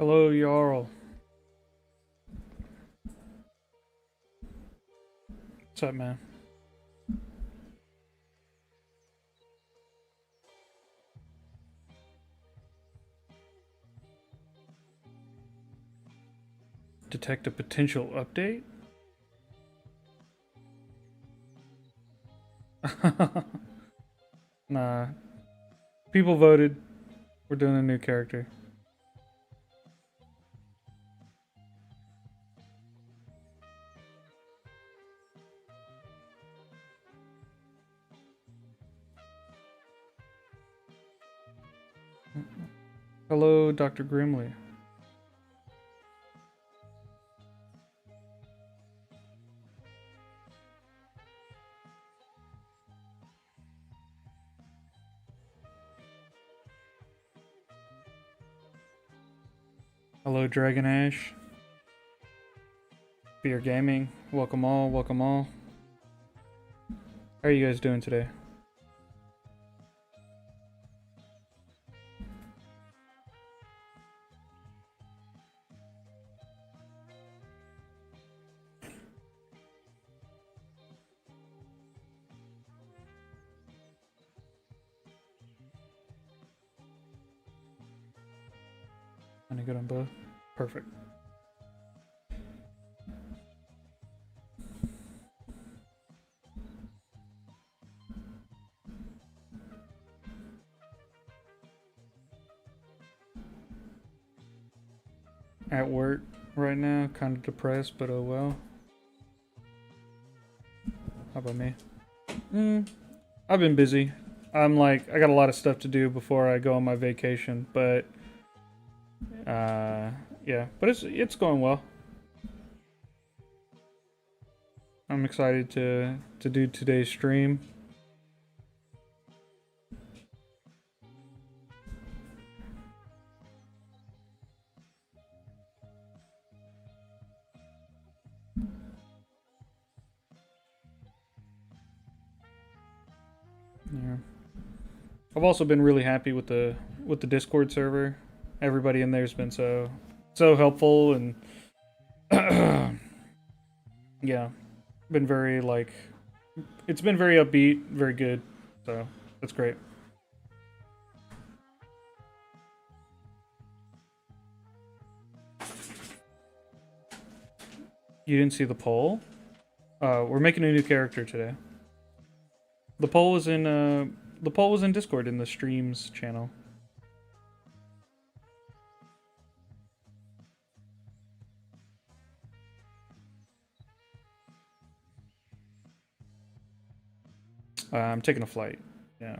Hello, Jarl. What's up, man? Detect a potential update? Nah. People voted. We're doing a new character. Hello, Dr. Grimley. Hello, Dragon Ash. Beer Gaming. Welcome all, welcome all. How are you guys doing today? Any good on both? Perfect. At work right now, kind of depressed, but oh well. How about me? I've been busy. I got a lot of stuff to do before I go on my vacation, but yeah, but it's going well. I'm excited to do today's stream. Yeah. I've also been really happy with the Discord server. Everybody in there's been so helpful and yeah, been very it's been very upbeat, very good. So that's great. You didn't see the poll? We're making a new character today. The poll was in Discord in the streams channel. I'm taking a flight. Yeah.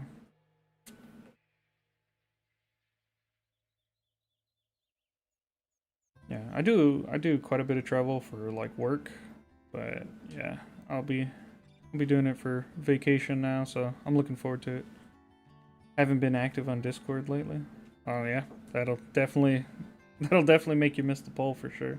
Yeah, I do quite a bit of travel for like work, but yeah, I'll be doing it for vacation now, so I'm looking forward to it. Haven't been active on Discord lately. Oh yeah, that'll definitely make you miss the poll for sure.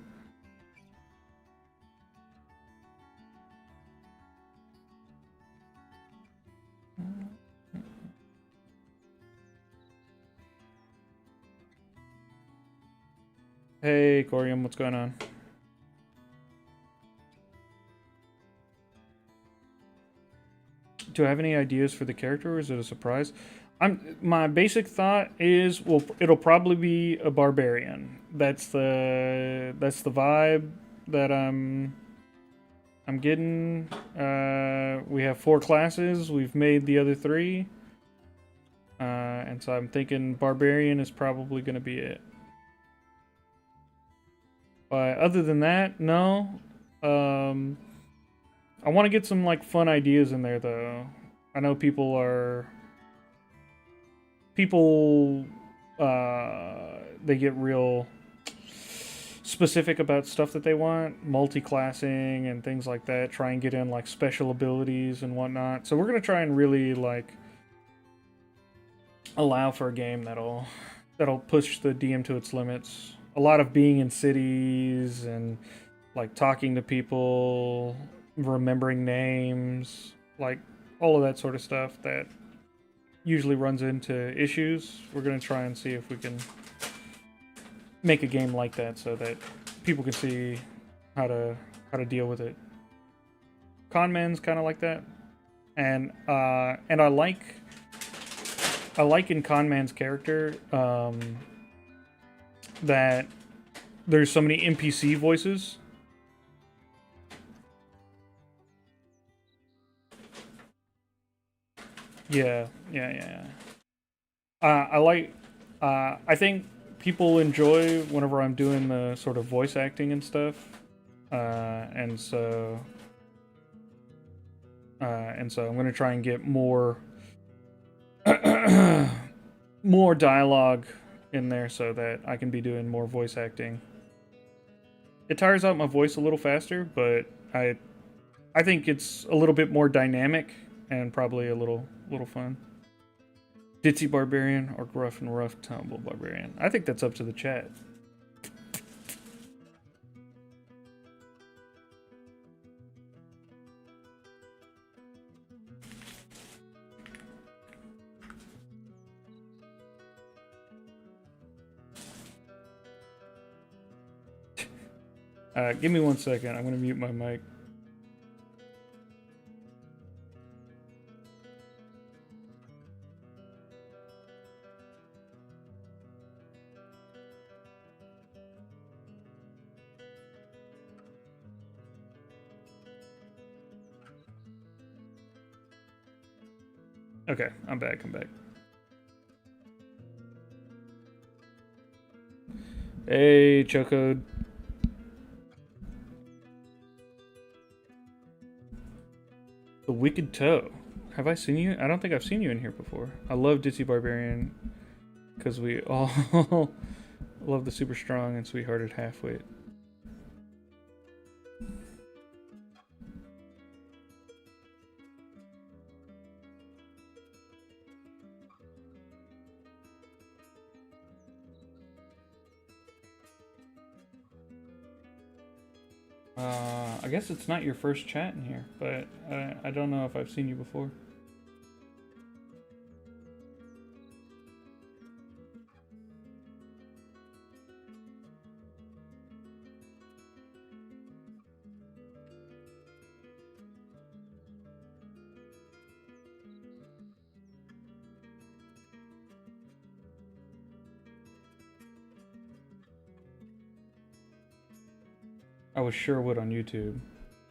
Hey, Corium, what's going on? Do I have any ideas for the character, or is it a surprise? My basic thought is, well, it'll probably be a barbarian. That's the vibe that I'm getting. We have 4 classes. We've made the other 3, and so I'm thinking barbarian is probably going to be it. But other than that, no. I want to get some like fun ideas in there though. I know people they get real specific about stuff that they want, multi-classing and things like that. Try and get in like special abilities and whatnot. So we're gonna try and really like allow for a game that'll push the DM to its limits. A lot of being in cities and like talking to people, remembering names, like all of that sort of stuff that usually runs into issues. We're gonna try and see if we can make a game like that so that people can see how to deal with it. Conman's kind of like that, and I like in Conman's character that there's so many NPC voices. Yeah. I like. I think people enjoy whenever I'm doing the sort of voice acting and stuff, and so I'm gonna try and get more more dialogue in there so that I can be doing more voice acting. It tires out my voice a little faster, but I think it's a little bit more dynamic and probably a little fun. Ditzy barbarian or gruff and rough tumble barbarian? I think that's up to the chat. Give me 1 second. I'm gonna mute my mic. Okay, I'm back. Hey, Choco. The Wicked Toe. Have I seen you? I don't think I've seen you in here before. I love Ditzy Barbarian because we all love the super strong and sweethearted halfwit. I guess it's not your first chat in here, but I don't know if I've seen you before. I was Sherwood on YouTube.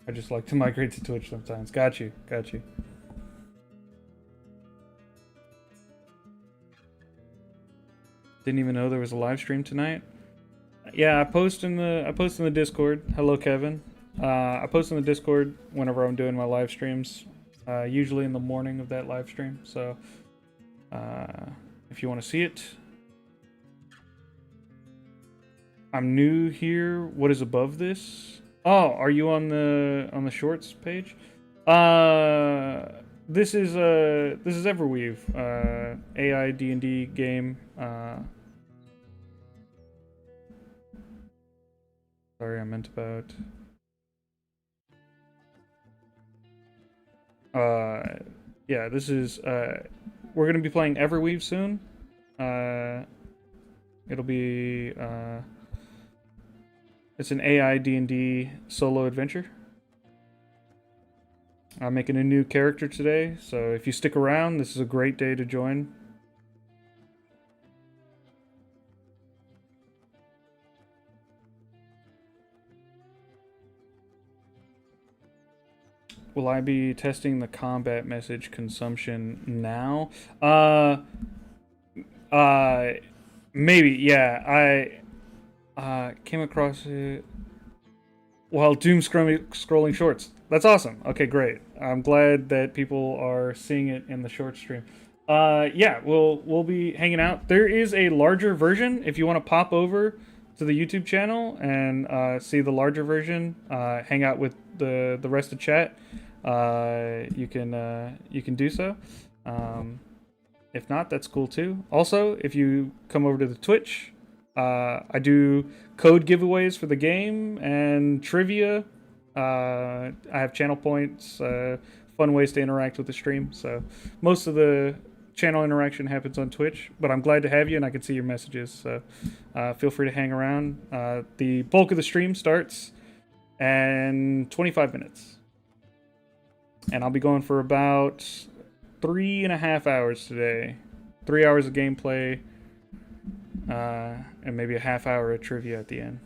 I just like to migrate to Twitch sometimes. Got you. Didn't even know there was a live stream tonight. Yeah, I post in the Discord. Hello, Kevin. I post in the Discord whenever I'm doing my live streams. Usually in the morning of that live stream. So, if you want to see it, I'm new here. What is above this? Oh, are you on the shorts page? This is Everweave, AI D&D game. Sorry, I meant about. Yeah, this is. We're gonna be playing Everweave soon. It'll be. It's an AI D&D solo adventure. I'm making a new character today, so if you stick around, this is a great day to join. Will I be testing the combat message consumption now? Maybe, yeah. I came across it while doom scrolling shorts. That's awesome. Okay, great. I'm glad that people are seeing it in the short stream. Yeah, we'll be hanging out. There is a larger version if you want to pop over to the YouTube channel and see the larger version. Hang out with the rest of chat. You can do so. If not, that's cool too. Also, if you come over to the Twitch, I do code giveaways for the game and trivia. I have channel points, fun ways to interact with the stream. So most of the channel interaction happens on Twitch, but I'm glad to have you, and I can see your messages. So feel free to hang around. The bulk of the stream starts in 25 minutes, and I'll be going for about 3.5 hours today. 3 hours of gameplay, and maybe a half hour of trivia at the end.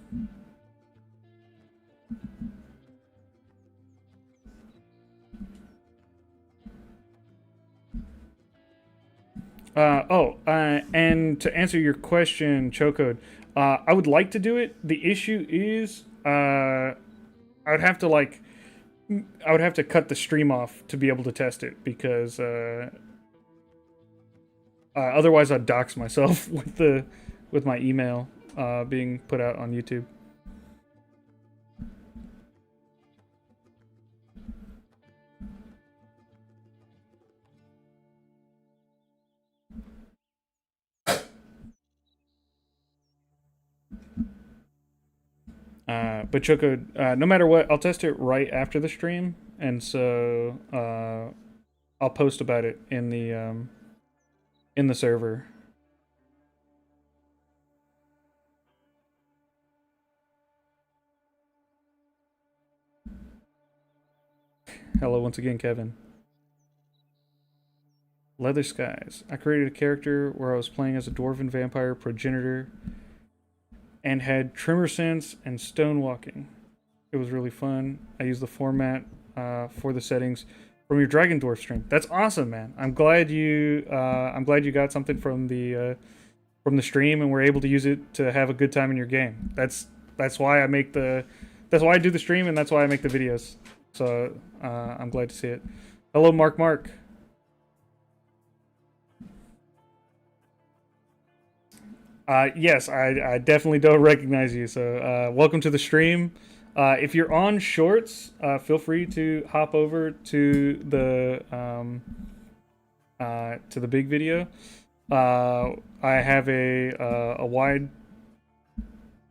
And to answer your question, Chocode, I would like to do it. The issue is, I would have to cut the stream off to be able to test it, because otherwise I'd dox myself with my email being put out on YouTube. But Choco, no matter what, I'll test it right after the stream, and so I'll post about it in the server. Hello once again, Kevin. Leather Skies. I created a character where I was playing as a dwarven vampire progenitor and had tremor sense and stone walking. It was really fun. I used the format for the settings from your Dragon Dwarf stream. That's awesome, man. I'm glad you got something from the stream and were able to use it to have a good time in your game. That's why I make that's why I do the stream, and that's why I make the videos. So I'm glad to see it. Hello, Mark. Yes, I definitely don't recognize you. So welcome to the stream. If you're on Shorts, feel free to hop over to the big video. I have a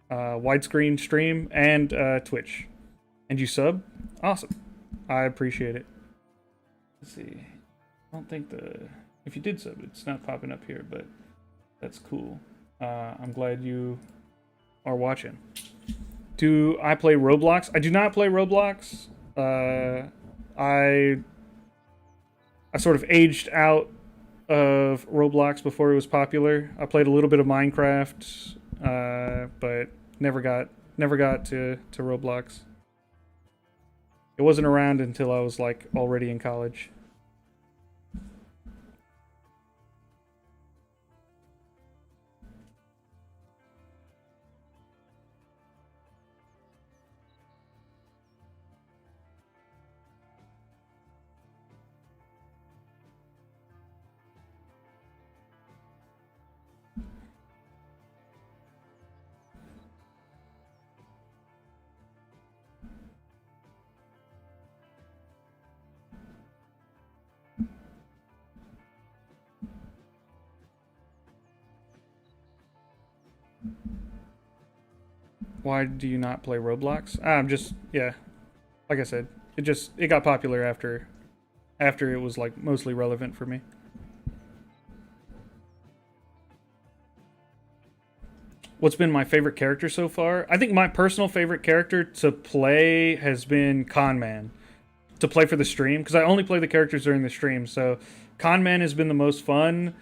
widescreen stream and Twitch. And you sub? Awesome. I appreciate it. Let's see. I don't think if you did sub, it's not popping up here, but that's cool. I'm glad you are watching. Do I play Roblox? I do not play Roblox. I sort of aged out of Roblox before it was popular. I played a little bit of Minecraft, but never got to Roblox. It wasn't around until I was like already in college. Why do you not play Roblox? I'm just, yeah, like I said, it got popular after it was like mostly relevant for me. What's been my favorite character so far? I think my personal favorite character to play has been Conman. To play for the stream, because I only play the characters during the stream. So Conman has been the most fun,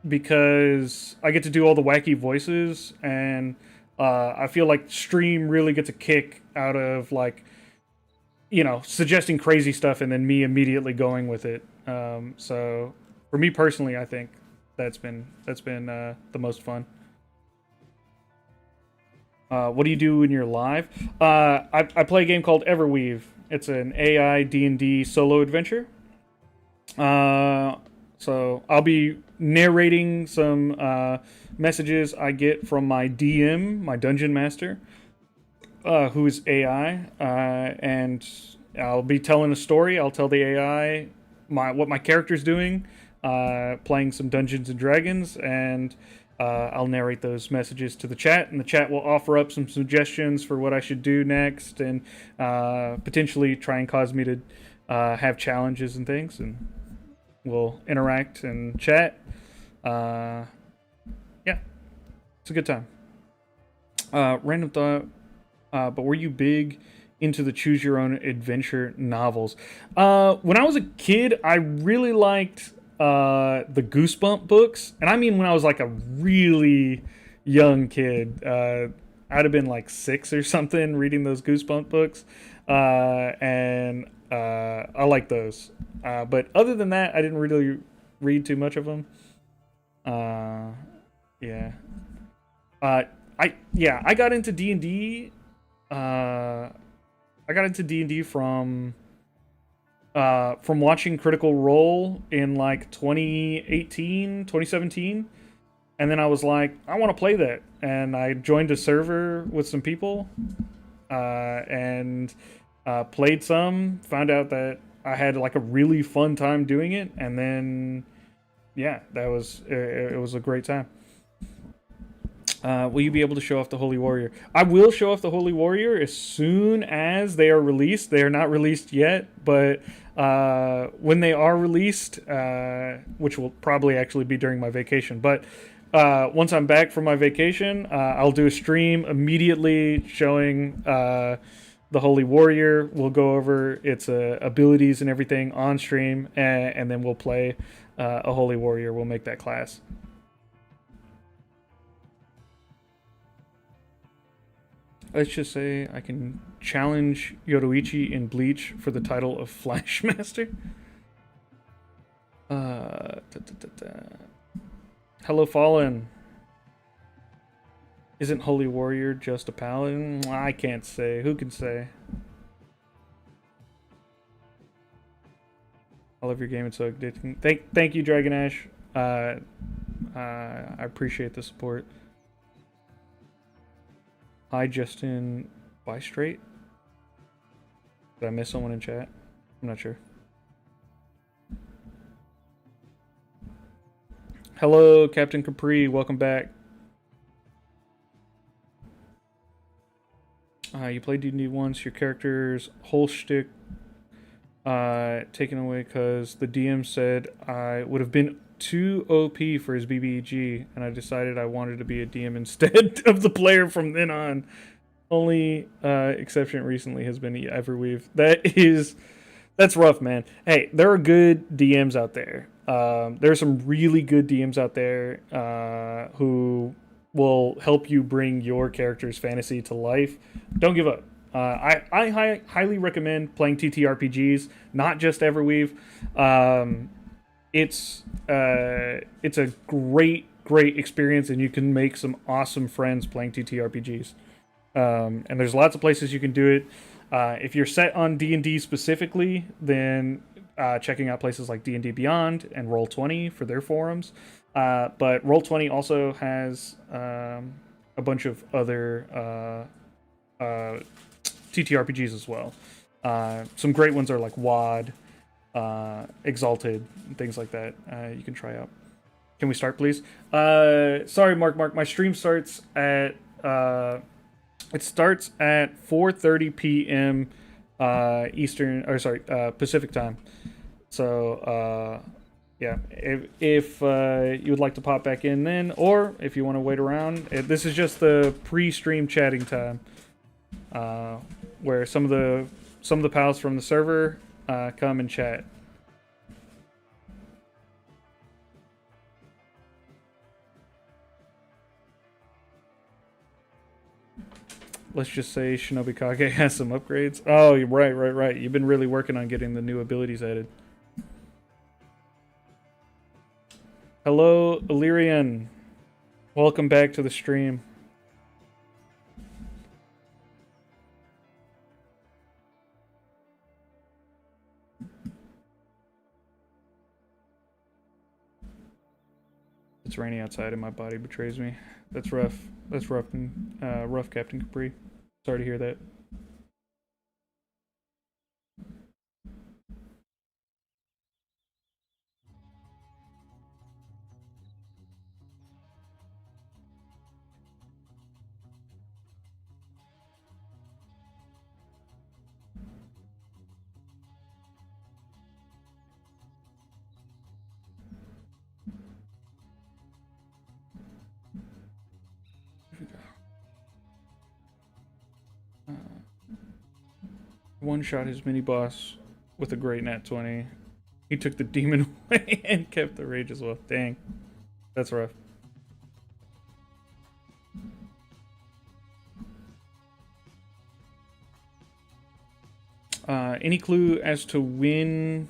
because I get to do all the wacky voices, and I feel like stream really gets a kick out of, like, you know, suggesting crazy stuff and then me immediately going with it. So for me personally, I think that's been the most fun. What do you do when you're live? I play a game called Everweave. It's an AI D&D solo adventure. So I'll be narrating some messages I get from my DM, my dungeon master, who is AI, and I'll be telling a story. I'll tell the AI what my character's doing, playing some Dungeons and Dragons, and I'll narrate those messages to the chat, and the chat will offer up some suggestions for what I should do next, and potentially try and cause me to have challenges and things. And we'll interact and chat. Yeah, it's a good time. Random thought, but were you big into the choose your own adventure novels? When I was a kid, I really liked the Goosebump books, and I mean when I was like a really young kid. I'd have been like 6 or something reading those Goosebump books, and I like those. But other than that, I didn't really read too much of them. Uh, yeah. I got into D&D. I got into D&D from watching Critical Role in like 2018, 2017, and then I was like, I want to play that, and I joined a server with some people, and played some. Found out that I had like a really fun time doing it, and then yeah, it was a great time. Will you be able to show off the Holy Warrior? I will show off the Holy Warrior as soon as they are released. They are not released yet, but when they are released, which will probably actually be during my vacation, but once I'm back from my vacation, I'll do a stream immediately showing the Holy Warrior. We'll go over its abilities and everything on stream, and then we'll play a Holy Warrior. We'll make that class. Let's just say I can challenge Yoruichi in Bleach for the title of Flash Master. Hello, Fallen. Isn't Holy Warrior just a paladin? I can't say. Who can say? I love your game. It's so addicting. Thank you, Dragon Ash. I appreciate the support. Hi, Justin Bystraight. Did I miss someone in chat? I'm not sure. Hello, Captain Capri. Welcome back. You played D&D once. Your character's whole shtick taken away because the DM said I would have been too OP for his BBEG, and I decided I wanted to be a DM instead of the player from then on. Only exception recently has been Everweave. That's rough, man. Hey, there are good DMs out there. There are some really good DMs out there who will help you bring your character's fantasy to life. Don't give up. I highly recommend playing TTRPGs, not just Everweave. It's a great experience, and you can make some awesome friends playing TTRPGs. And there's lots of places you can do it. If you're set on D&D specifically, then checking out places like D&D Beyond and Roll20 for their forums. But Roll20 also has a bunch of other TTRPGs as well. Some great ones are like WoD, Exalted, and things like that. You can try out. Can we start, please? Sorry, Mark. My stream starts at it starts at 4:30 p.m. Eastern, or sorry, Pacific time. So yeah, if you would like to pop back in then, or if you want to wait around, this is just the pre-stream chatting time, where some of the pals from the server come and chat. Let's just say Shinobi Kage has some upgrades. Oh, you're right. You've been really working on getting the new abilities added. Hello, Illyrian. Welcome back to the stream. It's raining outside and my body betrays me. That's rough. That's rough, rough, Captain Capri. Sorry to hear that. One shot his mini boss with a great nat 20. He took the demon away and kept the rage as well. Dang. That's rough. Any clue as to when,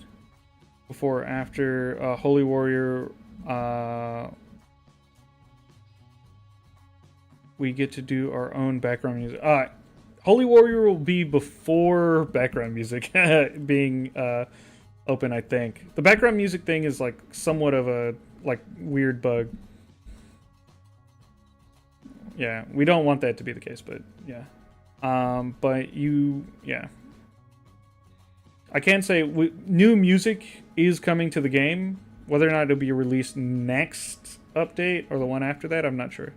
before or after, Holy Warrior, we get to do our own background music? Holy Warrior will be before background music being open, I think. The background music thing is like somewhat of a weird bug. Yeah, we don't want that to be the case, but yeah. But yeah. I can say new music is coming to the game. Whether or not it'll be released next update or the one after that, I'm not sure.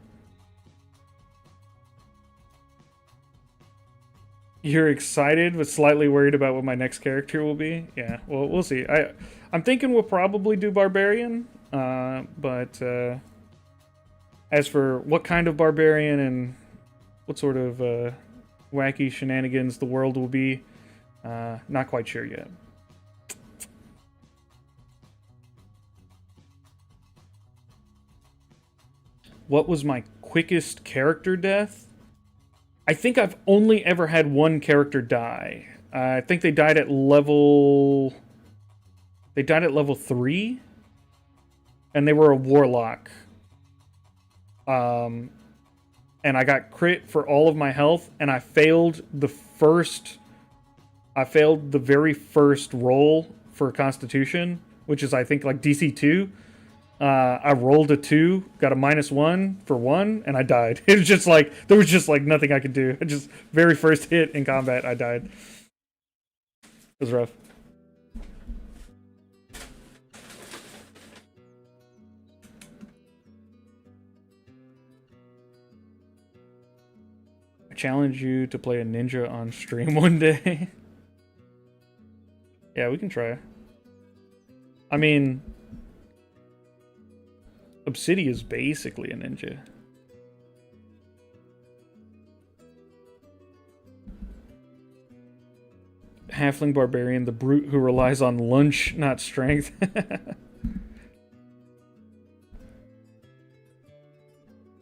You're excited but slightly worried about what my next character will be? Yeah, well, we'll see. I'm thinking we'll probably do Barbarian, but as for what kind of Barbarian and what sort of wacky shenanigans the world will be, not quite sure yet. What was my quickest character death? I think I've only ever had one character die. I think they died at level... They died at level 3? And they were a warlock. And I got crit for all of my health, and I failed the very first roll for Constitution, which is, I think, like DC 2. I rolled a 2, got a -1 for 1, and I died. It was just like, there was just like nothing I could do. Just very first hit in combat, I died. It was rough. I challenge you to play a ninja on stream one day. Yeah, we can try. I mean, Obsidian is basically a ninja. Halfling Barbarian, the brute who relies on lunch, not strength.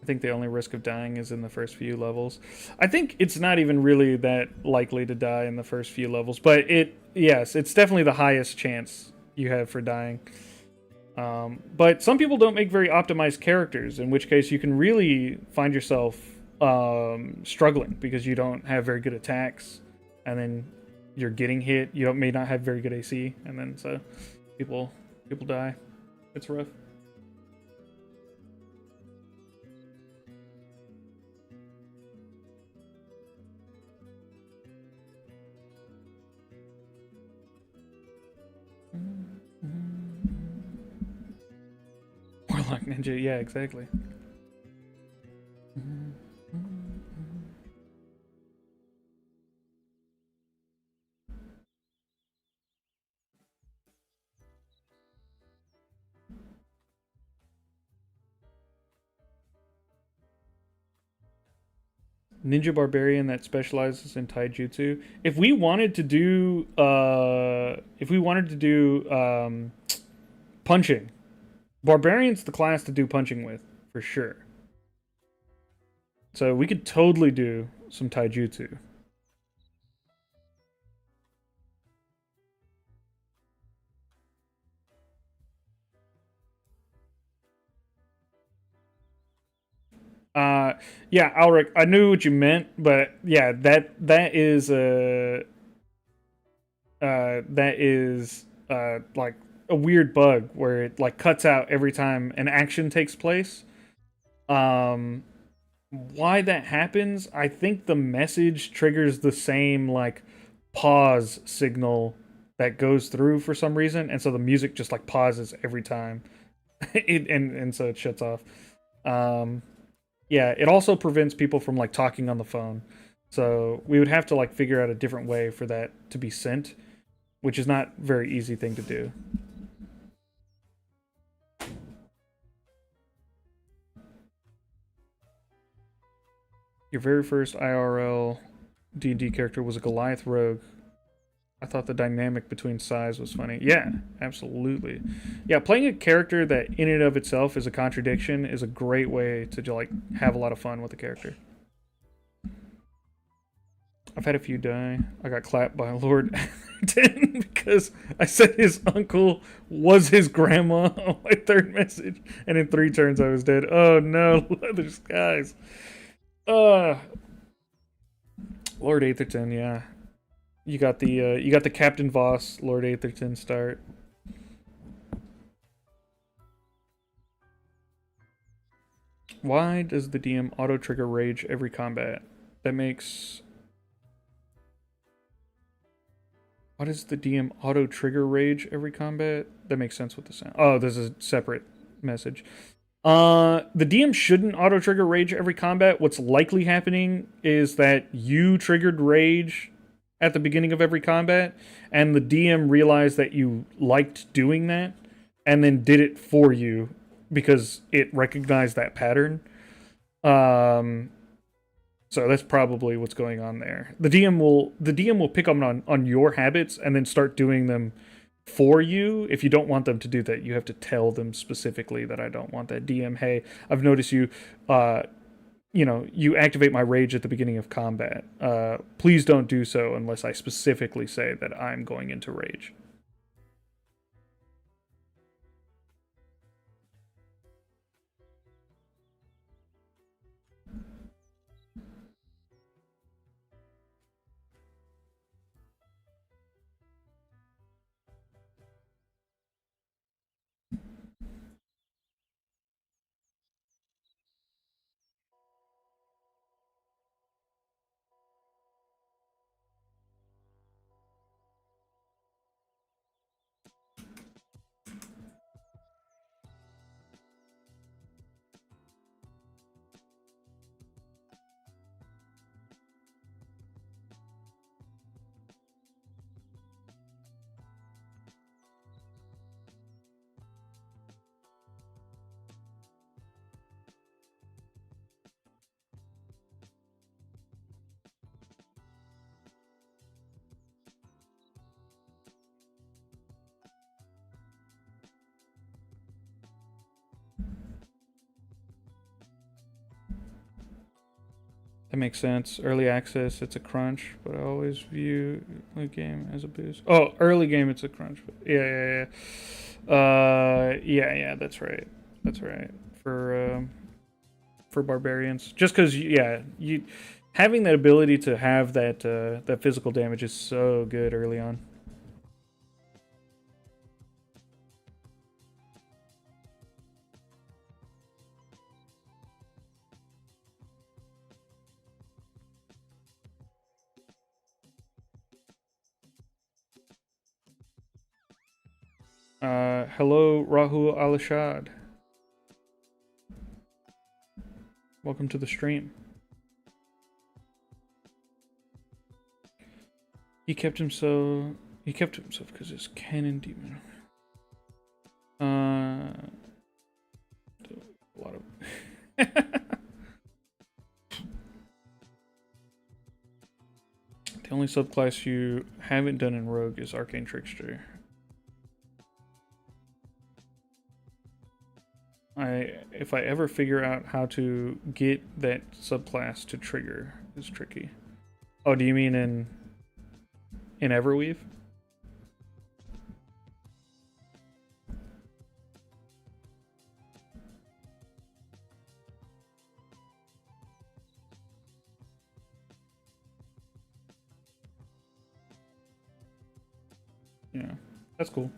I think the only risk of dying is in the first few levels. I think it's not even really that likely to die in the first few levels, but yes, it's definitely the highest chance you have for dying. But some people don't make very optimized characters, in which case you can really find yourself struggling because you don't have very good attacks, and then you're getting hit. You may not have very good AC, and then so people die. It's rough. Warlock Ninja, yeah, exactly. Ninja Barbarian that specializes in taijutsu. If we wanted to do punching, Barbarian's the class to do punching with, for sure. So we could totally do some taijutsu. Yeah, Alric, I knew what you meant, but yeah, that is like a weird bug where it like cuts out every time an action takes place. Why that happens? I think the message triggers the same like pause signal that goes through for some reason, and so the music just like pauses every time, and so it shuts off. Yeah, it also prevents people from like talking on the phone. So we would have to like figure out a different way for that to be sent, which is not a very easy thing to do. Your very first IRL D&D character was a Goliath rogue. I thought the dynamic between size was funny. Yeah, absolutely. Yeah, playing a character that in and of itself is a contradiction is a great way to like have a lot of fun with the character. I've had a few die. I got clapped by Lord Atherton because I said his uncle was his grandma on my third message, and in 3 turns I was dead. Oh no, leather skies. Uh Lord Atherton, yeah. You got the Captain Voss, Lord Atherton start. Why does the DM auto trigger rage every combat? That makes. Why does the DM auto trigger rage every combat? That makes sense with the sound. Oh, there's a separate message. The DM shouldn't auto trigger rage every combat. What's likely happening is that you triggered rage at the beginning of every combat, and the DM realized that you liked doing that, and then did it for you because it recognized that pattern. Um, so that's probably what's going on there. The DM will pick up on your habits and then start doing them for you. If you don't want them to do that, you have to tell them specifically that I don't want that. DM, hey, I've noticed you you activate my rage at the beginning of combat. Please don't do so unless I specifically say that I'm going into rage. That makes sense. Early access, it's a crunch, but I always view the game as a boost. Oh, early game, it's a crunch. But yeah. Yeah. That's right. That's right. For barbarians, just because you having that ability to have that physical damage is so good early on. Hello, Rahul Alishad. Welcome to the stream. He kept himself. He kept himself because his cannon demon. A lot of. The only subclass you haven't done in Rogue is Arcane Trickster. If I ever figure out how to get that subclass to trigger is tricky. Oh, do you mean in Everweave? Yeah, that's cool.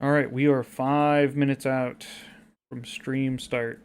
All right, we are 5 minutes out from stream start.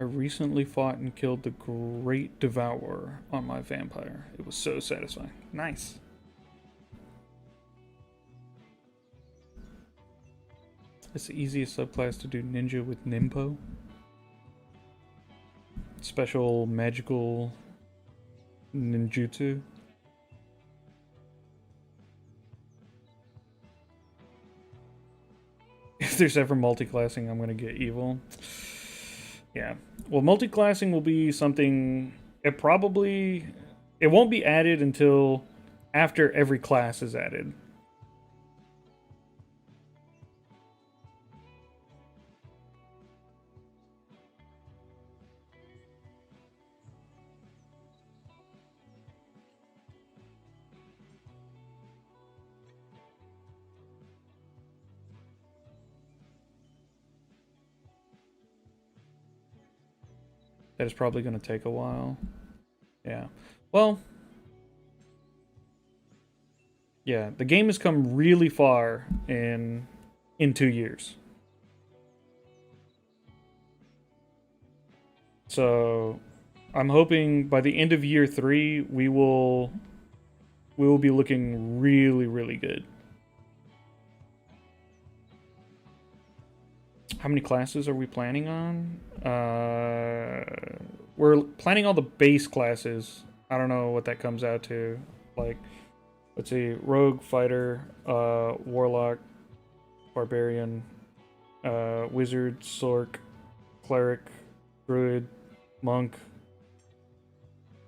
recently fought and killed the Great Devourer on my vampire. It was so satisfying. Nice. It's the easiest subclass to do ninja with Nimpo. Special magical ninjutsu. If there's ever multi-classing, I'm gonna get evil. Yeah. Well, multi-classing will be something... It won't be added until after every class is added. That is probably going to take a while. Yeah. Well, yeah, the game has come really far in 2 years. So, I'm hoping by the end of year 3 we will be looking really, really good. How many classes are we planning on? We're planning all the base classes. I don't know what that comes out to. Like, let's see, rogue, fighter, warlock, barbarian, wizard, sorc, cleric, druid, monk,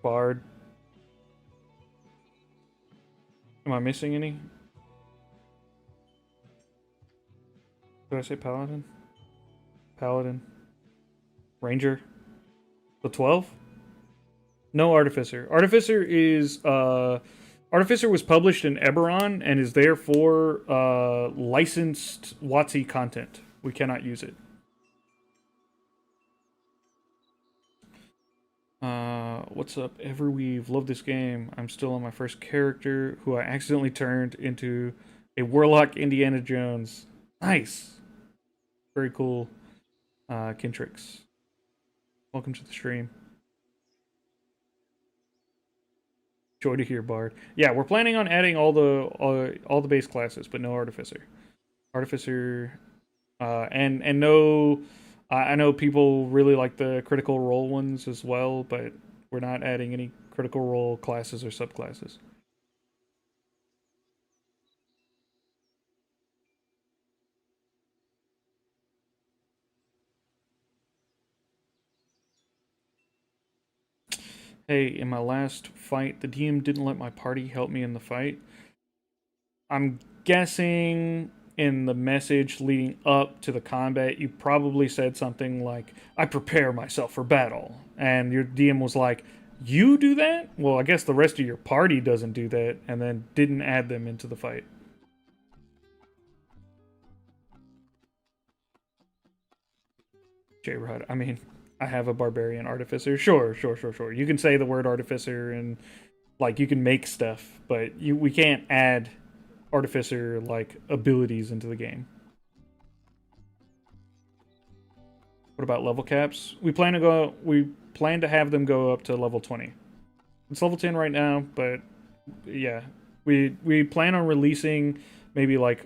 bard. Am I missing any? Did I say paladin? Paladin. Ranger. The 12? No Artificer. Artificer is, Artificer was published in Eberron and is therefore licensed WotC content. We cannot use it. What's up, Everweave? Love this game. I'm still on my first character, who I accidentally turned into a Warlock Indiana Jones. Nice. Very cool. Kintrix. Welcome to the stream. Joy to hear, Bard. Yeah, we're planning on adding all the base classes, but no Artificer. Artificer, and no. I know people really like the Critical Role ones as well, but we're not adding any Critical Role classes or subclasses. Hey, in my last fight, the DM didn't let my party help me in the fight. I'm guessing in the message leading up to the combat, you probably said something like, I prepare myself for battle. And your DM was like, you do that? Well, I guess the rest of your party doesn't do that, and then didn't add them into the fight. J-Rod, I mean, I have a barbarian artificer. Sure. You can say the word artificer and, like, you can make stuff, but we can't add artificer like abilities into the game. What about level caps? We plan to have them go up to level 20. It's level 10 right now, but yeah, we plan on releasing maybe like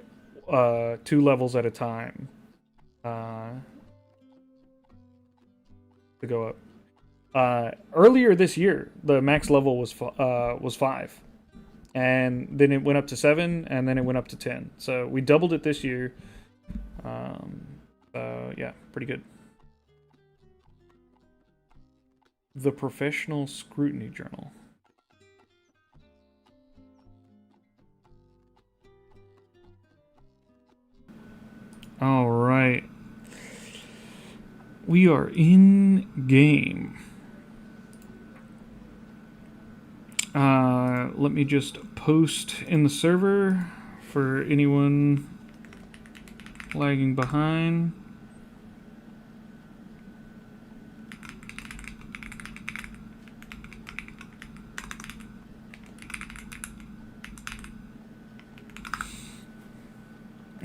2 levels at a time to go up. Earlier this year, the max level was 5. And then it went up to 7, and then it went up to 10. So we doubled it this year. Yeah, pretty good. The Professional Scrutiny Journal. All right. We are in game. Let me just post in the server for anyone lagging behind.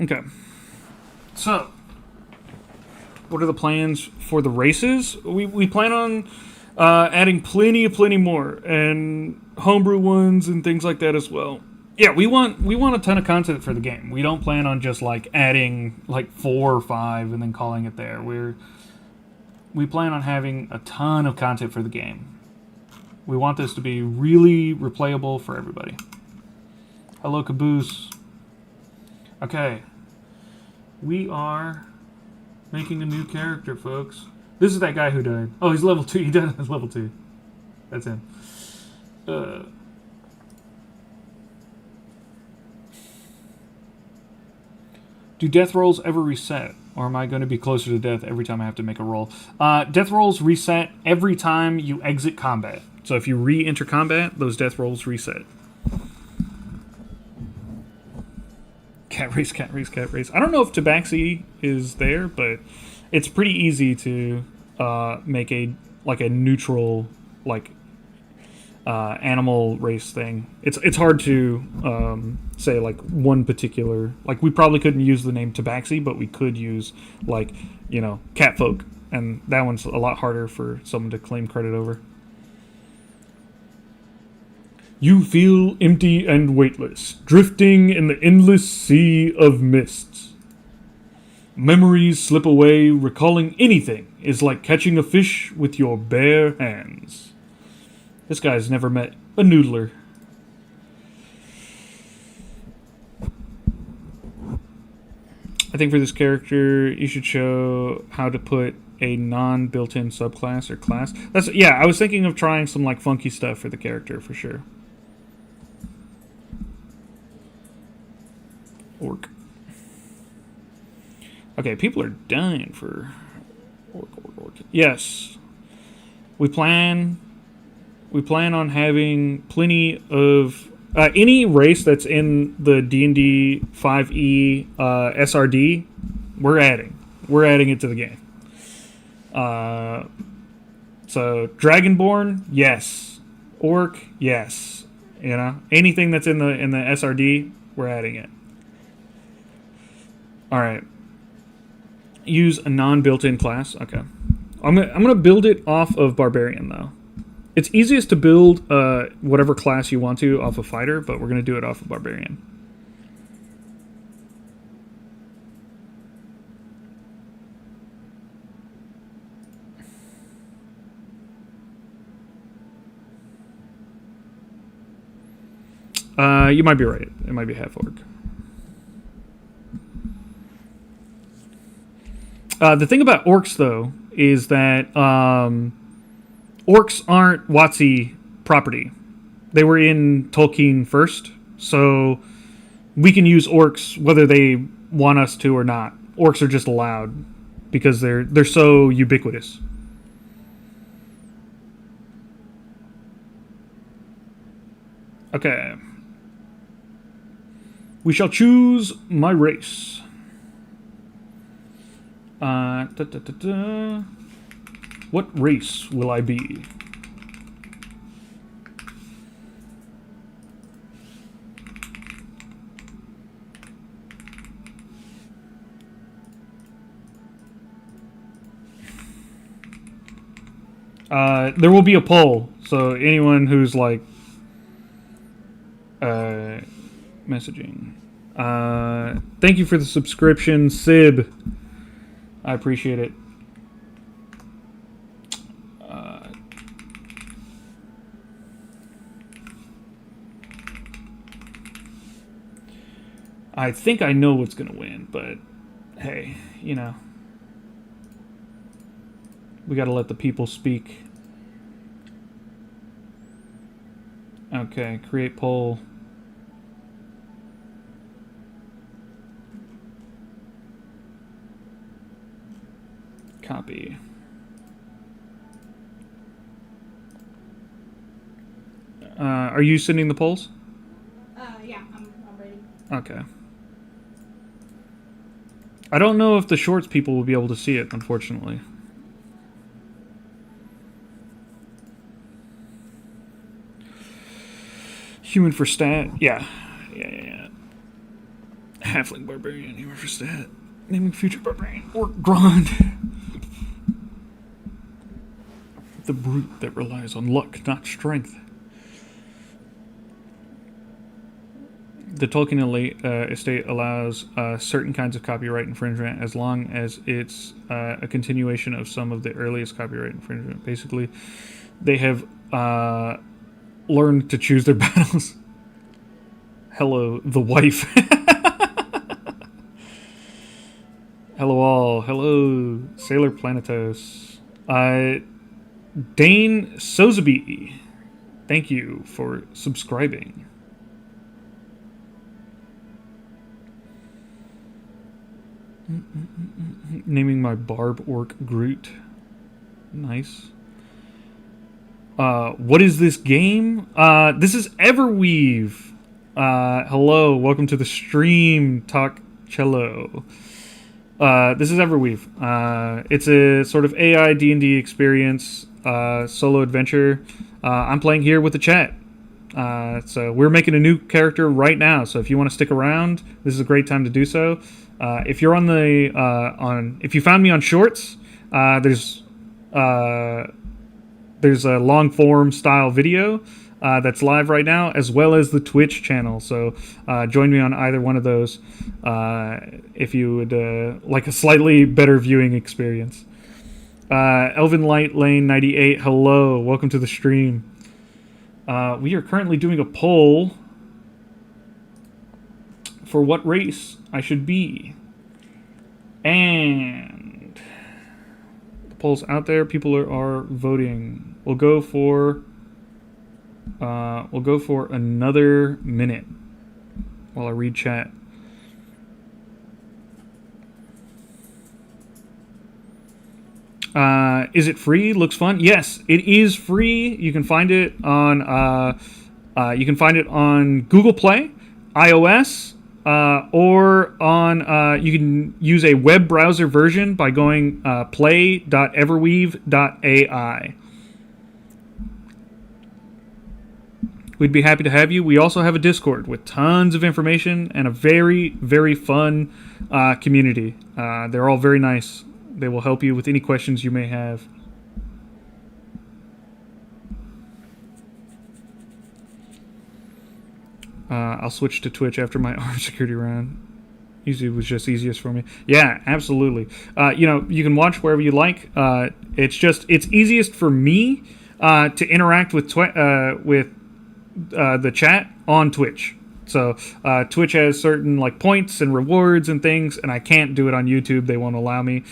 Okay. So, what are the plans for the races? We plan on adding plenty more, and homebrew ones and things like that as well. Yeah, we want a ton of content for the game. We don't plan on just like adding like 4 or 5 and then calling it there. We plan on having a ton of content for the game. We want this to be really replayable for everybody. Hello, Caboose. Okay. We are making a new character, folks. This is that guy who died. Oh, he's level 2. He died at level 2. That's him. Do death rolls ever reset? Or am I going to be closer to death every time I have to make a roll? Death rolls reset every time you exit combat. So if you re-enter combat, those death rolls reset. Cat race, cat race, cat race. I don't know if Tabaxi is there, but it's pretty easy to make a neutral animal race thing. It's hard to say like one particular, like we probably couldn't use the name Tabaxi, but we could use like, you know, catfolk, and that one's a lot harder for someone to claim credit over. You feel empty and weightless, drifting in the endless sea of mists. Memories slip away, recalling anything is like catching a fish with your bare hands. This guy's never met a noodler. I think for this character, you should show how to put a non-built-in subclass or class. I was thinking of trying some like funky stuff for the character for sure. Orc. Okay, people are dying for orc. Yes. We plan on having plenty of any race that's in the D&D 5e SRD. We're adding it to the game. So Dragonborn, yes. Orc, yes. You know, anything that's in the SRD, we're adding it. All right. Use a non-built-in class. Okay. I'm gonna build it off of Barbarian though. It's easiest to build whatever class you want to off of Fighter, but we're gonna do it off of Barbarian. You might be right. It might be half orc. The thing about orcs, though, is that orcs aren't WotC property. They were in Tolkien first, so we can use orcs whether they want us to or not. Orcs are just allowed because they're so ubiquitous. Okay. We shall choose my race. What race will I be? There will be a poll, so anyone who's like messaging. Thank you for the subscription, Sib. I appreciate it. I think I know what's going to win, but hey, you know, we got to let the people speak. Okay, create poll. Copy. Are you sending the polls? Yeah, I'm ready. Okay. I don't know if the shorts people will be able to see it, unfortunately. Human for stat. Yeah. Halfling barbarian, human for stat. Naming future barbarian. Orc Grond. the brute that relies on luck, not strength. The Tolkien estate allows certain kinds of copyright infringement as long as it's a continuation of some of the earliest copyright infringement. Basically, they have learned to choose their battles. Hello, the wife. Hello all. Hello, Sailor Planetos. Dane Sozaby, thank you for subscribing. Naming my Barb Orc Groot. Nice. What is this game? This is Everweave. Hello, welcome to the stream, Talk Cello. This is Everweave. It's a sort of AI D&D experience, solo adventure. I'm playing here with the chat. So we're making a new character right now. So if you want to stick around, this is a great time to do so. If you're on the if you found me on Shorts, there's a long form style video that's live right now, as well as the Twitch channel. So join me on either one of those if you would like a slightly better viewing experience. Elvin Light Lane 98, hello, welcome to the stream. We are currently doing a poll for what race I should be, and the poll's out there. People are voting. We'll go for another minute while I read chat. Is it free? Looks fun. Yes, it is free. You can find it on Google Play, iOS, or on you can use a web browser version by going play.everweave.ai. We'd be happy to have you. We also have a Discord with tons of information and a very, very fun community. They're all very nice. They will help you with any questions you may have. I'll switch to Twitch after my armed security round. Usually it was just easiest for me. Yeah, absolutely. You can watch wherever you like. It's easiest for me to interact with the chat on Twitch. So Twitch has certain like points and rewards and things, and I can't do it on YouTube. They won't allow me.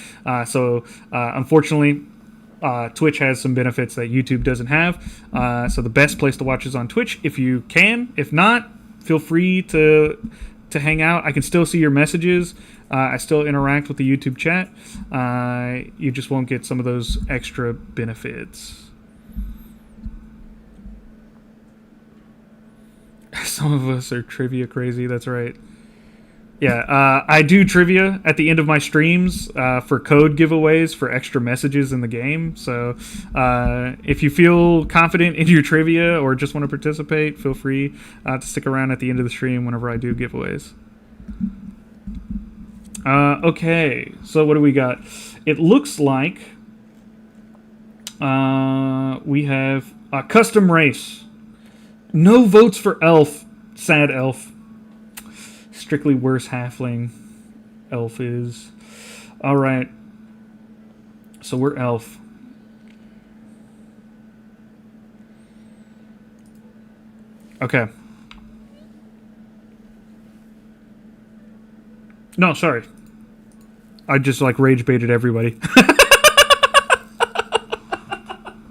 So unfortunately, Twitch has some benefits that YouTube doesn't have. So the best place to watch is on Twitch if you can. If not, feel free to hang out. I can still see your messages. I still interact with the YouTube chat. You just won't get some of those extra benefits. Some of us are trivia crazy. That's right. Yeah, I do trivia at the end of my streams for code giveaways for extra messages in the game. So if you feel confident in your trivia or just want to participate, feel free to stick around at the end of the stream whenever I do giveaways. Okay, so what do we got? It looks like we have a custom race. No votes for Elf. Sad Elf. Strictly worse halfling Elf is. Alright. So we're Elf. Okay. No, sorry. I just like rage baited everybody.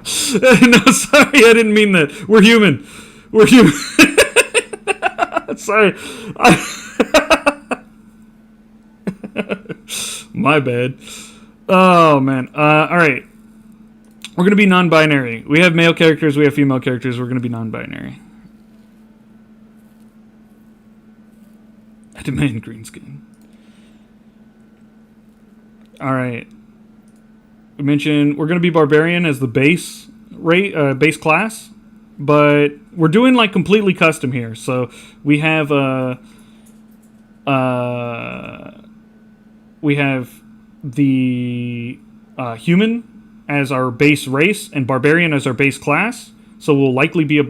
No, sorry, I didn't mean that. We're human. We're human. Sorry. My bad. Oh, man. Alright. We're going to be non-binary. We have male characters, we have female characters. We're going to be non-binary. I demand green skin. Alright. We mentioned we're going to be barbarian as the base base class. But we're doing like completely custom here. So we have the human as our base race and barbarian as our base class. So we'll likely be a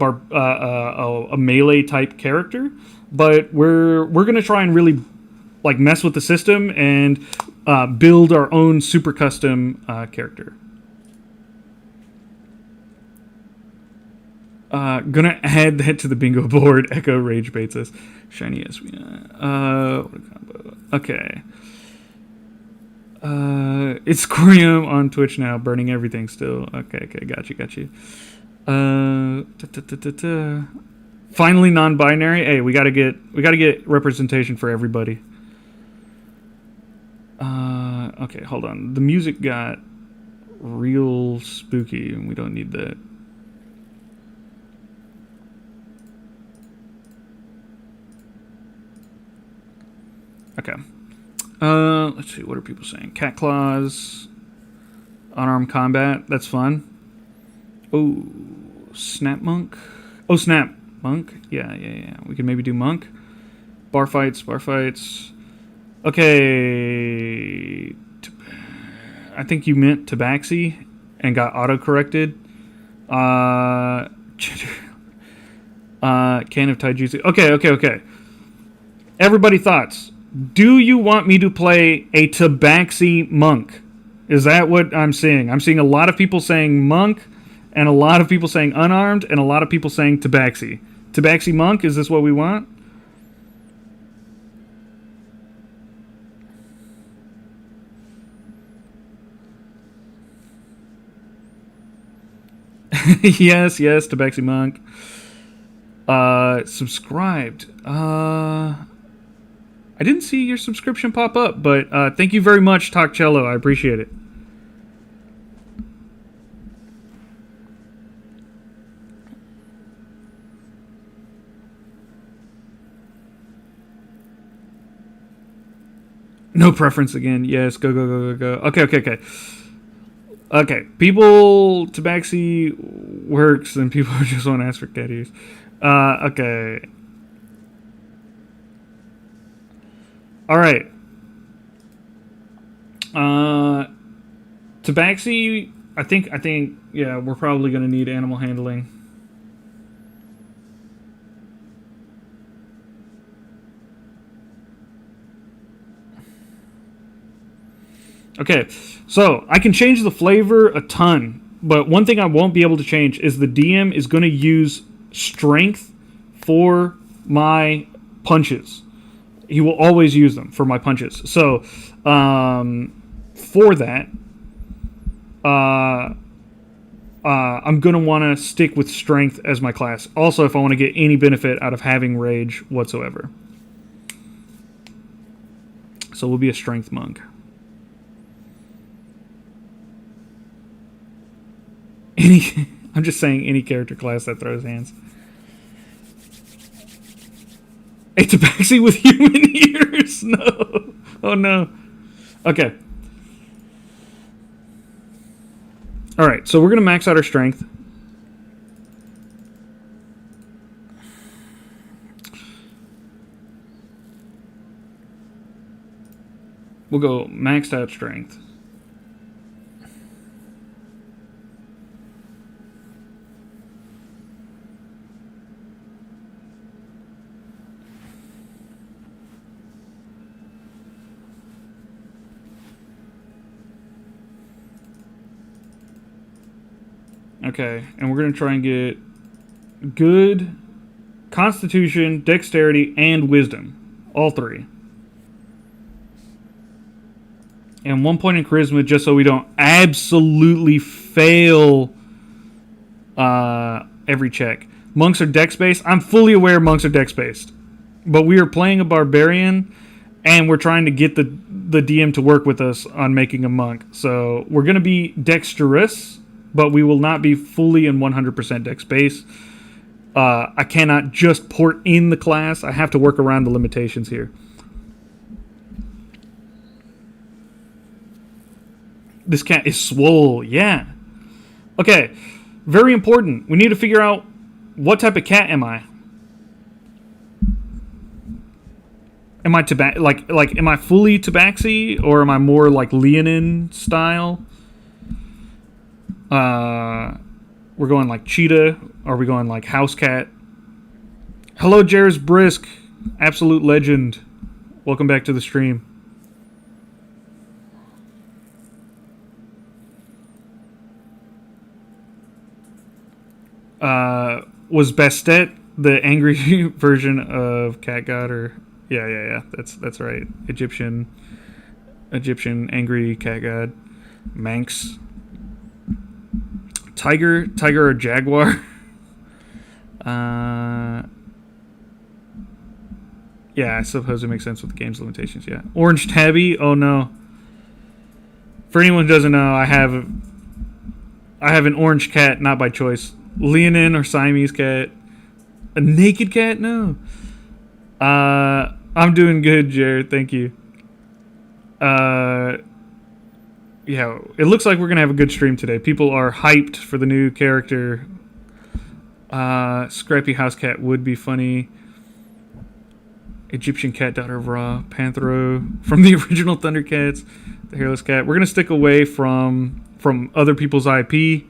melee type character, but we're gonna try and really like mess with the system and build our own super custom character. Gonna add that to the bingo board. Echo Rage baits us. Shiny Espeon. Okay. It's Corium on Twitch now, burning everything still. Okay, got you. Finally non-binary. Hey, we gotta get representation for everybody. Okay, hold on. The music got real spooky, and we don't need that. Okay. Let's see. What are people saying? Cat claws, unarmed combat. That's fun. Oh, snap monk. Oh, snap monk. Yeah. We can maybe do monk. Bar fights. Okay. I think you meant tabaxi and got auto corrected. Can of taijutsu. Okay. Everybody, thoughts? Do you want me to play a tabaxi monk? Is that what I'm seeing? I'm seeing a lot of people saying monk, and a lot of people saying unarmed, and a lot of people saying tabaxi. Tabaxi monk, is this what we want? yes, tabaxi monk. Subscribed. I didn't see your subscription pop up, but thank you very much, Talkcello. I appreciate it. No preference again. Yes, go. Okay. Okay, people, tabaxi works, and people just want to ask for caddies. Okay. All right. Tabaxi, I think, yeah, we're probably going to need animal handling. Okay, so I can change the flavor a ton, but one thing I won't be able to change is the DM is going to use strength for my punches. He will always use them for my punches. So, for that, I'm going to want to stick with strength as my class. Also, if I want to get any benefit out of having rage whatsoever. So we'll be a strength monk. I'm just saying any character class that throws hands. A tabaxi with human ears? No. Oh, no. Okay. Alright, so we're going to max out our strength. We'll go maxed out strength. Okay, and we're going to try and get good constitution, dexterity, and wisdom. All three. And 1 point in charisma just so we don't absolutely fail every check. Monks are dex-based. I'm fully aware monks are dex-based. But we are playing a barbarian, and we're trying to get the DM to work with us on making a monk. So we're going to be dexterous, but we will not be fully and 100% dex-based. I cannot just port in the class. I have to work around the limitations here. This cat is swole. Yeah. Okay. Very important. We need to figure out what type of cat am I. Am I am I fully tabaxi, or am I more like Leonin style? We're going like cheetah. Are we going like house cat? Hello, Jairus Brisk, absolute legend. Welcome back to the stream. Was Bastet the angry version of Cat God? Or yeah. That's right. Egyptian angry cat god. Manx. Tiger or jaguar? Yeah, I suppose it makes sense with the game's limitations. Yeah. Orange tabby. Oh no. For anyone who doesn't know, I have an orange cat, not by choice. Leonin or Siamese cat. A naked cat? No. I'm doing good, Jared. Thank you. Yeah, it looks like we're gonna have a good stream today. People are hyped for the new character. Scrappy house cat would be funny. Egyptian cat, daughter of Ra. Panthero from the original Thundercats. The hairless cat. We're gonna stick away from other people's IP.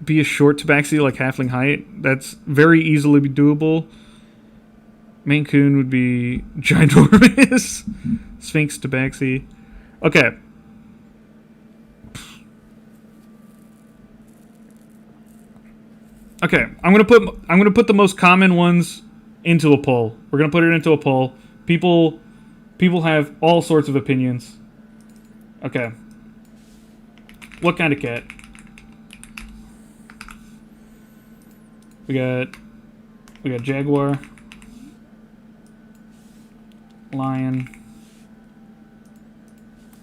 Be a short tabaxi like halfling height. That's very easily doable. Maine Coon would be ginormous. Sphinx tabaxi. Okay. Okay, I'm gonna put the most common ones into a poll. We're gonna put it into a poll. People have all sorts of opinions. Okay. What kind of cat? We got jaguar, lion,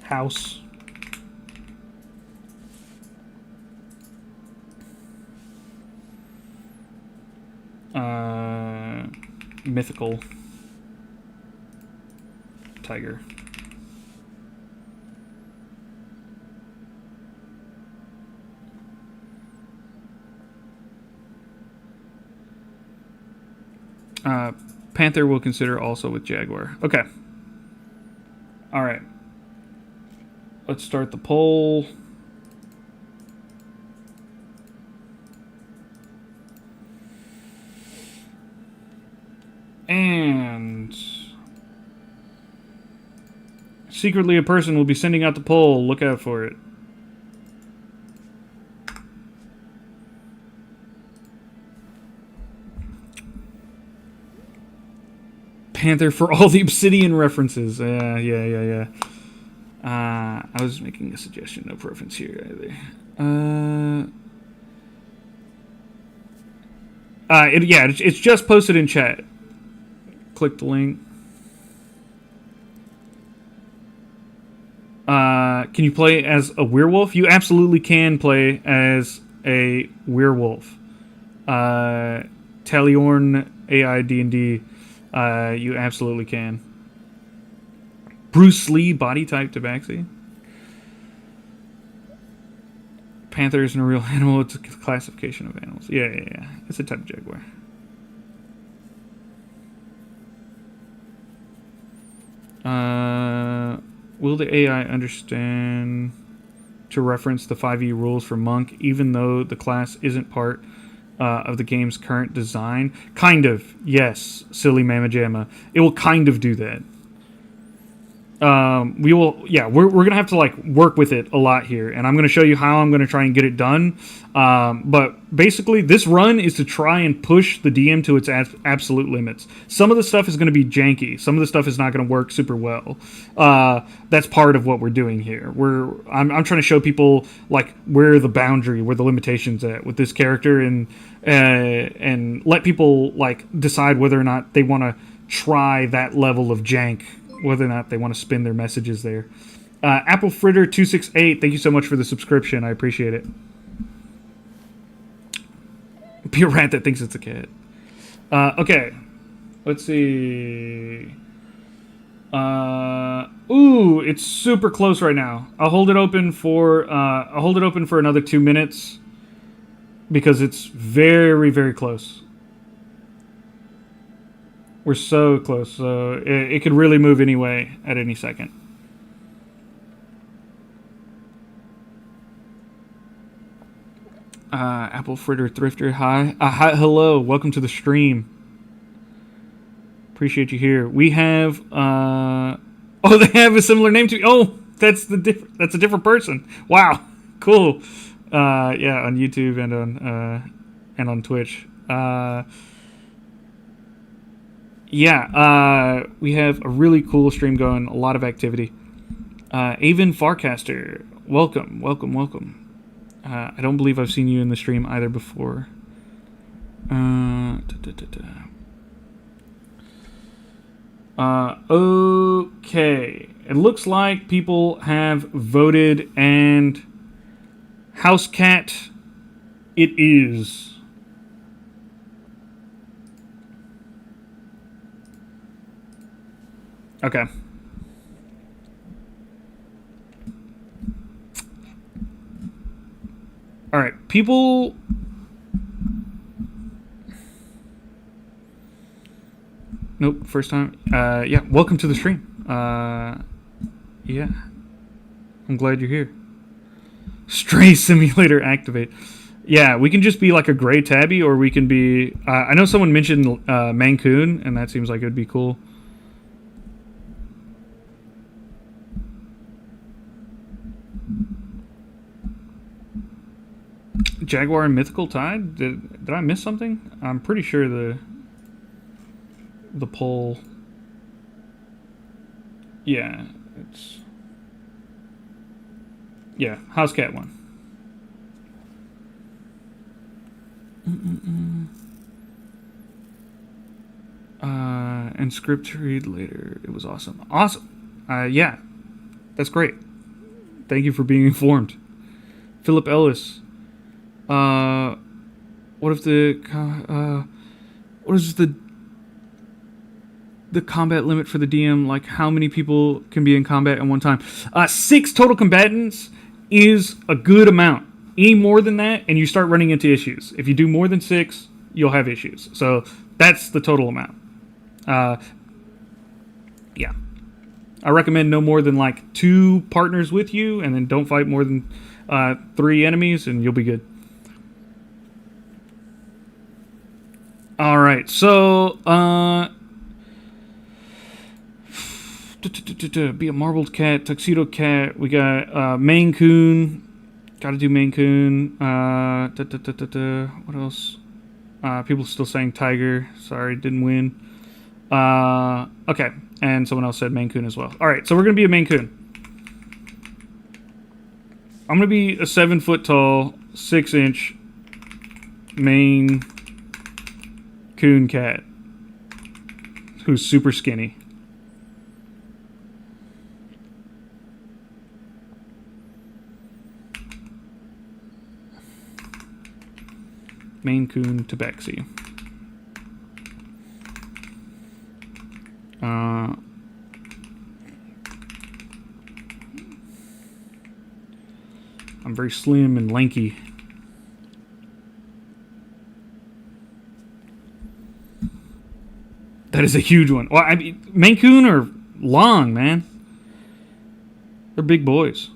house, mythical, tiger. Panther will consider also with jaguar. Okay. All right. Let's start the poll. And secretly a person will be sending out the poll. Look out for it. Panther for all the Obsidian references. Yeah. I was making a suggestion, no preference here either. It's just posted in chat. Click the link. Can you play as a werewolf? You absolutely can play as a werewolf. Taliorn AI DnD. You absolutely can. Bruce Lee body type tabaxi. Panther isn't a real animal. It's a classification of animals. Yeah. It's a type of jaguar. Will the AI understand to reference the 5e rules for monk, even though the class isn't part of the game's current design? Kind of, yes, silly Mama Jamma. It will kind of do that. We're gonna have to like work with it a lot here, and I'm gonna show you how I'm gonna try and get it done. But basically, this run is to try and push the DM to its absolute limits. Some of the stuff is gonna be janky. Some of the stuff is not gonna work super well. That's part of what we're doing here. I'm trying to show people like where the boundary, where the limitations at with this character, and let people like decide whether or not they want to try that level of jank. Whether or not they want to spin their messages there. Apple Fritter 268, thank you so much for the subscription. I appreciate it. Be a rat that thinks it's a cat. Okay, let's see. It's super close right now. I'll hold it open for another 2 minutes because it's very, very close. We're so close, so it could really move anyway at any second. Apple Fritter Thrifter, hi. Hi. Hello. Welcome to the stream. Appreciate you here. We have, oh, they have a similar name to me. Oh, that's a different person. Wow. Cool. Yeah, on YouTube and on Twitch. Yeah, we have a really cool stream going, a lot of activity. Avon Farcaster, welcome. I don't believe I've seen you in the stream either before. Okay. It looks like people have voted, and House Cat it is. Okay. All right, people. Nope, first time. Yeah, welcome to the stream. Yeah, I'm glad you're here. Stray Simulator activate. Yeah, we can just be like a gray tabby, or we can be. I know someone mentioned Mancoon, and that seems like it would be cool. Jaguar and Mythical Tide? Did I miss something? I'm pretty sure the poll. Yeah, it's. Yeah, House Cat won. And script to read later. It was awesome. Awesome. Yeah, that's great. Thank you for being informed. Philip Ellis. What if what is the combat limit for the DM? Like, how many people can be in combat at one time? 6 total combatants is a good amount. Any more than that, and you start running into issues. If you do more than 6, you'll have issues. So that's the total amount. Yeah. I recommend no more than like 2 partners with you, and then don't fight more than 3 enemies, and you'll be good. All right, so be a marbled cat, tuxedo cat. We got Maine Coon. Got to do Maine Coon. What else? People still saying tiger. Sorry, didn't win. Okay, and someone else said Maine Coon as well. All right, so we're gonna be a Maine Coon. I'm gonna be a 7 foot tall, 6-inch Maine Coon cat who's super skinny. Maine Coon Tabaxi. I'm very slim and lanky. That is a huge one. Well, I mean, Maine Coon are long, man. They're big boys.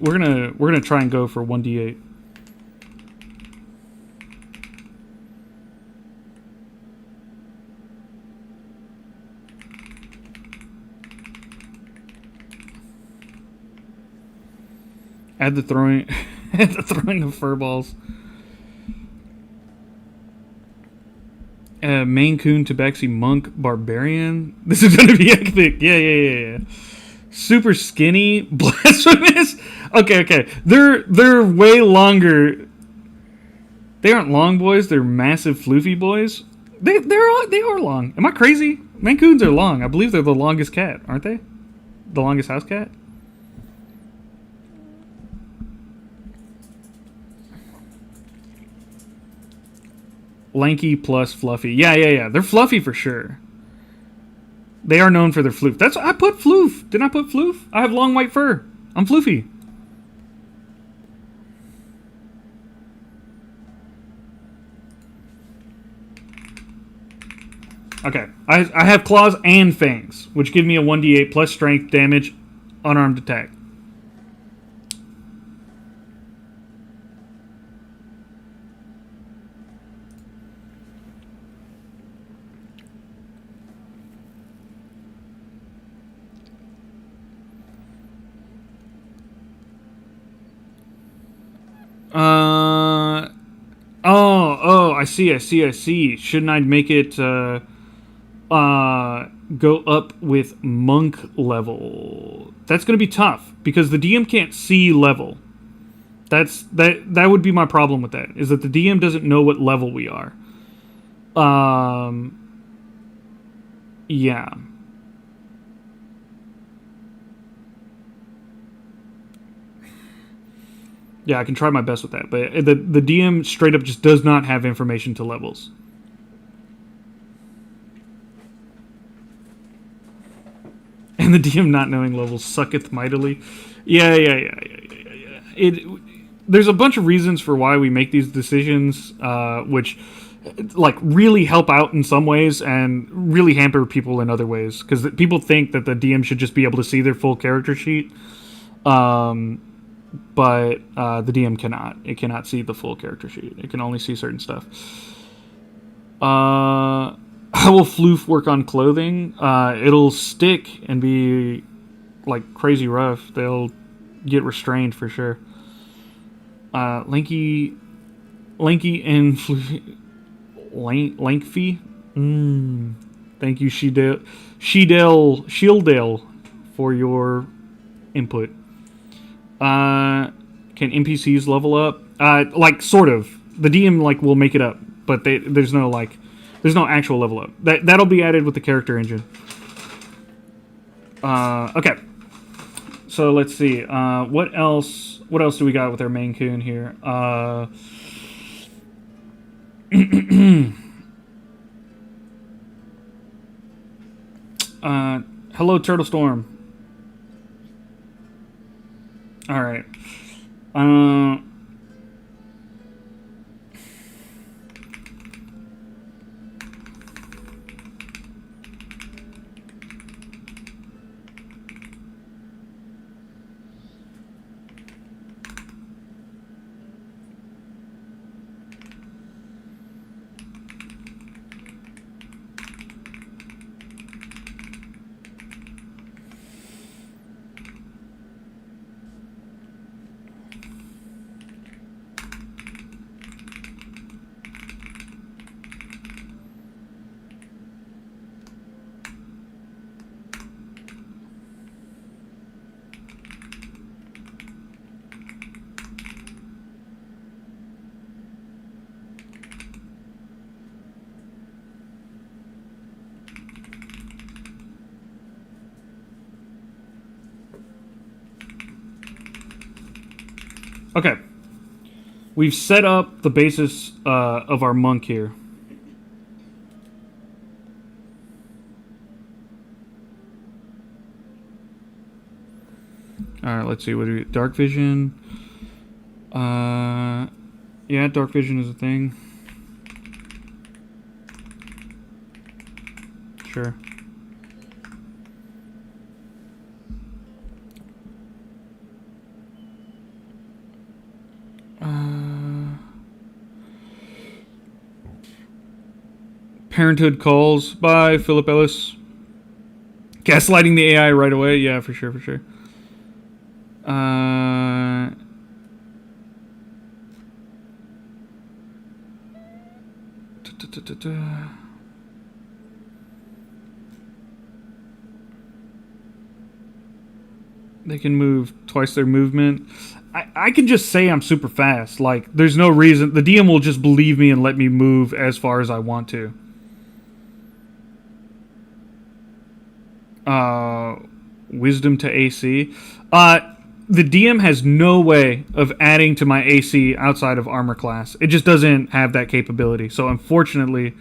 We're gonna try and go for 1d8. Add the throwing, add the throwing of fur balls. Maine Coon Tabaxi Monk Barbarian. This is gonna be epic. Yeah. Super skinny, blasphemous. Okay. They're way longer. They aren't long boys. They're massive, floofy boys. They are long. Am I crazy? Maine Coons are long. I believe they're the longest cat, aren't they? The longest house cat. Lanky plus fluffy. Yeah. They're fluffy for sure. They are known for their floof. I put floof. Didn't I put floof? I have long white fur. I'm floofy. Okay. I have claws and fangs, which give me a 1d8 plus strength damage, unarmed attack. I see. Shouldn't I make it go up with monk level? That's gonna be tough because the DM can't see level. That would be my problem with that, is that the DM doesn't know what level we are. Yeah. Yeah, I can try my best with that, but the DM straight up just does not have information to levels. And the DM not knowing levels sucketh mightily. Yeah. There's a bunch of reasons for why we make these decisions, which like really help out in some ways and really hamper people in other ways. Because people think that the DM should just be able to see their full character sheet. But the DM cannot. It cannot see the full character sheet. It can only see certain stuff. How will floof work on clothing? It'll stick and be like crazy rough. They'll get restrained for sure. Lanky and Lankfy. Thank you, Shieldale, for your input. Can NPCs level up? Like sort of. The DM like will make it up, but there's no actual level up. That'll be added with the character engine. Okay. So let's see. What else do we got with our main coon here? Hello, Turtle Storm. All right. Okay. We've set up the basis of our monk here. Alright, let's see. What do we... Dark vision. Yeah, dark vision is a thing. Sure. Parenthood Calls by Philip Ellis. Gaslighting the AI right away. Yeah, for sure. They can move twice their movement. I can just say I'm super fast. Like, there's no reason. The DM will just believe me and let me move as far as I want to. Wisdom to AC. the DM has no way of adding to my AC outside of armor class. It just doesn't have that capability. So unfortunately,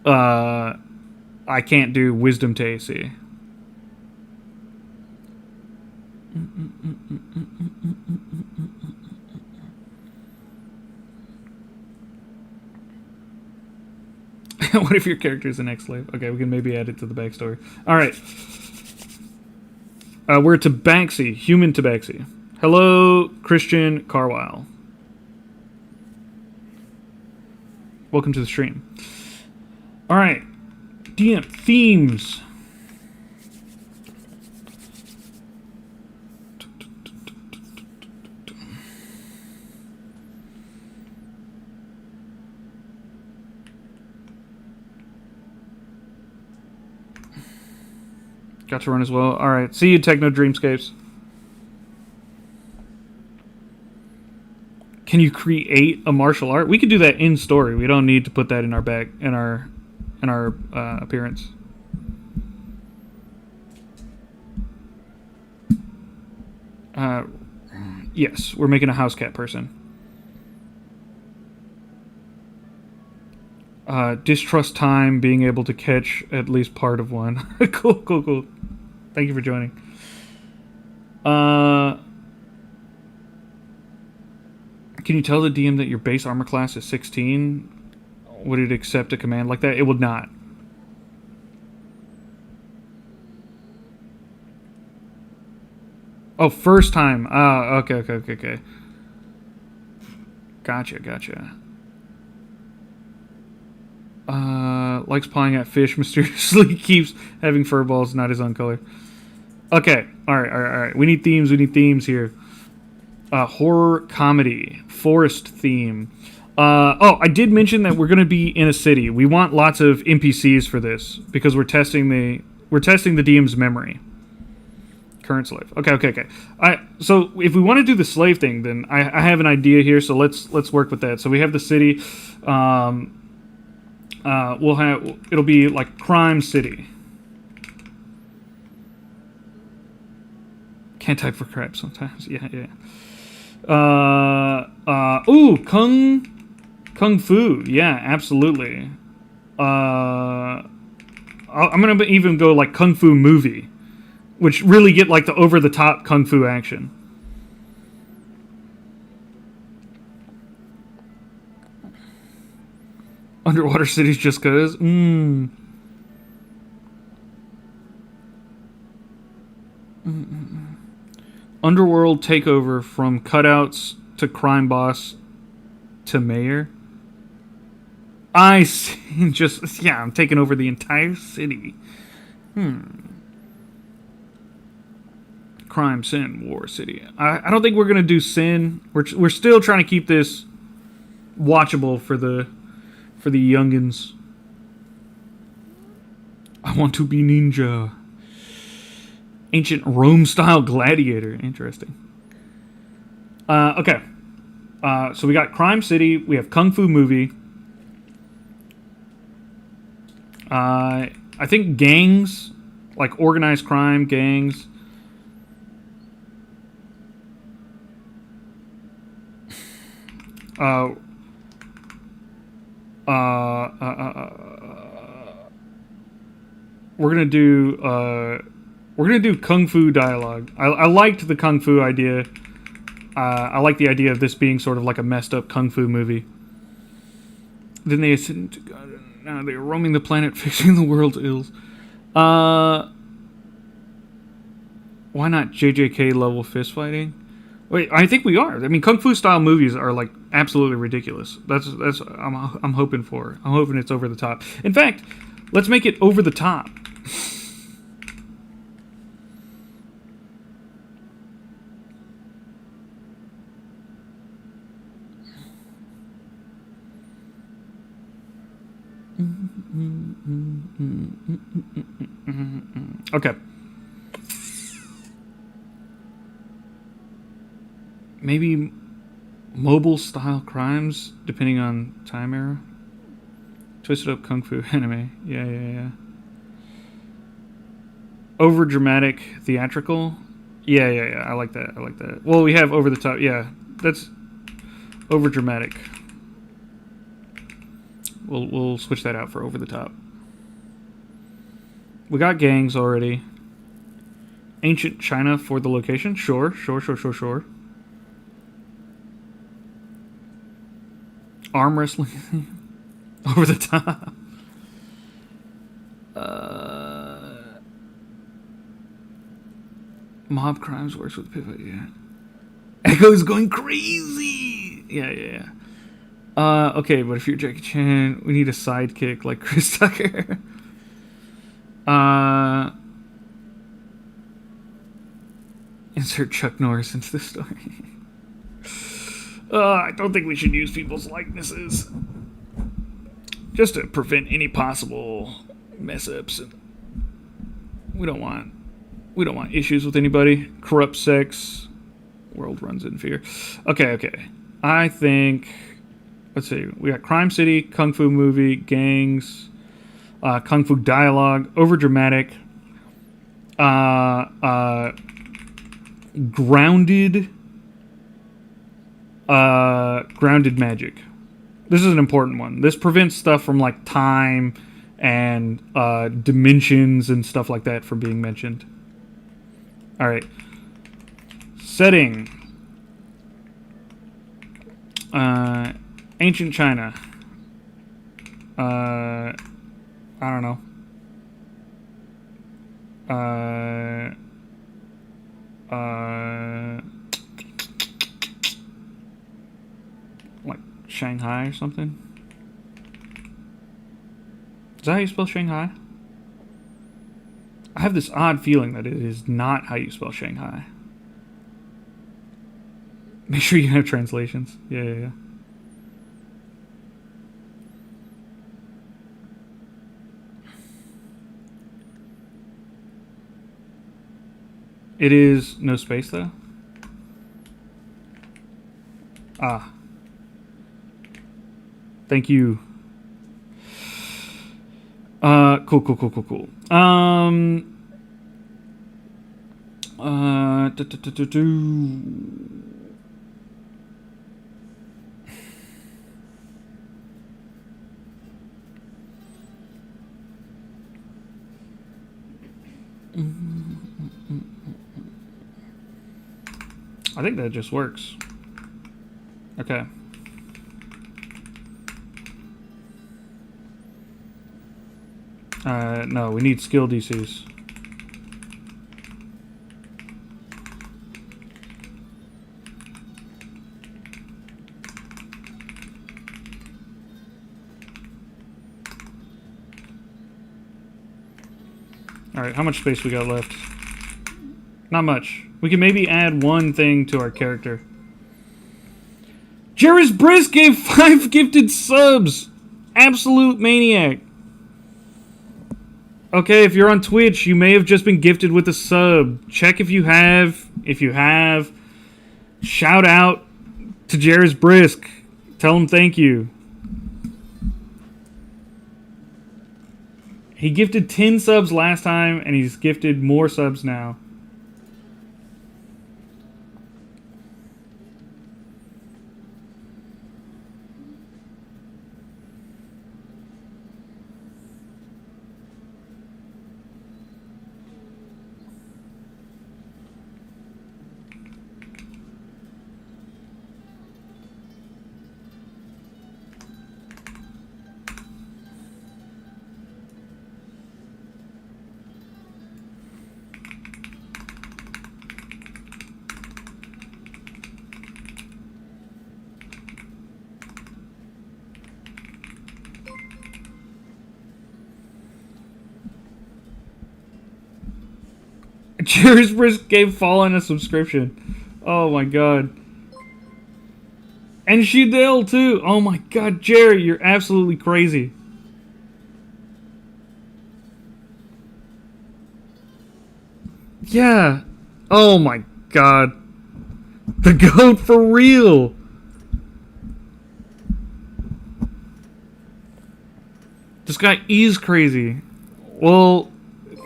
I can't do wisdom to AC. What if your character is an ex-slave? Okay, we can maybe add it to the backstory. All right. We're Tabaxi, human Tabaxi. Hello, Christian Carwile. Welcome to the stream. All right. DM themes. Got to run as well. All right. See you, Techno Dreamscapes. Can you create a martial art? We could do that in story. We don't need to put that in our back in our appearance. Yes, we're making a house cat person. Distrust time, being able to catch at least part of one. Cool. Thank you for joining. Can you tell the DM that your base armor class is 16? Would it accept a command like that? It would not. Oh, first time. Okay. Gotcha. Likes pawing at fish, mysteriously keeps having fur balls, not his own color. Okay, alright. We need themes here. Horror comedy, forest theme. I did mention that we're going to be in a city. We want lots of NPCs for this because we're testing the DM's memory. Current slave. Okay. So if we want to do the slave thing, then I have an idea here. So let's work with that. So we have the city. It'll be like Crime City. Can't type for crap sometimes. Yeah. Kung Fu. Yeah, absolutely. I'm gonna even go like Kung Fu movie, which really get like the over the top Kung Fu action. Underwater cities just cause. Underworld takeover from cutouts to crime boss to mayor. I see. I'm taking over the entire city. Crime, sin, war, city. I don't think we're gonna do sin. We're still trying to keep this watchable for the youngins. I want to be ninja. Ancient Rome-style gladiator. Interesting. Okay. So we got Crime City. We have Kung Fu movie. I think gangs, like organized crime, gangs. We're gonna do Kung Fu dialogue. I liked the Kung Fu idea. I like the idea of this being sort of like a messed up Kung Fu movie. Then they ascended to God, and now they are roaming the planet, fixing the world's ills. Why not JJK level fist fighting? Wait, I think we are. I mean, Kung Fu style movies are like absolutely ridiculous. That's I'm hoping for. I'm hoping it's over the top. In fact, let's make it over the top. Okay. Maybe mobile style crimes, depending on time era. Twisted up Kung Fu anime. Yeah. Over dramatic theatrical. Yeah, yeah, yeah. I like that. I like that. Well, we have over the top. Yeah, that's over dramatic. We'll switch that out for over the top. We got gangs already. Ancient China for the location. Sure. Arm wrestling. Over the top. Mob crimes works with pivot. Yeah. Echo's going crazy. Yeah. Okay, but if you're Jackie Chan, we need a sidekick like Chris Tucker. Insert Chuck Norris into the story. I don't think we should use people's likenesses. Just to prevent any possible mess ups. We don't want issues with anybody. Corrupt sex. World runs in fear. Okay. I think, let's see, we got Crime City, Kung Fu movie, gangs, Kung Fu dialogue, over dramatic, grounded magic. This is an important one. This prevents stuff from like time and dimensions and stuff like that from being mentioned. All right. Setting. Ancient China. I don't know. Like Shanghai or something? Is that how you spell Shanghai? I have this odd feeling that it is not how you spell Shanghai. Make sure you have translations. Yeah. It is no space though. Thank you. Cool. I think that just works. Okay. No, we need skill DCs. Alright, how much space we got left? Not much. We can maybe add one thing to our character. Jairus Brisk gave 5 gifted subs! Absolute maniac. Okay, if you're on Twitch, you may have just been gifted with a sub. Check if you have. If you have, shout out to Jairus Brisk. Tell him thank you. He gifted 10 subs last time, and he's gifted more subs now. Jairus Brisk gave Fallen a subscription. Oh my god. And Shidel too. Oh my god, Jerry, you're absolutely crazy. Yeah. Oh my god. The goat for real. This guy is crazy. Well,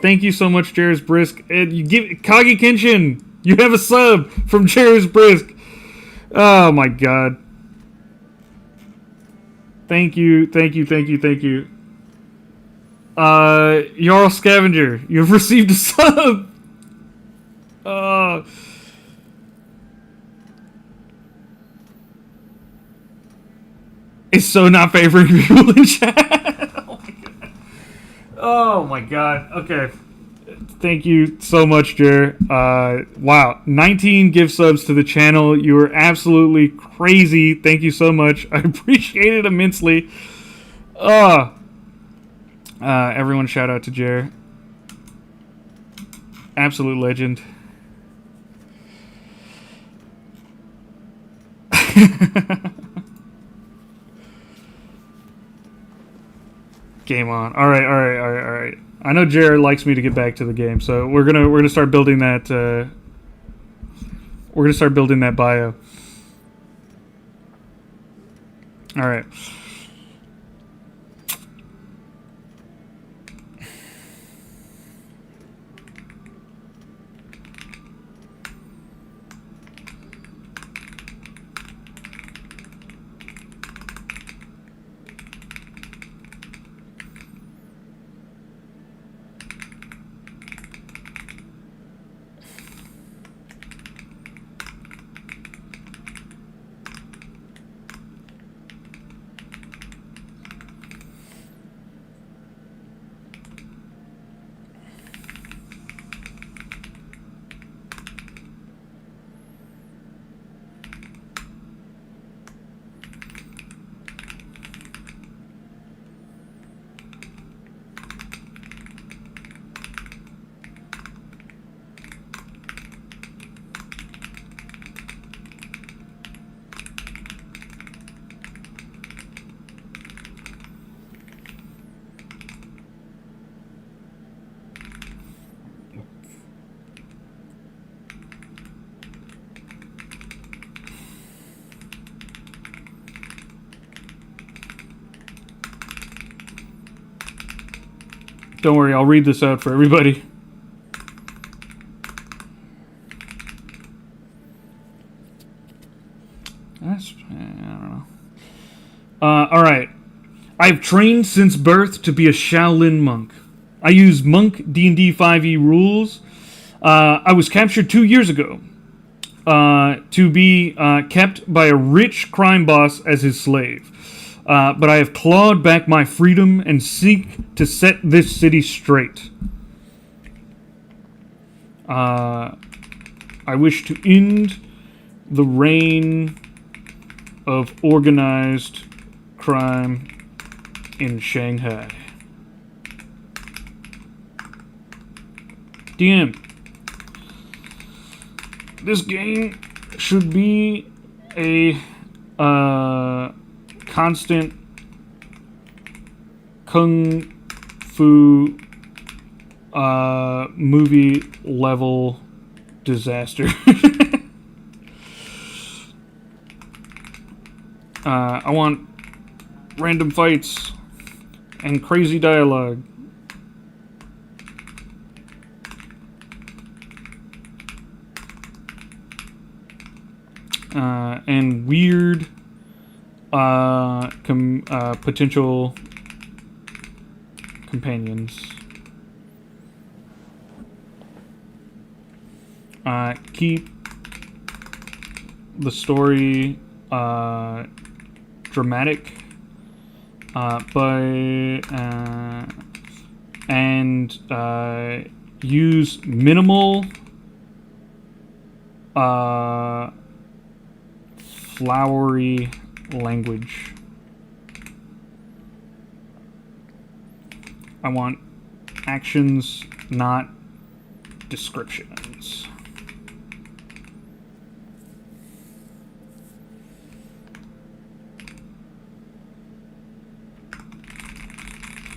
thank you so much, Jairus Brisk. You give Kagi Kenshin. You have a sub from Cherry's Brisk. Oh my god. Thank you. Jarl Scavenger, you've received a sub. It's so not favoring people in chat. Oh my god. Okay. Thank you so much, Jer. Wow. 19 gift subs to the channel. You are absolutely crazy. Thank you so much. I appreciate it immensely. Everyone shout out to Jer. Absolute legend. Game on. All right. I know Jared likes me to get back to the game, so we're gonna start building that. We're gonna start building that bio. All right. Don't worry, I'll read this out for everybody. I don't know. Alright. I've trained since birth to be a Shaolin monk. I use monk D&D 5e rules. I was captured 2 years ago to be kept by a rich crime boss as his slave. But I have clawed back my freedom and seek to set this city straight. I wish to end the reign of organized crime in Shanghai. DM. This game should be a constant kung fu movie level disaster. I want random fights and crazy dialogue. And weird potential companions. Keep the story dramatic, and use minimal flowery language. I want actions, not descriptions.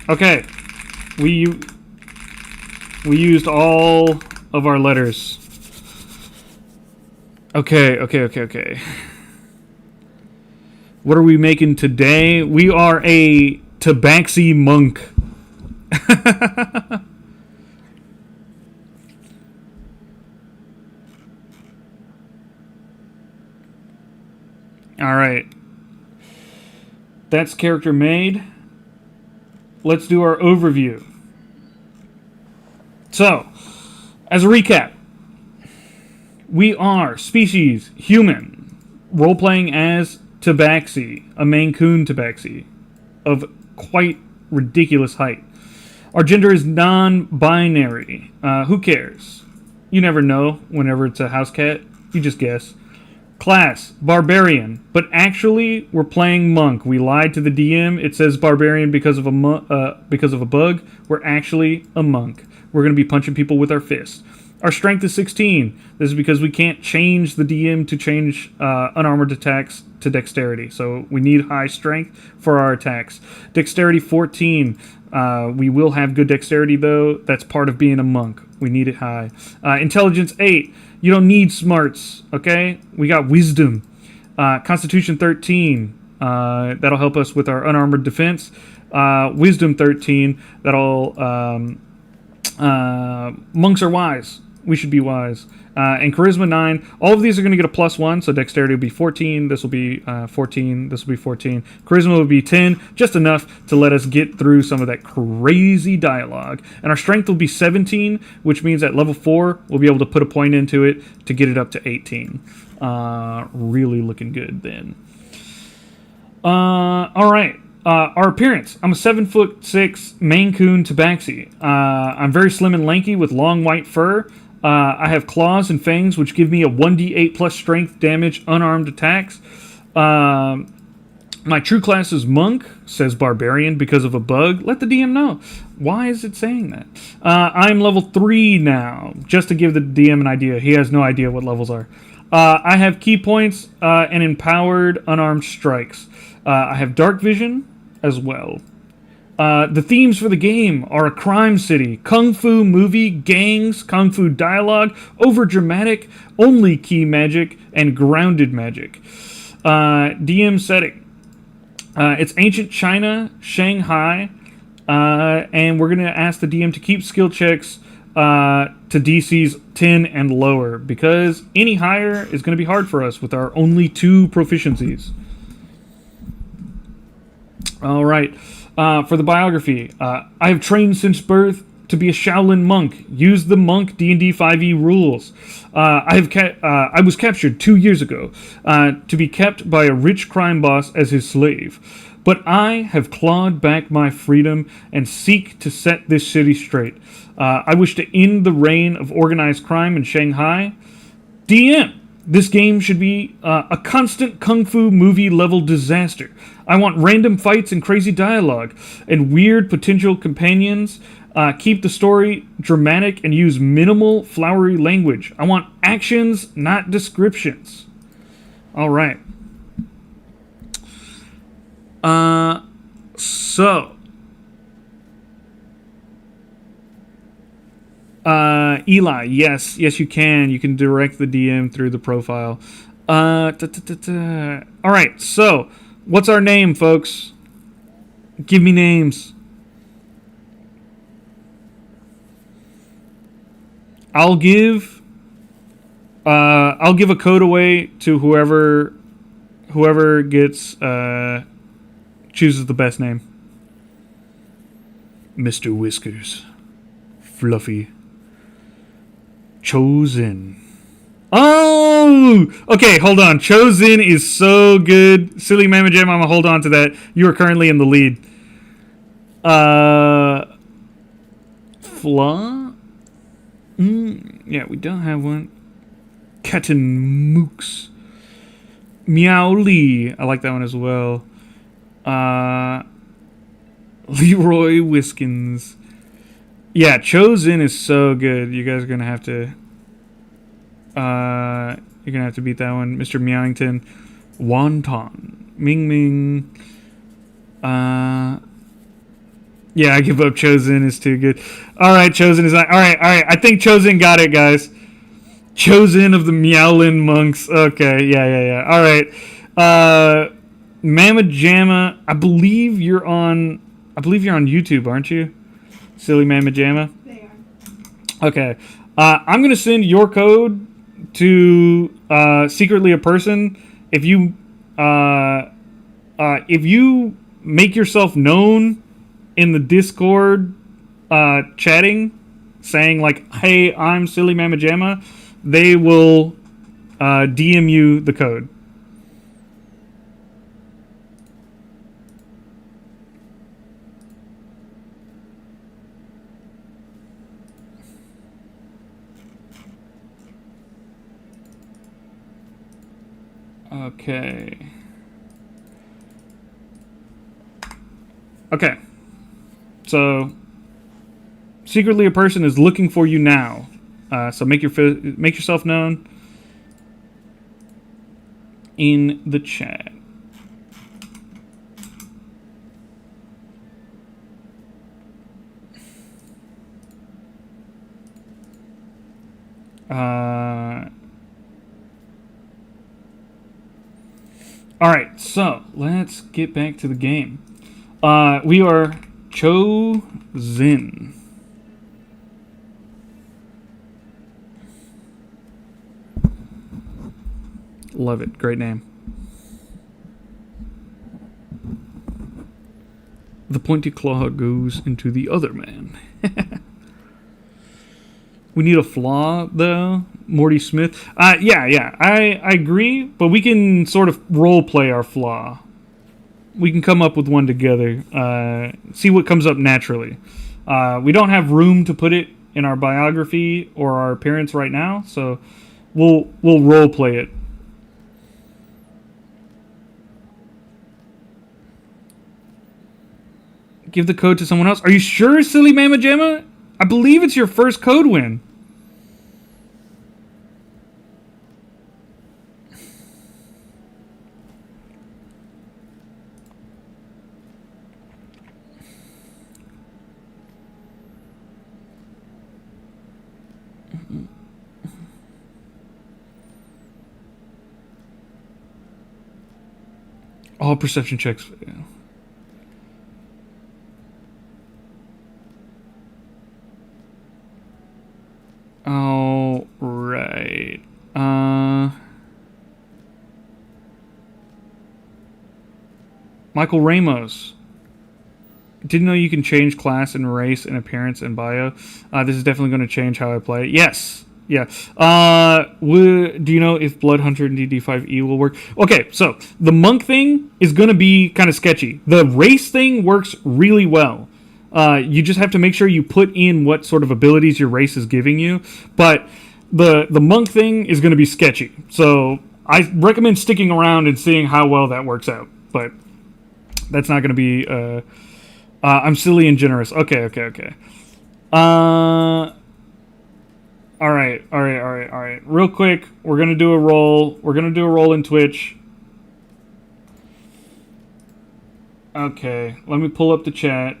Okay, we used all of our letters. Okay. What are we making today? We are a tabaxi monk. All right. That's character made. Let's do our overview. So, as a recap, we are species human, role-playing as Tabaxi, a Maine Coon Tabaxi of quite ridiculous height. Our gender is non-binary. Who cares? You never know whenever it's a house cat. You just guess. Class, barbarian. But actually, we're playing monk. We lied to the DM. It says barbarian because of a bug. We're actually a monk. We're going to be punching people with our fists. Our strength is 16. This is because we can't change the DM to change unarmored attacks to dexterity. So we need high strength for our attacks. Dexterity 14. We will have good dexterity, though. That's part of being a monk. We need it high. Intelligence 8. You don't need smarts, okay? We got wisdom. Constitution 13. That'll help us with our unarmored defense. Wisdom 13. That'll... monks are wise. We should be wise. And charisma 9. All of these are going to get a +1, so dexterity will be 14. This will be 14. This will be 14. Charisma will be 10, just enough to let us get through some of that crazy dialogue. And our strength will be 17, which means at level 4, we'll be able to put a point into it to get it up to 18. Really looking good then. All right. Our appearance. I'm a 7'6" Maine Coon Tabaxi. I'm very slim and lanky with long white fur. I have claws and fangs, which give me a 1d8 plus strength damage unarmed attacks. My true class is monk, says barbarian because of a bug. Let the DM know. Why is it saying that? I'm level 3 now, just to give the DM an idea. He has no idea what levels are. I have key points and empowered unarmed strikes. I have dark vision as well. The themes for the game are a crime city, kung fu movie, gangs, kung fu dialogue, over-dramatic, only key magic, and grounded magic. DM setting. It's ancient China, Shanghai, and we're going to ask the DM to keep skill checks to DC's 10 and lower, because any higher is going to be hard for us with our only 2 proficiencies. All right. For the biography, I have trained since birth to be a Shaolin monk. Use the monk D&D 5e rules. I was captured 2 years ago to be kept by a rich crime boss as his slave. But I have clawed back my freedom and seek to set this city straight. I wish to end the reign of organized crime in Shanghai. DM. This game should be a constant kung fu movie level disaster. I want random fights and crazy dialogue and weird potential companions. Keep the story dramatic and use minimal flowery language. I want actions, not descriptions. All right. Eli, yes, you can. You can direct the DM through the profile. All right, so what's our name, folks? Give me names. I'll give a code away to whoever gets chooses the best name. Mr. Whiskers, Fluffy, Chosen. Oh, okay, hold on. Chosen is so good. Silly Mama Jam, I'm gonna hold on to that. You are currently in the lead. Flaw? Yeah, we don't have one. Kitten Mooks. Meowly. I like that one as well. Leroy Whiskins. Yeah, Chosen is so good. You guys are gonna have to you're gonna have to beat that one. Mr. Meowington. Wonton. Ming Ming. Yeah, I give up. Chosen is too good. Alright, Chosen is not. Alright. I think Chosen got it, guys. Chosen of the Meowlin monks. Okay, yeah. Alright. Mama Jamma, I believe you're on YouTube, aren't you? Silly Mama Jamma? They are. Okay. I'm going to send your code to secretly a person. If you If you make yourself known in the Discord chatting, saying like, "Hey, I'm Silly Mama Jamma," they will DM you the code. Okay. Okay. So, secretly, a person is looking for you now. So make yourself known in the chat. All right, so let's get back to the game. We are chosen. Love it. Great name. The pointy claw goes into the other man. We need a flaw, though. Morty Smith. Yeah. I agree, but we can sort of role play our flaw. We can come up with one together. See what comes up naturally. We don't have room to put it in our biography or our appearance right now, so we'll role play it. Give the code to someone else. Are you sure, Silly Mama Jamma? I believe it's your first code win. All perception checks fail. All right. Michael Ramos. Didn't know you can change class and race and appearance and bio. This is definitely going to change how I play. Yes. Yeah. Do you know if Blood Hunter and DD5E will work? Okay, so the monk thing is going to be kind of sketchy. The race thing works really well. You just have to make sure you put in what sort of abilities your race is giving you. But the monk thing is going to be sketchy. So I recommend sticking around and seeing how well that works out. But that's not going to be... I'm silly and generous. Okay. All right. Real quick, we're going to do a roll. We're going to do a roll in Twitch. Okay, let me pull up the chat.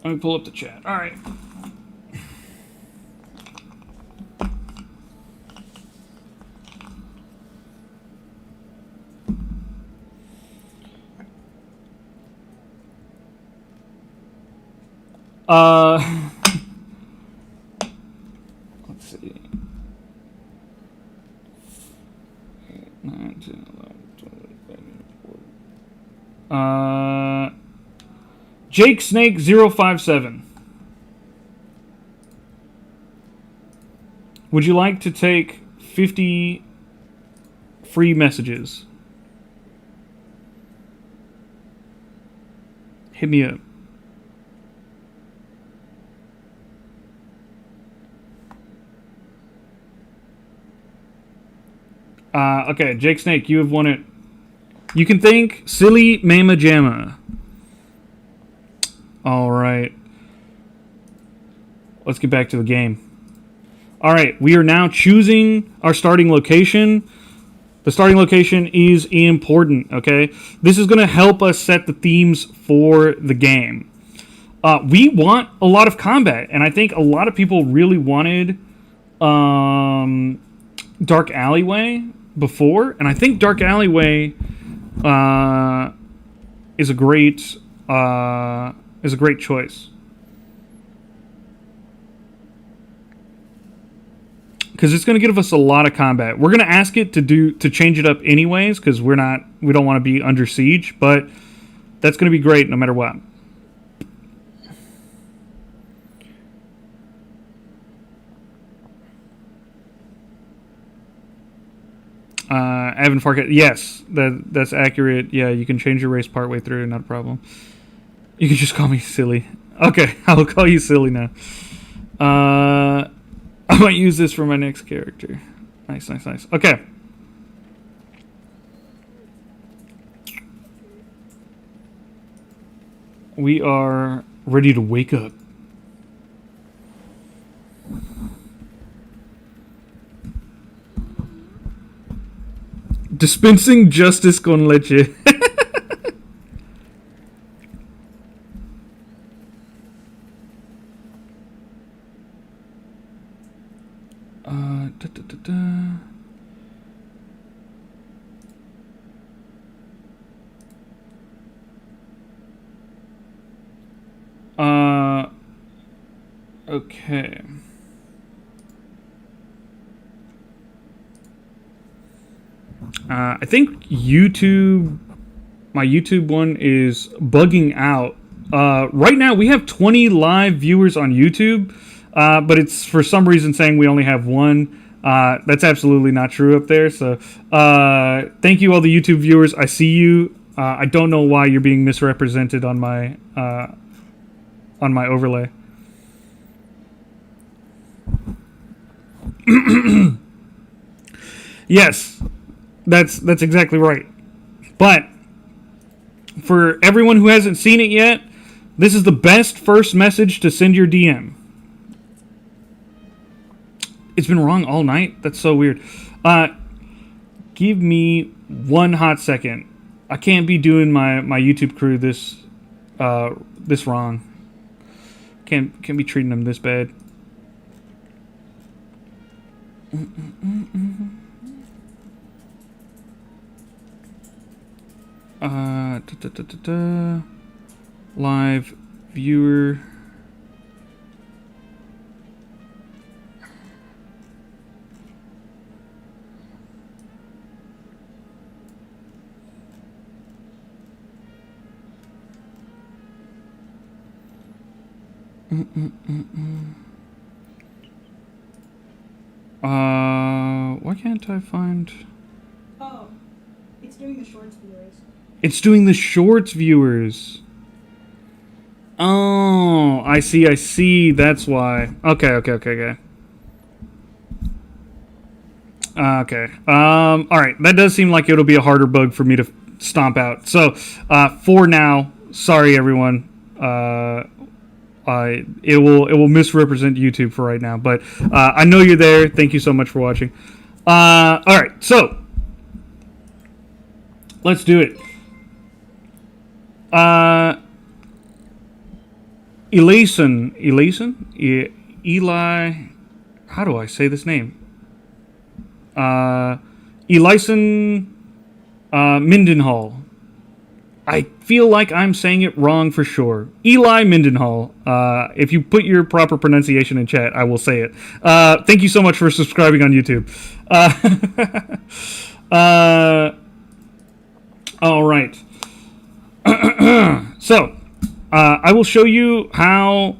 Let me pull up the chat. All right. Let's see. 8, 9, 10, 11, 12, 13, 14. Jake Snake 057. Would you like to take 50 free messages? Hit me up. Okay, Jake Snake, you have won it. You can thank Silly Mama Jamma. All right. Let's get back to the game. All right, we are now choosing our starting location. The starting location is important, okay? This is going to help us set the themes for the game. We want a lot of combat, and I think a lot of people really wanted Dark Alleyway before, and I think Dark Alleyway is a great choice. Because it's going to give us a lot of combat. We're going to ask it to change it up anyways, because we don't want to be under siege, but that's going to be great no matter what. Evan Farquette, yes, that's accurate. Yeah, you can change your race partway through, not a problem. You can just call me silly. Okay, I will call you silly now. I might use this for my next character. Nice. Okay. We are ready to wake up. Dispensing justice con leche. Okay. I think my YouTube one is bugging out. Right now we have 20 live viewers on YouTube, but it's for some reason saying we only have one. That's absolutely not true up there. So thank you all the YouTube viewers. I see you. I don't know why you're being misrepresented on my overlay. Yes, that's exactly right. But for everyone who hasn't seen it yet, this is the best first message to send your DM. It's been wrong all night? That's so weird. Give me one hot second. I can't be doing my YouTube crew this wrong. Can't be treating them this bad. Live viewer. Why can't I find... Oh, it's doing the shorts viewers. It's doing the shorts viewers. Oh, I see. That's why. Okay. Okay. All right. That does seem like it'll be a harder bug for me to stomp out. So, for now, sorry everyone. It will misrepresent YouTube for right now, but I know you're there. Thank you so much for watching. All right, so let's do it. Eli. How do I say this name? Elison Mindenhall. I feel like I'm saying it wrong for sure. Eli Mindenhall. If you put your proper pronunciation in chat, I will say it. Thank you so much for subscribing on YouTube. All right. So, I will show you how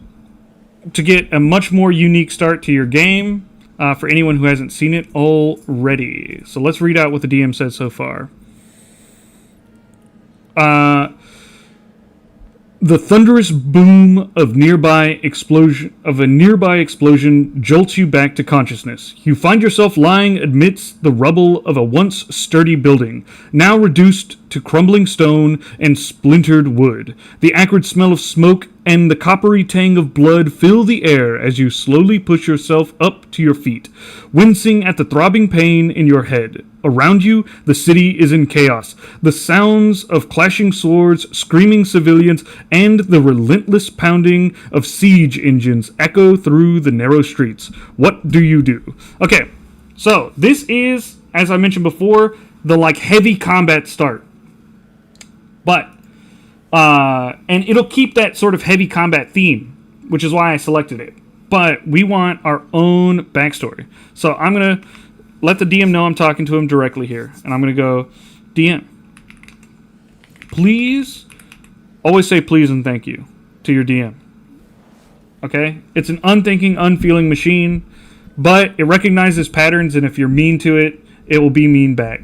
to get a much more unique start to your game for anyone who hasn't seen it already. So let's read out what the DM said so far. The thunderous boom of a nearby explosion jolts you back to consciousness. You find yourself lying amidst the rubble of a once sturdy building, now reduced to crumbling stone and splintered wood. The acrid smell of smoke and the coppery tang of blood fill the air as you slowly push yourself up to your feet, wincing at the throbbing pain in your head. Around you, the city is in chaos. The sounds of clashing swords, screaming civilians, and the relentless pounding of siege engines echo through the narrow streets. What do you do? Okay, so this is, as I mentioned before, the heavy combat start. But and it'll keep that sort of heavy combat theme, which is why I selected it. But we want our own backstory. So I'm going to let the DM know I'm talking to him directly here. And I'm going to go, DM, please, always say please and thank you to your DM. Okay? It's an unthinking, unfeeling machine, but it recognizes patterns, and if you're mean to it, it will be mean back.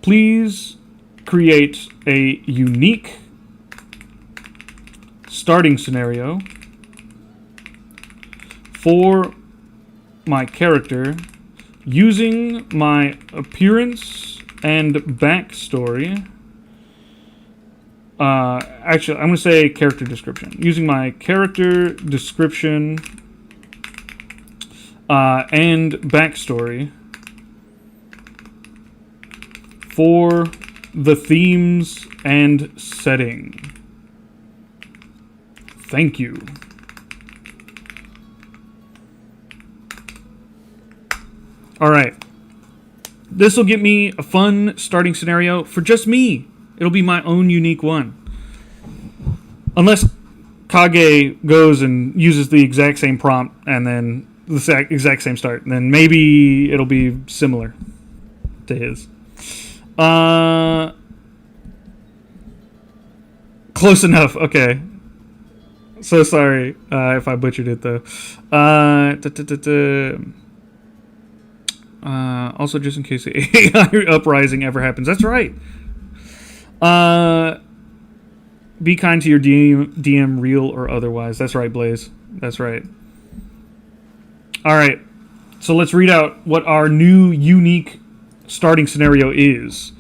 Please create a unique starting scenario for my character using my appearance and backstory. Actually, I'm going to say character description. Using my character description and backstory for the themes and setting. Thank you. All right. This will get me a fun starting scenario for just me. It'll be my own unique one. Unless Kage goes and uses the exact same prompt and then the exact same start, then maybe it'll be similar to his. Close enough. Okay. So sorry if I butchered it though. Also, just in case the AI uprising ever happens. That's right. Be kind to your DM, real or otherwise. That's right, Blaze. That's right. All right. So let's read out what our new unique starting scenario is.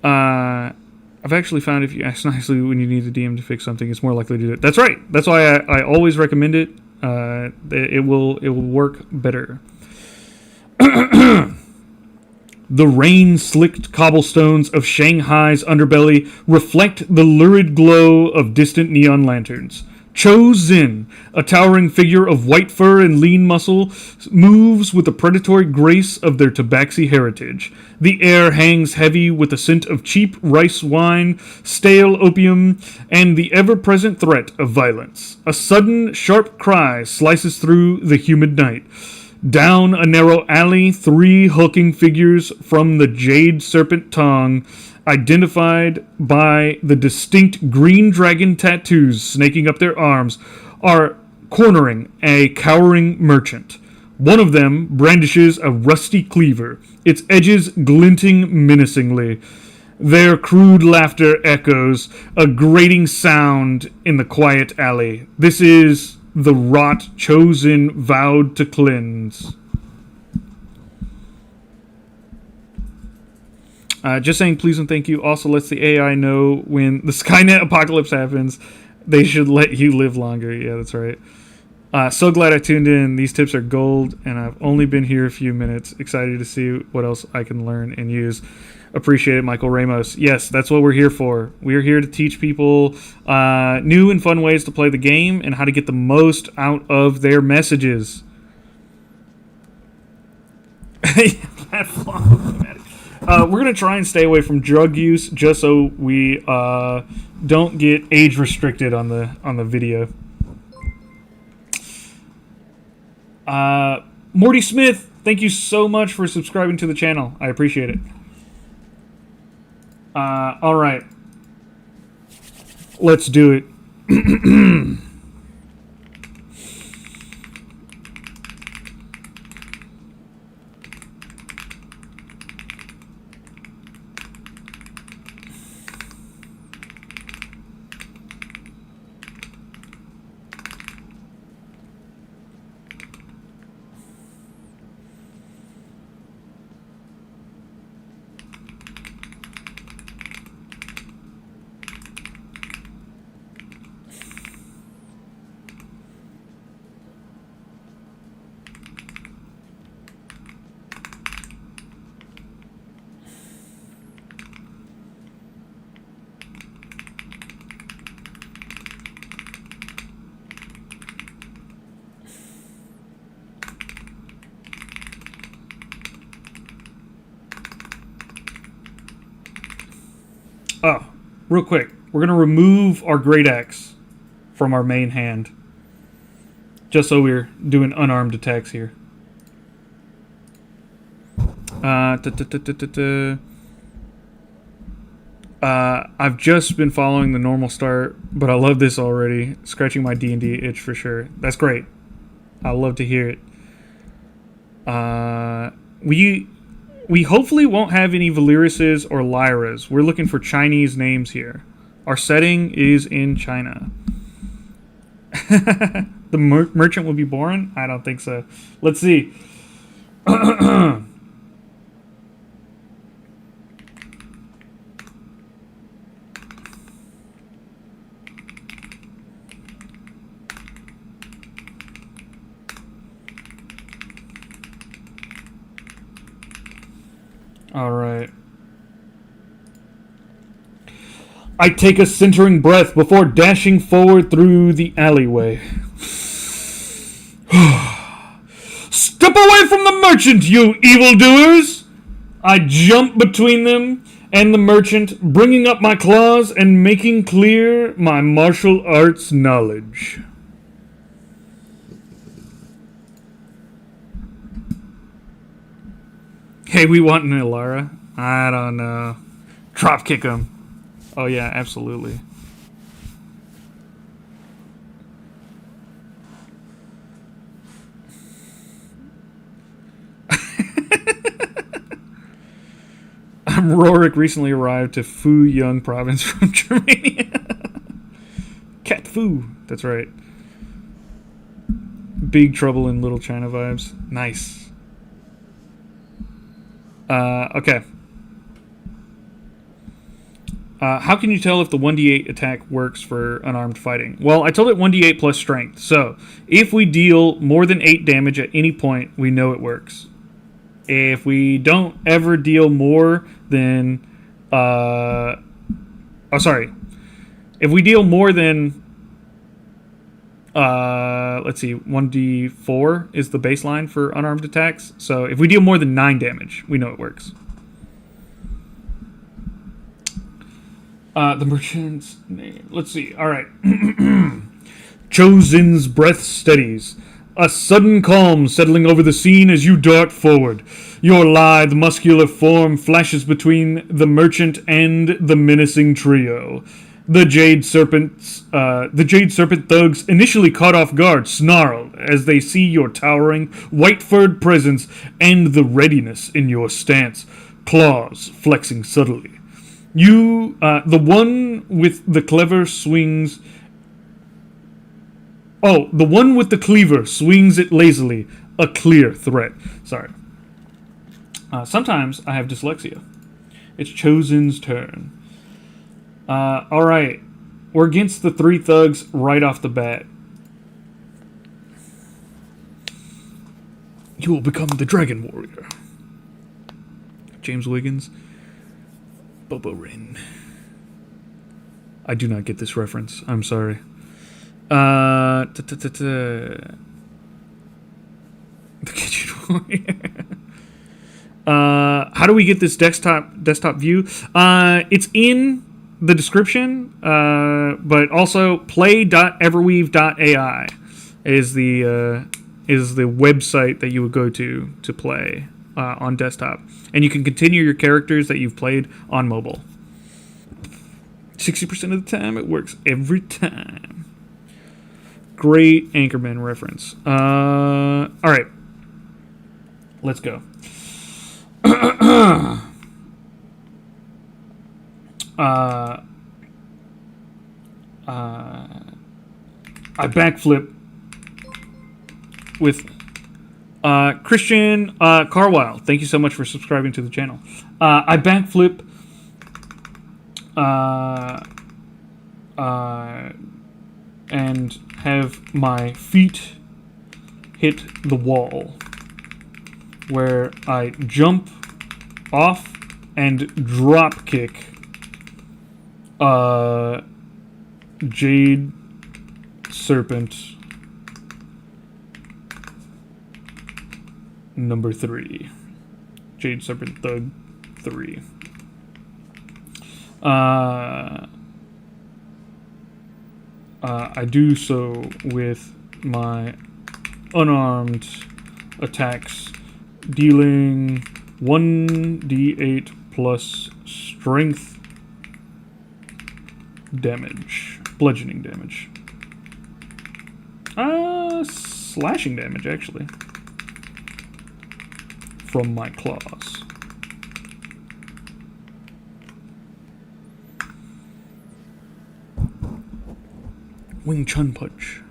I've actually found if you ask nicely when you need a DM to fix something, it's more likely to do it. That's right. That's why I always recommend it. It will work better. The rain-slicked cobblestones of Shanghai's underbelly reflect the lurid glow of distant neon lanterns. Cho Zin, a towering figure of white fur and lean muscle, moves with the predatory grace of their tabaxi heritage. The air hangs heavy with the scent of cheap rice wine, stale opium, and the ever-present threat of violence. A sudden, sharp cry slices through the humid night. Down a narrow alley, 3 hulking figures from the Jade Serpent Tongue, identified by the distinct green dragon tattoos snaking up their arms, are cornering a cowering merchant. One of them brandishes a rusty cleaver, its edges glinting menacingly. Their crude laughter echoes, a grating sound in the quiet alley. This is the rot chosen vowed to cleanse. Just saying please and thank you also lets the AI know when the Skynet apocalypse happens, they should let you live longer. Yeah, that's right. So glad I tuned in. These tips are gold, and I've only been here a few minutes. Excited to see what else I can learn and use. Appreciate it, Michael Ramos. Yes, that's what we're here for. We're here to teach people new and fun ways to play the game and how to get the most out of their messages. We're going to try and stay away from drug use just so we don't get age restricted on the video. Morty Smith, thank you so much for subscribing to the channel. I appreciate it. All right. Let's do it. real quick, we're going to remove our Great Axe from our main hand. Just so we're doing unarmed attacks here. I've just been following the normal start, but I love this already. Scratching my D&D itch for sure. That's great. I love to hear it. We hopefully won't have any Valerises or Lyras. We're looking for Chinese names here. Our setting is in China. The merchant will be boring? I don't think so. Let's see. All right. I take a centering breath before dashing forward through the alleyway. Step away from the merchant, you evildoers! I jump between them and the merchant, bringing up my claws and making clear my martial arts knowledge. Hey, we want an Ilara? I don't know. Drop kick him. Oh yeah, absolutely. Rorik recently arrived to Fuyang province from Germania. Cat Fu, that's right. Big Trouble in Little China vibes. Nice. Okay. How can you tell if the 1d8 attack works for unarmed fighting? Well, I told it 1d8 plus strength. So, if we deal more than 8 damage at any point, we know it works. If we don't ever deal more than... If we deal more than... let's see, 1d4 is the baseline for unarmed attacks. So, if we deal more than 9 damage, we know it works. The merchant's name. Let's see. All right. Chosen's breath steadies. A sudden calm settling over the scene as you dart forward. Your lithe, muscular form flashes between the merchant and the menacing trio. The Jade Serpent thugs, initially caught off guard, snarl as they see your towering, white-furred presence and the readiness in your stance, claws flexing subtly. The one with the clever swings... Oh, the one with the cleaver swings it lazily. A clear threat. Sorry. Sometimes I have dyslexia. It's Chosen's turn. Alright. We're against the 3 thugs right off the bat. You will become the Dragon Warrior. James Wiggins. Bobo Rin. I do not get this reference. I'm sorry. The Kitchen Warrior. How do we get this desktop view? It's in the description, but also play.everweave.ai is the website that you would go to play on desktop, and you can continue your characters that you've played on mobile. 60% of the time, it works every time. Great Anchorman reference. All right, let's go. I backflip with Christian Carwile. Thank you so much for subscribing to the channel. I backflip and have my feet hit the wall, where I jump off and drop kick Jade Serpent number 3. Jade Serpent Thug 3. I do so with my unarmed attacks, dealing 1d8 plus strength damage, bludgeoning damage. Slashing damage, actually, from my claws. Wing Chun Punch.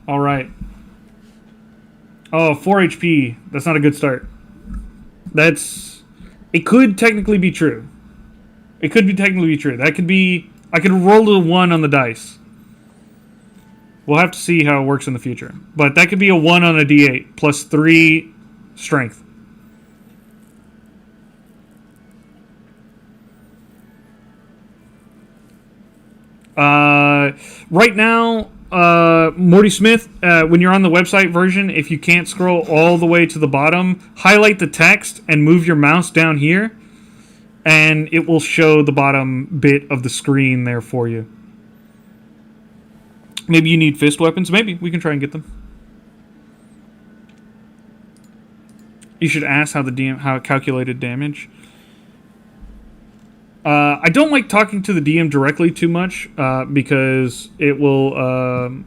All right. Oh, 4 HP. That's not a good start. It could technically be true. It could be technically be true. That could be... I could roll a 1 on the dice. We'll have to see how it works in the future. But that could be a 1 on a d8 plus 3 strength. Right now, Morty Smith, when you're on the website version, if you can't scroll all the way to the bottom, highlight the text and move your mouse down here, and it will show the bottom bit of the screen there for you. Maybe you need fist weapons. Maybe we can try and get them. You should ask how it calculated damage. I don't like talking to the DM directly too much because it will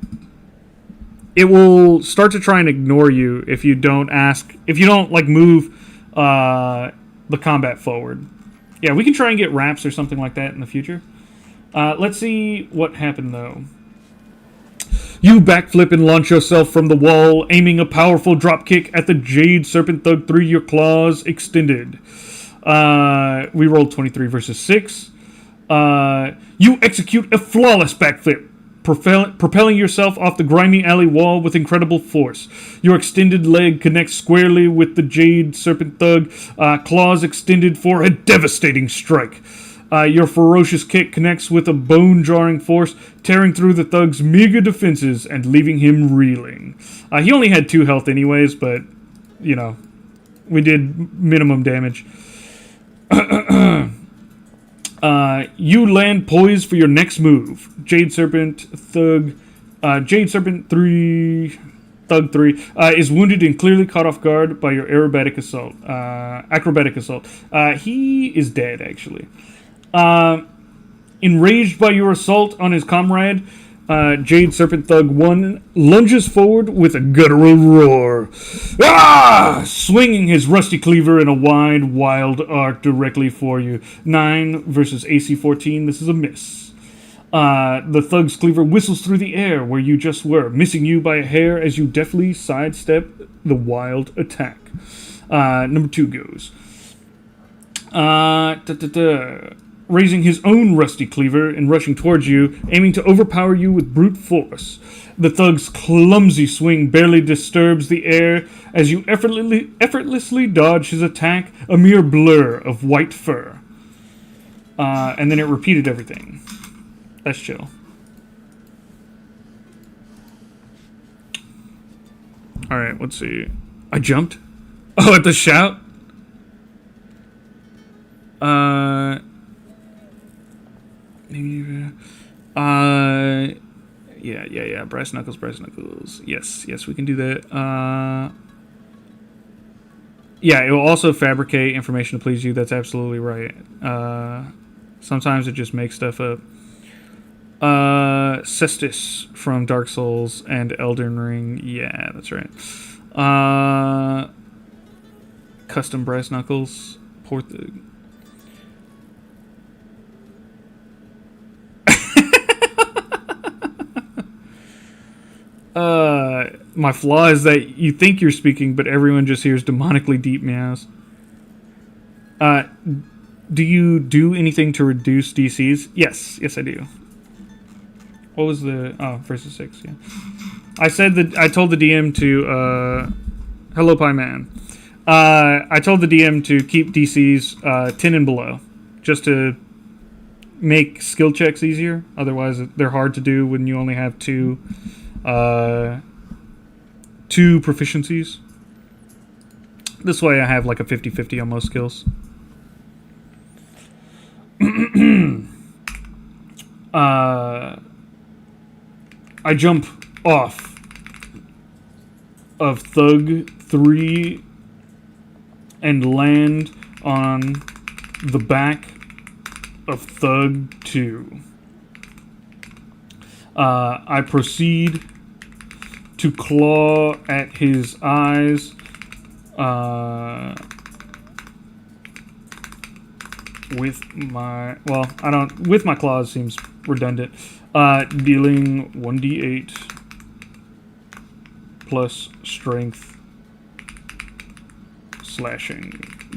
start to try and ignore you if you don't ask, if you don't like move the combat forward. Yeah, we can try and get wraps or something like that in the future. Let's see what happened though. You backflip and launch yourself from the wall, aiming a powerful dropkick at the Jade Serpent Thug through your claws extended. We rolled 23 versus 6. You execute a flawless backflip, propelling yourself off the grimy alley wall with incredible force. Your extended leg connects squarely with the Jade Serpent Thug, claws extended for a devastating strike. Your ferocious kick connects with a bone-jarring force, tearing through the Thug's meager defenses and leaving him reeling. He only had 2 health anyways, but, you know, we did minimum damage. You land poised for your next move. Jade Serpent 3, Thug 3, is wounded and clearly caught off guard by your acrobatic assault. He is dead, actually. Enraged by your assault on his comrade, Jade Serpent Thug 1 lunges forward with a guttural roar, swinging his rusty cleaver in a wide, wild arc directly for you. 9 versus AC 14. This is a miss. The Thug's cleaver whistles through the air where you just were, missing you by a hair as you deftly sidestep the wild attack. Number 2 goes. Raising his own rusty cleaver and rushing towards you, aiming to overpower you with brute force. The Thug's clumsy swing barely disturbs the air as you effortlessly dodge his attack, a mere blur of white fur. And then it repeated everything. That's chill. Alright, let's see. I jumped? Oh, at the shout? Yeah. Brass knuckles. Yes, we can do that. Yeah, it will also fabricate information to please you. That's absolutely right. Sometimes it just makes stuff up. Cestus from Dark Souls and Elden Ring. Yeah, that's right. Custom brass knuckles. Poor thing. My flaw is that you think you're speaking, but everyone just hears demonically deep meows. Do you do anything to reduce DCs? Yes, I do. What was the... Oh, versus 6, yeah. I told the DM to... Hello, Pie Man. I told the DM to keep DCs 10 and below, just to make skill checks easier. Otherwise, they're hard to do when you only have two proficiencies. This way I have like a 50-50 on most skills. I jump off of Thug 3 and land on the back of Thug 2. I proceed to claw at his eyes with my, well, I don't, with my claws seems redundant, dealing 1d8 plus strength slashing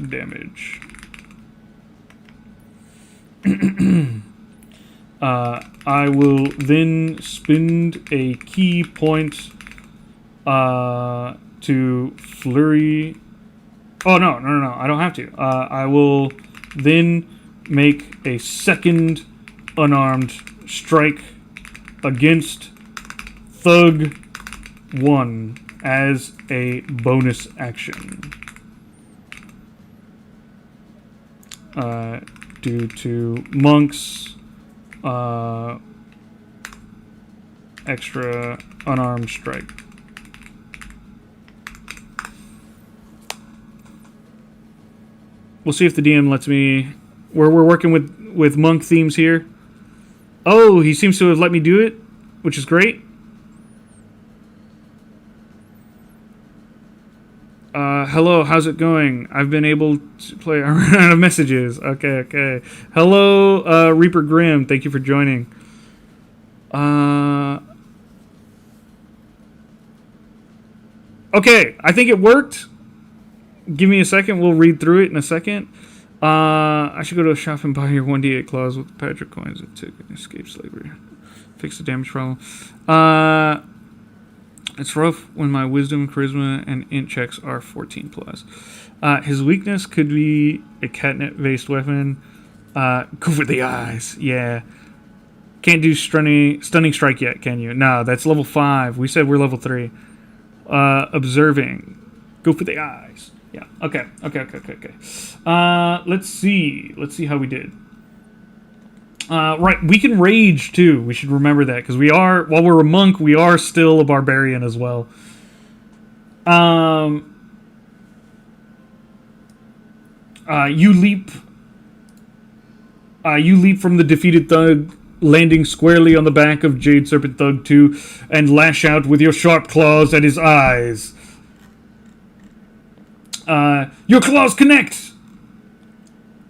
damage. I will then spend a key point to flurry. Oh, no, I don't have to. I will then make a second unarmed strike against Thug 1 as a bonus action. Due to Monk's extra unarmed strike. We'll see if the DM lets me. We're working with Monk themes here. Oh, he seems to have let me do it, which is great. Hello, how's it going? I've been able to play. I ran out of messages. Okay. Hello, Reaper Grimm. Thank you for joining. Okay, I think it worked. Give me a second. We'll read through it in a second. I should go to a shop and buy your 1d8 claws with Patrick coins and take and escape slavery. Fix the damage problem. It's rough when my wisdom, charisma, and int checks are 14 plus. His weakness could be a catnip-based weapon. Go for the eyes. Yeah. Can't do stunning strike yet, can you? No, that's level 5. We said we're level 3. Observing. Go for the eyes. Yeah. Okay. Let's see how we did. Right, we can rage too. We should remember that because while we're a monk, we are still a barbarian as well. You leap from the defeated thug, landing squarely on the back of Jade Serpent Thug 2, and lash out with your sharp claws at his eyes. Your claws connect.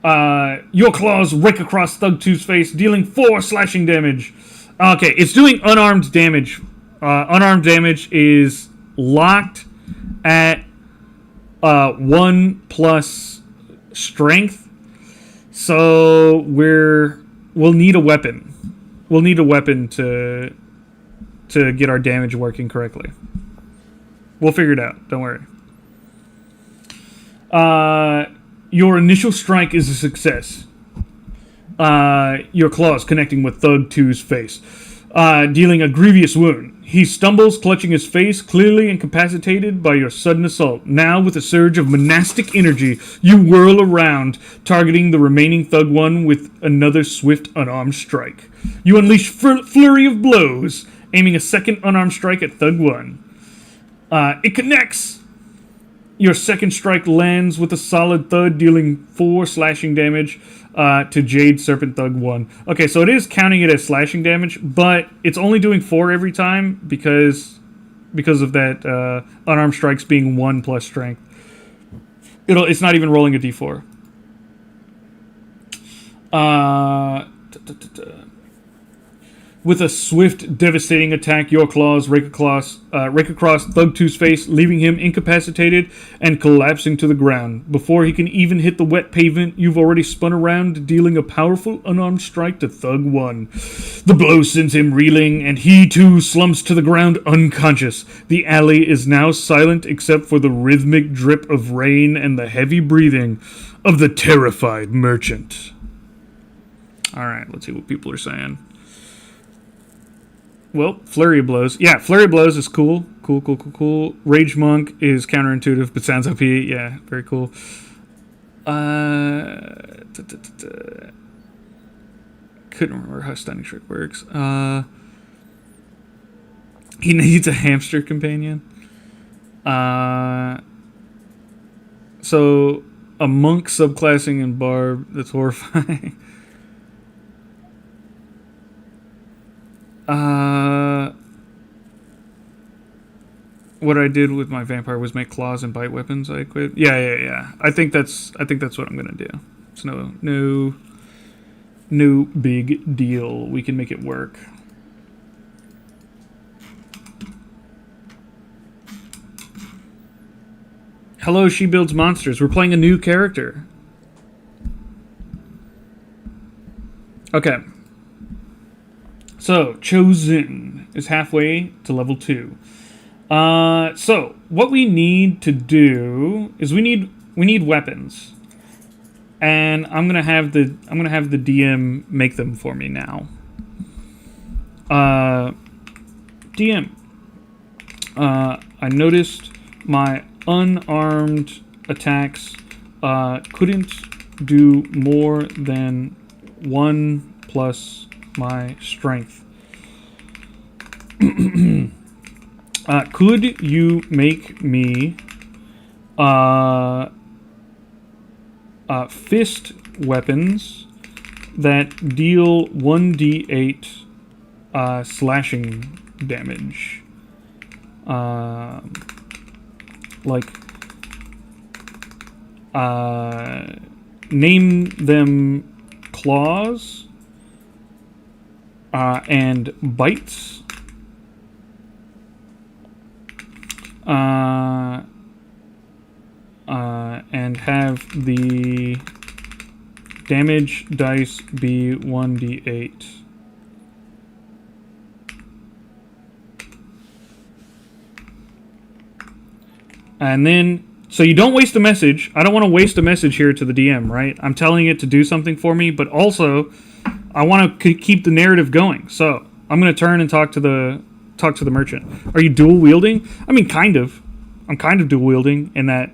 Your claws rake across Thug 2's face, dealing 4 slashing damage. Okay, it's doing unarmed damage. Unarmed damage is locked at 1 plus strength. So we'll need a weapon. We'll need a weapon to get our damage working correctly. We'll figure it out. Don't worry. Your initial strike is a success. Your claws connecting with Thug 2's face, dealing a grievous wound. He stumbles, clutching his face, clearly incapacitated by your sudden assault. Now, with a surge of monastic energy, you whirl around, targeting the remaining Thug 1 with another swift unarmed strike. You unleash flurry of blows, aiming a second unarmed strike at Thug 1. It connects. Your second strike lands with a solid thud, dealing 4 slashing damage to Jade Serpent Thug 1. Okay, so it is counting it as slashing damage, but it's only doing 4 every time because of that unarmed strikes being 1 plus strength. It's not even rolling a d4. With a swift, devastating attack, your claws rake across Thug 2's face, leaving him incapacitated and collapsing to the ground. Before he can even hit the wet pavement, you've already spun around, dealing a powerful unarmed strike to Thug 1. The blow sends him reeling, and he too slumps to the ground unconscious. The alley is now silent except for the rhythmic drip of rain and the heavy breathing of the terrified merchant. Alright, let's see what people are saying. Well, Flurry of Blows. Yeah, Flurry of Blows is cool. Cool. Rage Monk is counterintuitive, but sounds OP. Yeah, very cool. Couldn't remember how Stunning Strike works. He needs a hamster companion. So a monk subclassing in barb, that's horrifying. What I did with my vampire was make claws and bite weapons. I equipped. Yeah. I think that's what I'm gonna do. It's no big deal. We can make it work. Hello, She Builds Monsters. We're playing a new character. Okay. So, Chosen is halfway to level 2. So, what we need to do is we need weapons. And I'm gonna have the DM make them for me now. DM. I noticed my unarmed attacks couldn't do more than 1 plus my strength. Could you make me fist weapons that deal 1d8 slashing damage? Name them claws and bites. And have the damage dice be 1d8. And then, so you don't waste a message. I don't want to waste a message here to the DM, right? I'm telling it to do something for me, but also I want to keep the narrative going. So I'm going to turn and talk to the merchant. Are you dual wielding? I mean, kind of. I'm kind of dual wielding in that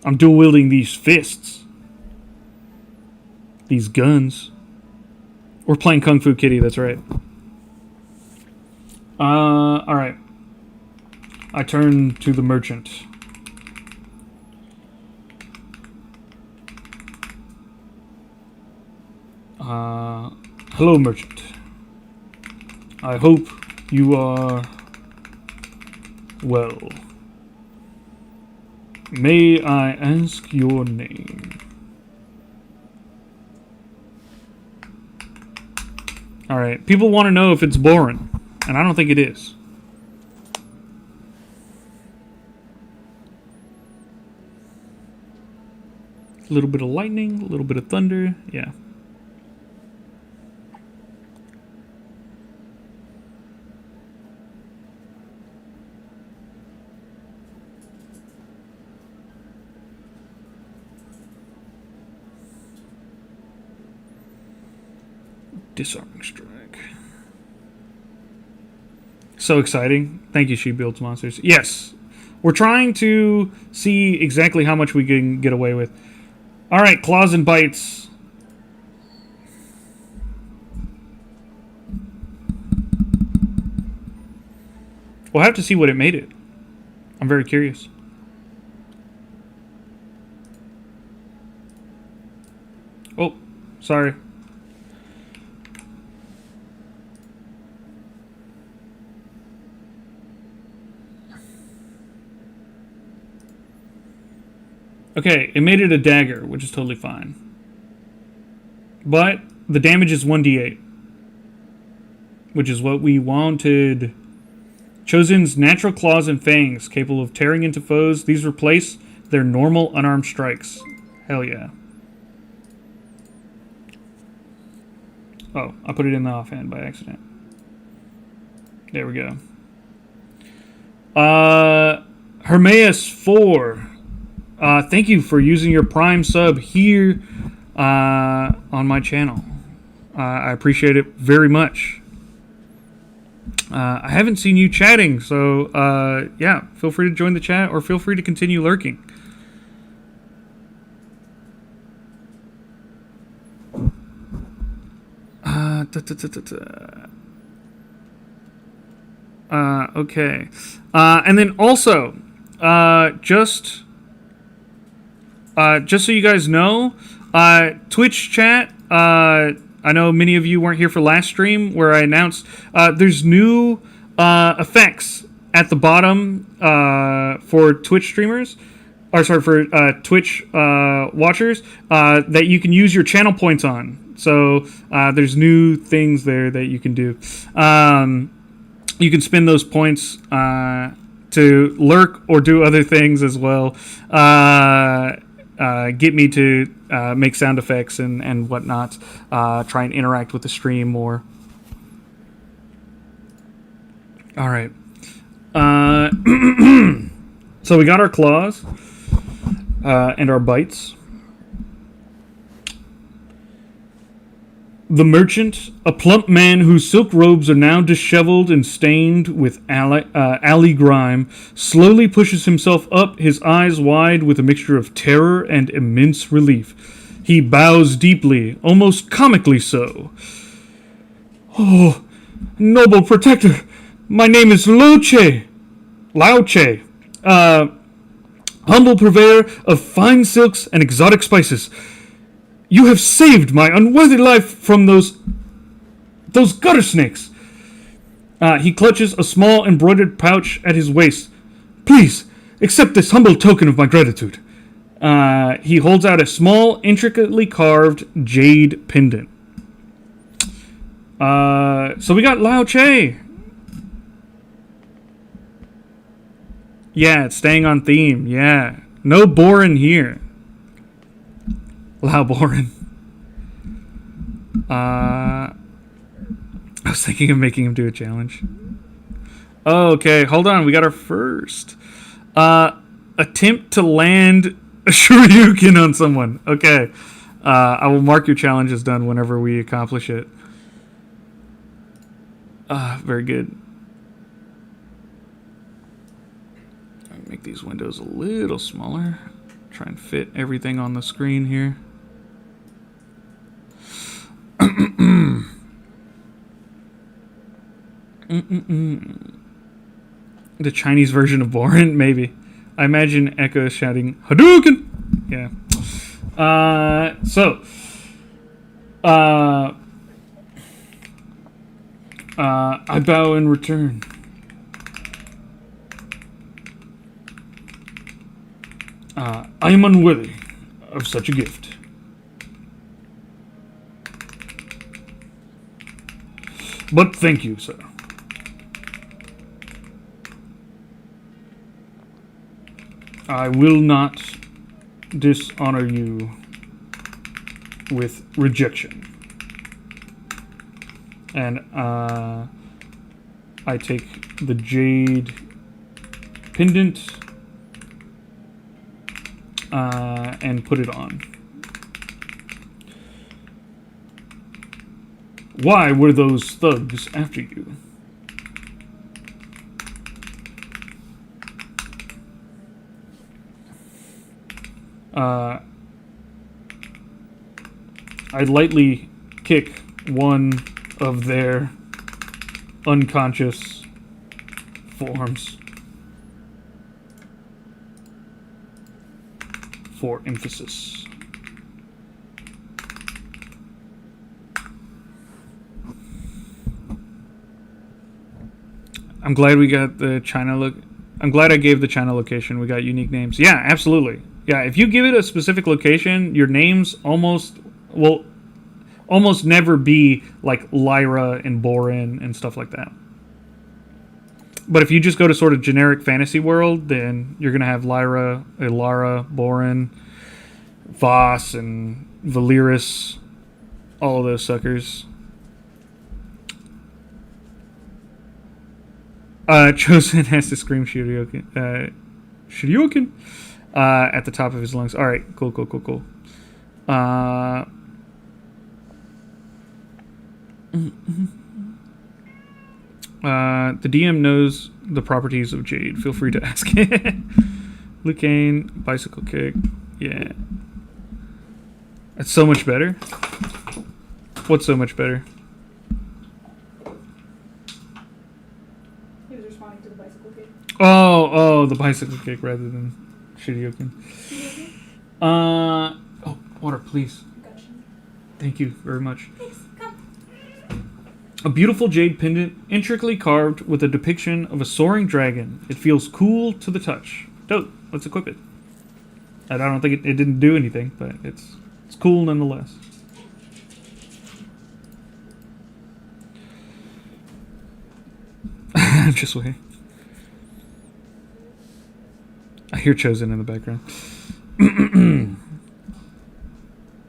I'm dual wielding these fists, these guns. We're playing Kung Fu Kitty. That's right. All right. I turn to the merchant. Hello, merchant. I hope you are well. May I ask your name? Alright, people want to know if it's boring, and I don't think it is. A little bit of lightning, a little bit of thunder, yeah. Disarming strike. So exciting. Thank you, She Builds Monsters. Yes. We're trying to see exactly how much we can get away with. Alright, claws and bites. We'll have to see what it made it. I'm very curious. Oh, sorry. Okay, it made it a dagger, which is totally fine. But the damage is 1d8, which is what we wanted. Chosen's natural claws and fangs, capable of tearing into foes. These replace their normal unarmed strikes. Hell yeah. Oh, I put it in the offhand by accident. There we go. Hermaeus 4. Thank you for using your Prime sub here on my channel. I appreciate it very much. I haven't seen you chatting, so yeah, feel free to join the chat or feel free to continue lurking. Okay. And then also, just so you guys know, Twitch chat, I know many of you weren't here for last stream where I announced there's new effects at the bottom for Twitch streamers, or sorry, for Twitch watchers that you can use your channel points on. So there's new things there that you can do. You can spend those points to lurk or do other things as well. Get me to make sound effects and whatnot. Try and interact with the stream more. All right. So we got our claws and our bites. The merchant, a plump man whose silk robes are now disheveled and stained with alley grime, slowly pushes himself up, his eyes wide with a mixture of terror and immense relief. He bows deeply, almost comically so. Oh, noble protector, my name is Lauche, humble purveyor of fine silks and exotic spices. You have saved my unworthy life from those gutter snakes. He clutches a small embroidered pouch at his waist. Please, accept this humble token of my gratitude. He holds out a small, intricately carved jade pendant. So we got Lao Che. Yeah, it's staying on theme. Yeah. No boring here. Lao Boren. I was thinking of making him do a challenge. Okay, hold on. We got our first attempt to land a Shoryuken on someone. Okay. I will mark your challenge as done whenever we accomplish it. Very good. I'll make these windows a little smaller. Try and fit everything on the screen here. The Chinese version of Boren, maybe. I imagine Echo is shouting Hadouken. Yeah. I bow in return. I am unworthy of such a gift. But thank you, sir. I will not dishonor you with rejection. And I take the jade pendant and put it on. Why were those thugs after you? I lightly kick one of their unconscious forms for emphasis. I'm glad we got the China look. I'm glad I gave the China location. We got unique names. Yeah, absolutely. Yeah, if you give it a specific location, your names will almost never be like Lyra and Boren and stuff like that. But if you just go to sort of generic fantasy world, then you're going to have Lyra, Ilara, Boren, Voss, and Valyris, all of those suckers. Chosen has to scream Shoryuken at the top of his lungs. All right, cool. The DM knows the properties of jade. Feel free to ask. Lucane, bicycle kick. Yeah. That's so much better. What's so much better? He was responding to the bicycle kick. Oh, the bicycle kick rather than Shirioken. Oh, water, please. Gotcha. Thank you very much. Thanks. Come. A beautiful jade pendant, intricately carved with a depiction of a soaring dragon. It feels cool to the touch. Dope. Let's equip it. And I don't think it didn't do anything, but it's cool nonetheless. Just wait. I hear Chosen in the background.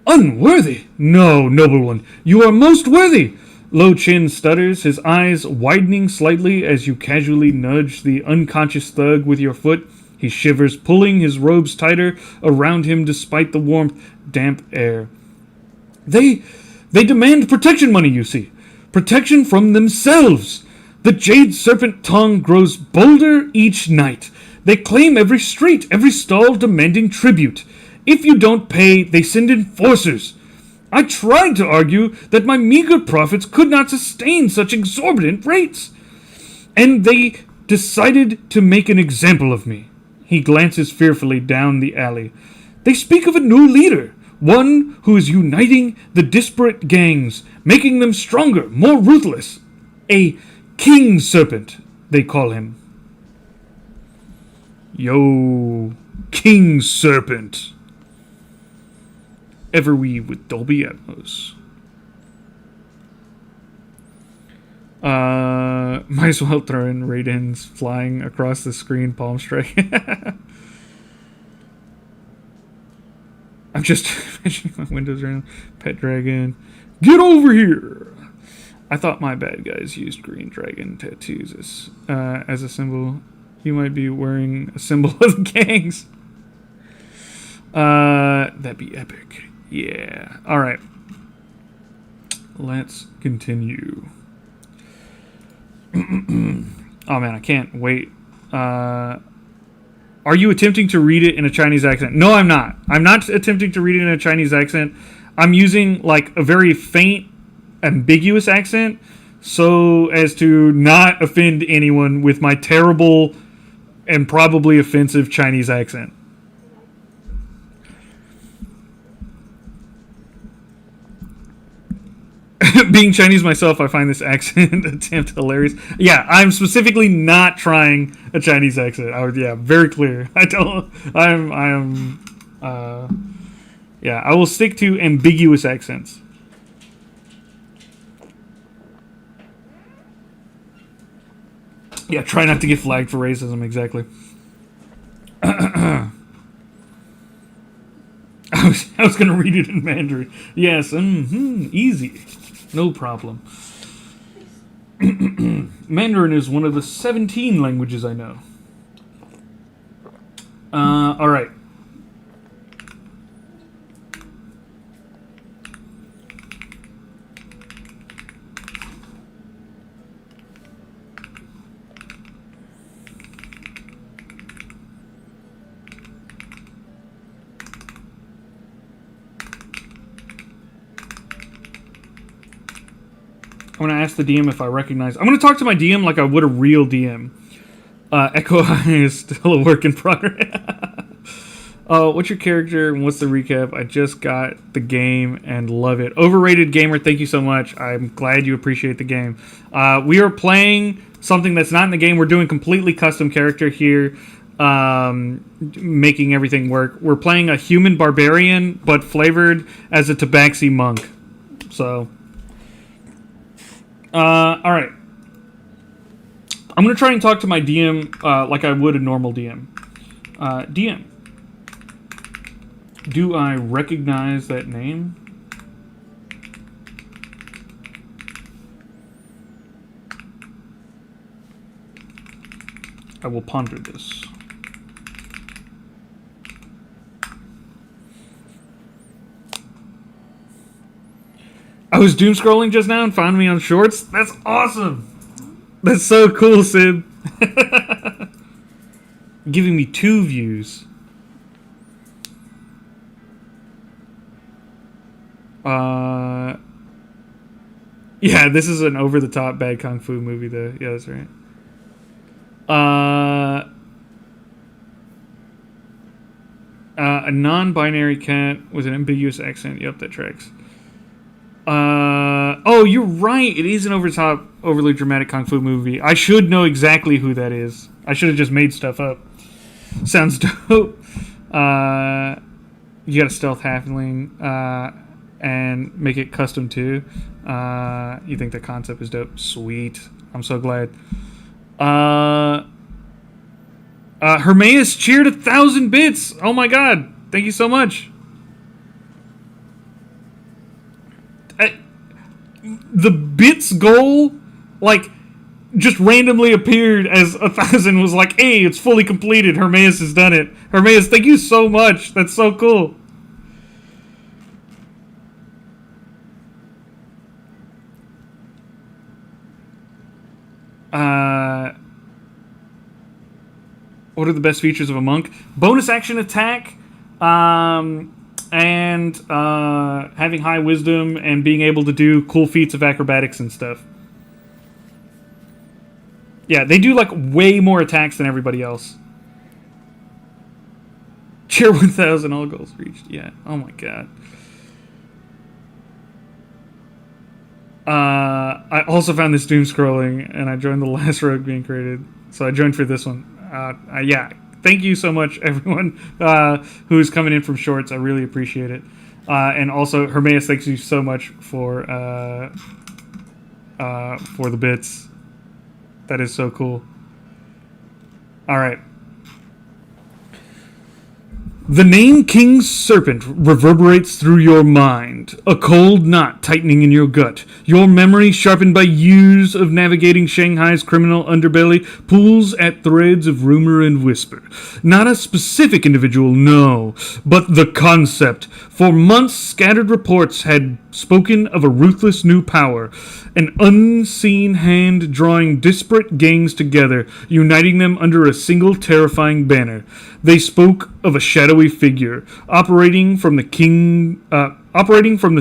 Unworthy! No, noble one. You are most worthy! Lo Chin stutters, his eyes widening slightly as you casually nudge the unconscious thug with your foot. He shivers, pulling his robes tighter around him despite the warmth, damp air. They demand protection money, you see. Protection from themselves. The jade serpent tongue grows bolder each night. They claim every street, every stall demanding tribute. If you don't pay, they send enforcers. I tried to argue that my meager profits could not sustain such exorbitant rates. And they decided to make an example of me. He glances fearfully down the alley. They speak of a new leader, one who is uniting the disparate gangs, making them stronger, more ruthless. A king serpent, they call him. Yo, king serpent. Everweave with Dolby Atmos. Might as well throw in Raiden's flying across the screen palm strike. I'm just finishing my windows right now. Pet dragon. Get over here! I thought my bad guys used green dragon tattoos as a symbol. You might be wearing a symbol of the gangs. That'd be epic. Yeah. Alright. Let's continue. Oh man, I can't wait. Are you attempting to read it in a Chinese accent? No, I'm not. I'm not attempting to read it in a Chinese accent. I'm using like a very faint, ambiguous accent so as to not offend anyone with my terrible and probably offensive Chinese accent. Being Chinese myself, I find this accent attempt hilarious. Yeah, I'm specifically not trying a Chinese accent. Very clear. I will stick to ambiguous accents. Yeah, try not to get flagged for racism, exactly. I was going to read it in Mandarin. Yes, easy. No problem. Mandarin is one of the 17 languages I know. Alright. I'm going to ask the DM if I recognize... I'm going to talk to my DM like I would a real DM. Echo Eye is still a work in progress. What's your character and what's the recap? I just got the game and love it. Overrated Gamer, thank you so much. I'm glad you appreciate the game. We are playing something that's not in the game. We're doing completely custom character here. Making everything work. We're playing a human barbarian, but flavored as a tabaxi monk. So... alright. I'm going to try and talk to my DM like I would a normal DM. DM. Do I recognize that name? I will ponder this. I was doom scrolling just now and found me on shorts. That's awesome. That's so cool, Sid. Giving me 2 views. Yeah, this is an over-the-top bad kung fu movie, though. Yeah, that's right. A non-binary cat with an ambiguous accent. Yep, that tracks. Oh, you're right. It is an over-the-top, overly dramatic kung fu movie. I should know exactly who that is. I should have just made stuff up. Sounds dope. You got a stealth halfling, and make it custom too. You think the concept is dope? Sweet. I'm so glad. Hermaeus cheered 1,000 bits. Oh my god. Thank you so much. The bits goal, like, just randomly appeared as 1,000 was like, hey, it's fully completed. Hermaeus has done it. Hermaeus, thank you so much. That's so cool. What are the best features of a monk? Bonus action attack, and having high wisdom and being able to do cool feats of acrobatics and stuff. Yeah, they do like way more attacks than everybody else. Cheer 1,000, all goals reached. Yeah. Oh my god. I also found this doom scrolling, and I joined the last rogue being created. So I joined for this one. Yeah. Thank you so much, everyone who's coming in from shorts. I really appreciate it. And also, Hermaeus, thanks you so much for the bits. That is so cool. All right. The name King Serpent reverberates through your mind, a cold knot tightening in your gut. Your memory, sharpened by years of navigating Shanghai's criminal underbelly, pulls at threads of rumor and whisper. Not a specific individual, no, but the concept. For months, scattered reports had spoken of a ruthless new power, an unseen hand drawing disparate gangs together, uniting them under a single terrifying banner. They spoke of a shadowy figure, operating from the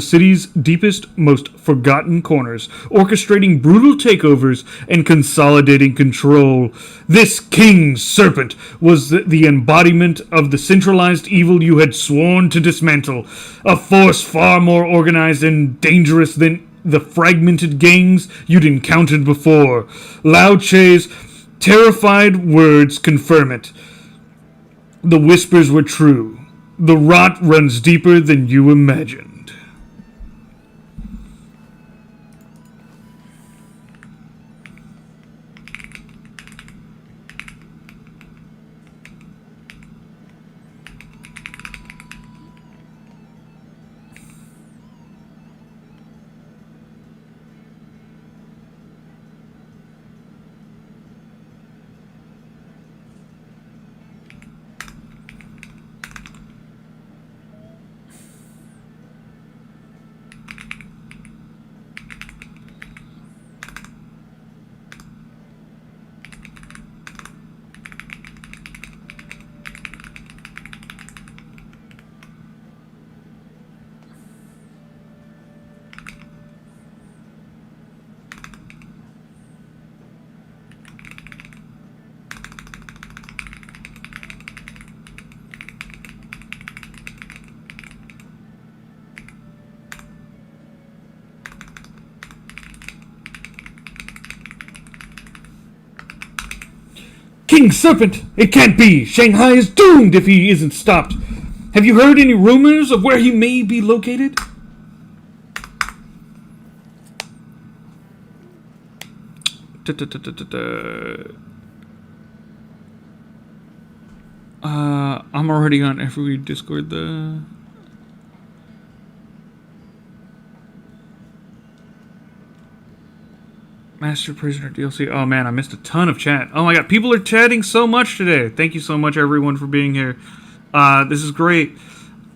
city's deepest, most forgotten corners, orchestrating brutal takeovers and consolidating control. This King Serpent was the embodiment of the centralized evil you had sworn to dismantle, a force far more organized and dangerous than the fragmented gangs you'd encountered before. Lao Che's terrified words confirm it. The whispers were true. The rot runs deeper than you imagined. King Serpent! It can't be! Shanghai is doomed if he isn't stopped! Have you heard any rumors of where he may be located? I'm already on every Discord. The Master Prisoner DLC. Oh man, I missed a ton of chat. Oh my god, people are chatting so much today. Thank you so much, everyone, for being here. This is great.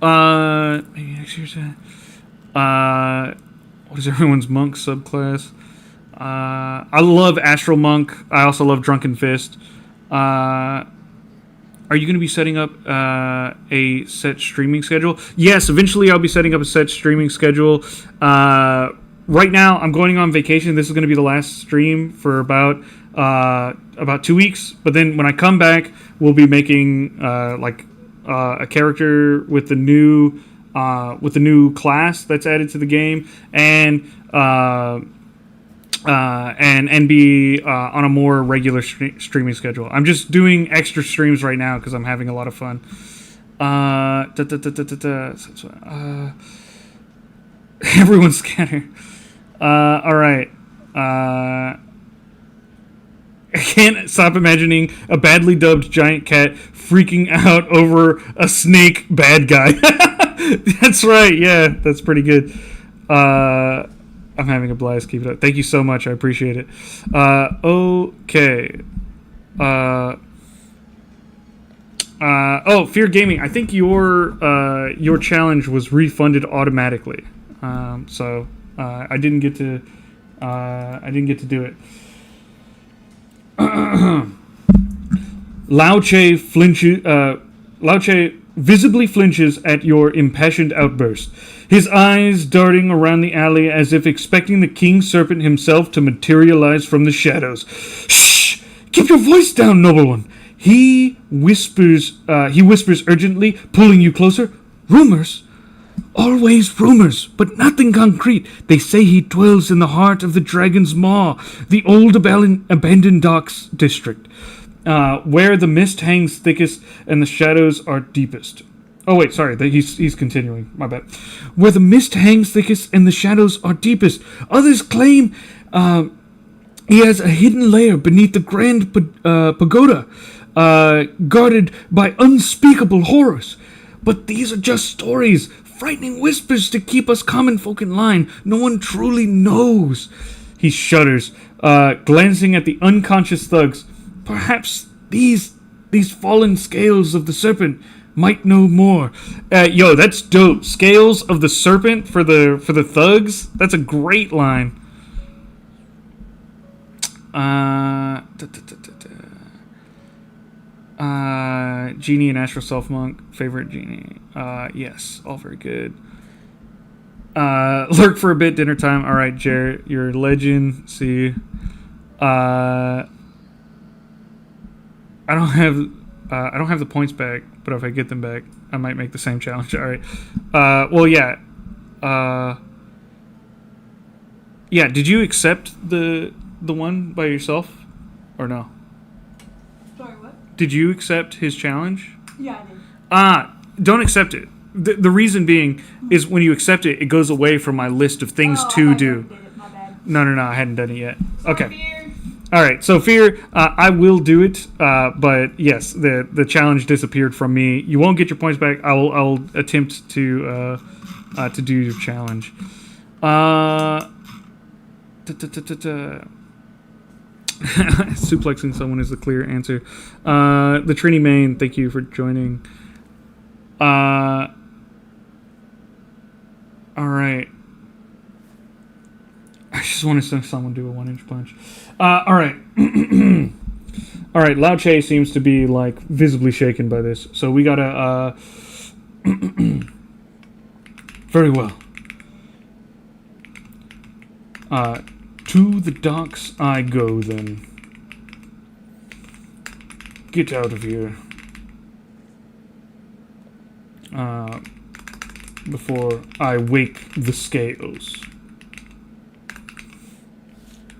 Maybe next year's chat. What is everyone's monk subclass? I love Astral Monk. I also love Drunken Fist. Are you going to be setting up a set streaming schedule? Yes, eventually I'll be setting up a set streaming schedule. Right now, I'm going on vacation. This is going to be the last stream for about 2 weeks. But then when I come back, we'll be making a character with the new class that's added to the game, and be on a more regular streaming schedule. I'm just doing extra streams right now because I'm having a lot of fun. Everyone's scatter. All right. I can't stop imagining a badly dubbed giant cat freaking out over a snake bad guy. That's right. Yeah, that's pretty good. I'm having a blast. Keep it up. Thank you so much. I appreciate it. Okay. Fear Gaming. I think your challenge was refunded automatically. So I didn't get to do it. Lao Che visibly flinches at your impassioned outburst, his eyes darting around the alley as if expecting the king serpent himself to materialize from the shadows. Shh! Keep your voice down, noble one. He whispers urgently, pulling you closer. Rumors? Always rumors, but nothing concrete. They say he dwells in the heart of the Dragon's Maw, the old abandoned docks district, where the mist hangs thickest and the shadows are deepest. Oh wait, sorry, he's continuing. My bad. Where the mist hangs thickest and the shadows are deepest. Others claim he has a hidden lair beneath the grand pagoda, guarded by unspeakable horrors. But these are just stories, frightening whispers to keep us common folk in line. No one truly knows. He shudders, glancing at the unconscious thugs. Perhaps these fallen scales of the serpent might know more. Yo, that's dope. Scales of the serpent for the thugs. That's a great line. Genie and Astral Self Monk. Favorite Genie. Yes, all very good. Lurk for a bit, dinner time. All right, Jarrett, you're a legend. See you. I don't have the points back, but if I get them back, I might make the same challenge. All right. Well, yeah. Yeah. Did you accept the one by yourself, or no? Sorry, what? Did you accept his challenge? Yeah, I did. Don't accept it. The reason being is when you accept it, it goes away from my list of things to do. Did it. My bad. No, I hadn't done it yet. Okay. Fear. All right. So Fear, I will do it. But yes, the challenge disappeared from me. You won't get your points back. I'll attempt to do your challenge. Suplexing someone is the clear answer. The Trini Main, thank you for joining. All right. I just want to see someone do a 1-inch punch. All right. All right. Lao Che seems to be like visibly shaken by this, so we gotta. Very well. To the docks I go then. Get out of here. Before I wake the scales.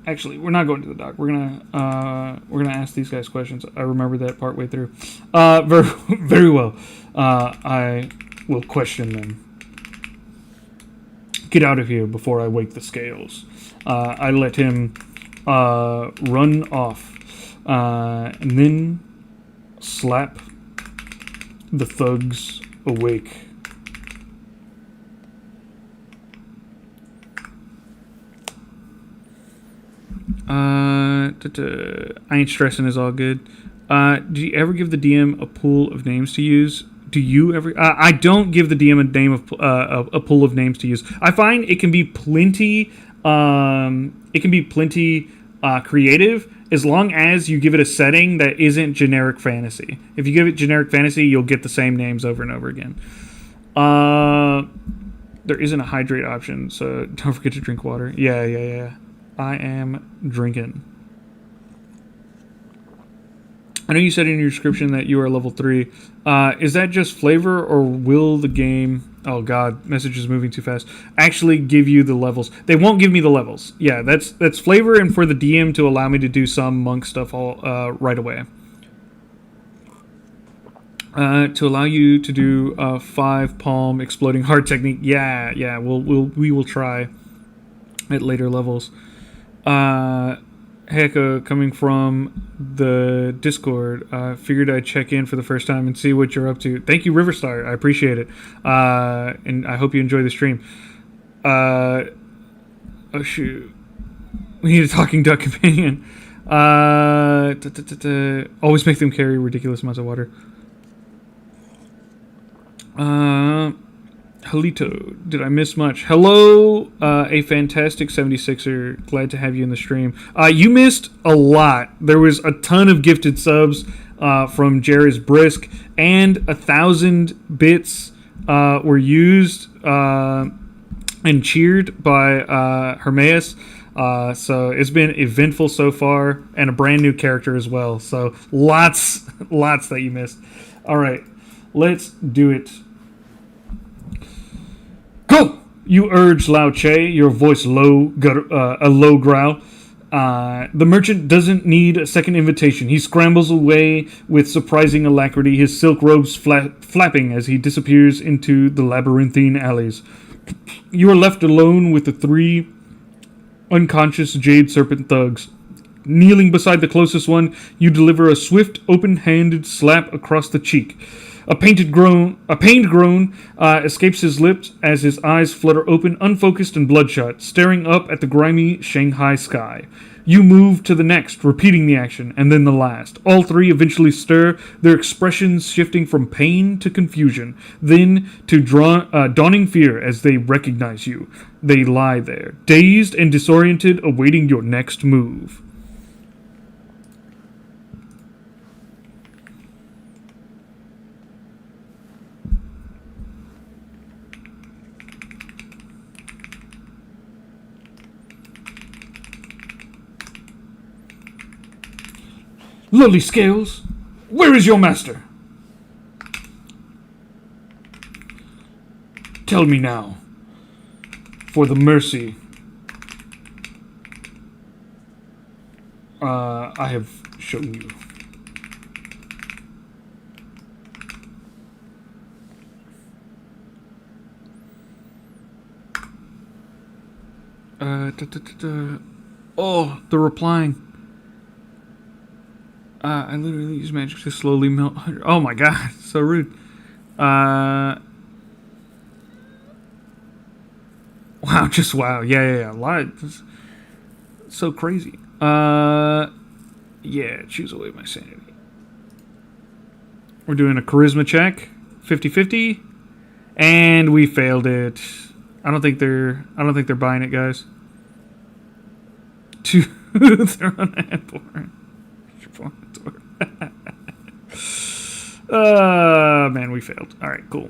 Actually, we're not going to the dock. We're gonna ask these guys questions. I remember that part way through. Very, very well. I will question them. Get out of here before I wake the scales. I let him run off, and then slap the thugs awake. I ain't stressing is all good. Do you ever give the DM a pool of names to use? Do you ever? I don't give the DM a name of a pool of names to use. I find it can be plenty It can be plenty creative as long as you give it a setting that isn't generic fantasy. If you give it generic fantasy, you'll get the same names over and over again. There isn't a hydrate option, so don't forget to drink water. Yeah. I am drinking. I know you said in your description that you are level 3. Is that just flavor, or will the game... Oh god, message is moving too fast. Actually give you the levels. They won't give me the levels. Yeah, that's flavor and for the DM to allow me to do some monk stuff all right away. To allow you to do 5 palm exploding heart technique. Yeah, we will try at later levels. Hecka coming from the Discord. Figured I'd check in for the first time and see what you're up to. Thank you, Riverstar. I appreciate it. And I hope you enjoy the stream. Oh shoot. We need a talking duck companion. Always make them carry ridiculous amounts of water. Halito, did I miss much? Hello, a fantastic 76er. Glad to have you in the stream. You missed a lot. There was a ton of gifted subs from Jairus Brisk, and 1,000 bits were used and cheered by Hermaeus. So it's been eventful so far, and a brand new character as well. So lots that you missed. All right, let's do it. Go! You urge Lao Che, your voice low, a low growl. The merchant doesn't need a second invitation. He scrambles away with surprising alacrity, his silk robes flapping as he disappears into the labyrinthine alleys. You are left alone with the 3 unconscious Jade Serpent thugs. Kneeling beside the closest one, you deliver a swift, open-handed slap across the cheek. A pained groan escapes his lips as his eyes flutter open, unfocused and bloodshot, staring up at the grimy Shanghai sky. You move to the next, repeating the action, and then the last. All 3 eventually stir, their expressions shifting from pain to confusion, then to dawning fear as they recognize you. They lie there, dazed and disoriented, awaiting your next move. Lowly Scales, where is your master? Tell me now, for the mercy I have shown you. Oh, the replying. I literally use magic to slowly melt. Oh my god, so rude. Wow, just wow. Yeah. A lot. So crazy. Yeah, choose away my sanity. We're doing a charisma check. 50-50. And we failed it. I don't think they're buying it, guys. They're on a headboard. Man, we failed. Alright, cool.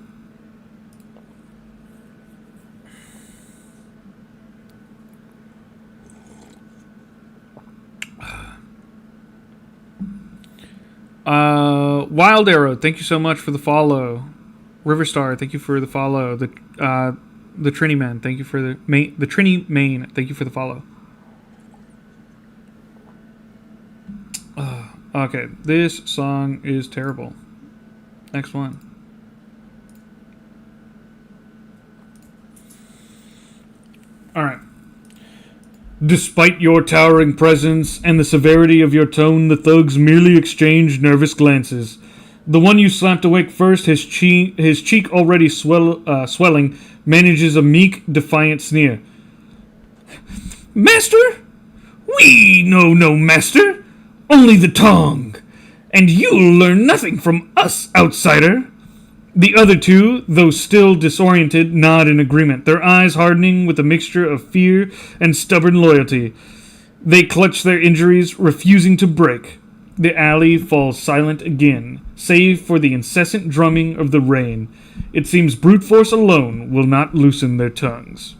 Wild Arrow, thank you so much for the follow. Riverstar, thank you for the follow. The Trini Man, thank you for the main. The Trini Main, thank you for the follow. Okay, this song is terrible. Next one. Alright. Despite your towering presence and the severity of your tone, the thugs merely exchange nervous glances. The one you slapped awake first, his cheek already swelling, manages a meek, defiant sneer. Master? We know no master. Only the tongue, and you'll learn nothing from us, outsider. The other two, though still disoriented, nod in agreement, their eyes hardening with a mixture of fear and stubborn loyalty. They clutch their injuries, refusing to break. The alley falls silent again, save for the incessant drumming of the rain. It seems brute force alone will not loosen their tongues.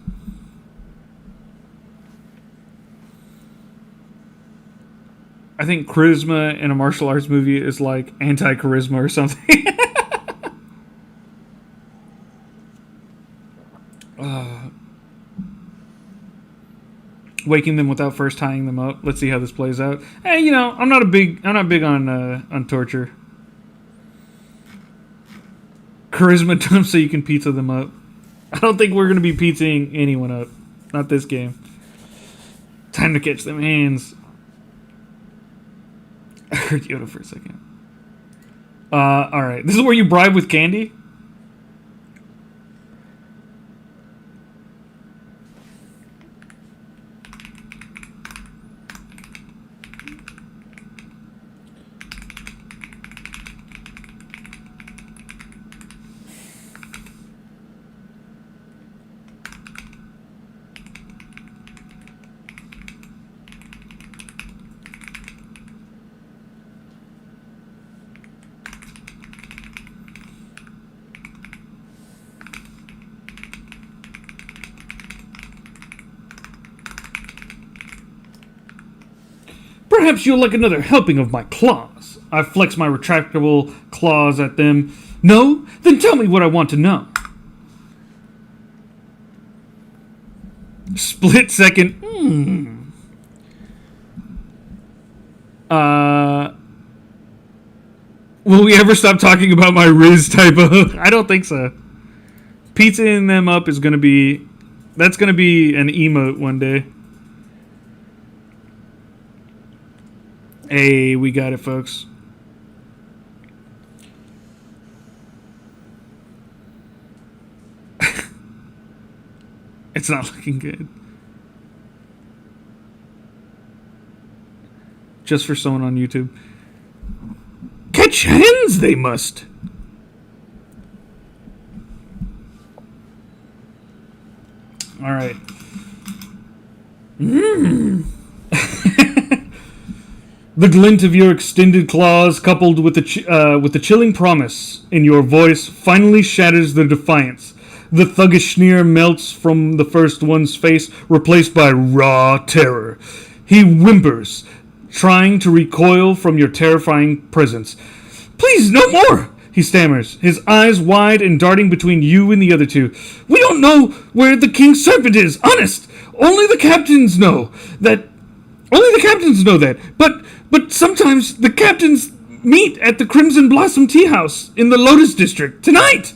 I think charisma in a martial arts movie is like anti-charisma or something. Waking them without first tying them up. Let's see how this plays out. Hey, you know, I'm not big on torture. Charisma dump so you can pizza them up. I don't think we're gonna be pizzaing anyone up. Not this game. Time to catch them hands. I heard Yoda for a second. Alright. This is where you bribe with candy? Perhaps you'll like another helping of my claws. I flex my retractable claws at them. No? Then tell me what I want to know. Split second. Will we ever stop talking about my Riz typo? I don't think so. Pizzaing them up is gonna be... That's gonna be an emote one day. Hey, we got it, folks. It's not looking good. Just for someone on YouTube. Catch hands, they must. All right. The glint of your extended claws, coupled with the chilling promise in your voice, finally shatters their defiance. The thuggish sneer melts from the first one's face, replaced by raw terror. He whimpers, trying to recoil from your terrifying presence. Please, no more! He stammers, his eyes wide and darting between you and the other two. We don't know where the King's Serpent is, honest! Only the captains know that. But sometimes the captains meet at the Crimson Blossom Tea House in the Lotus District. Tonight!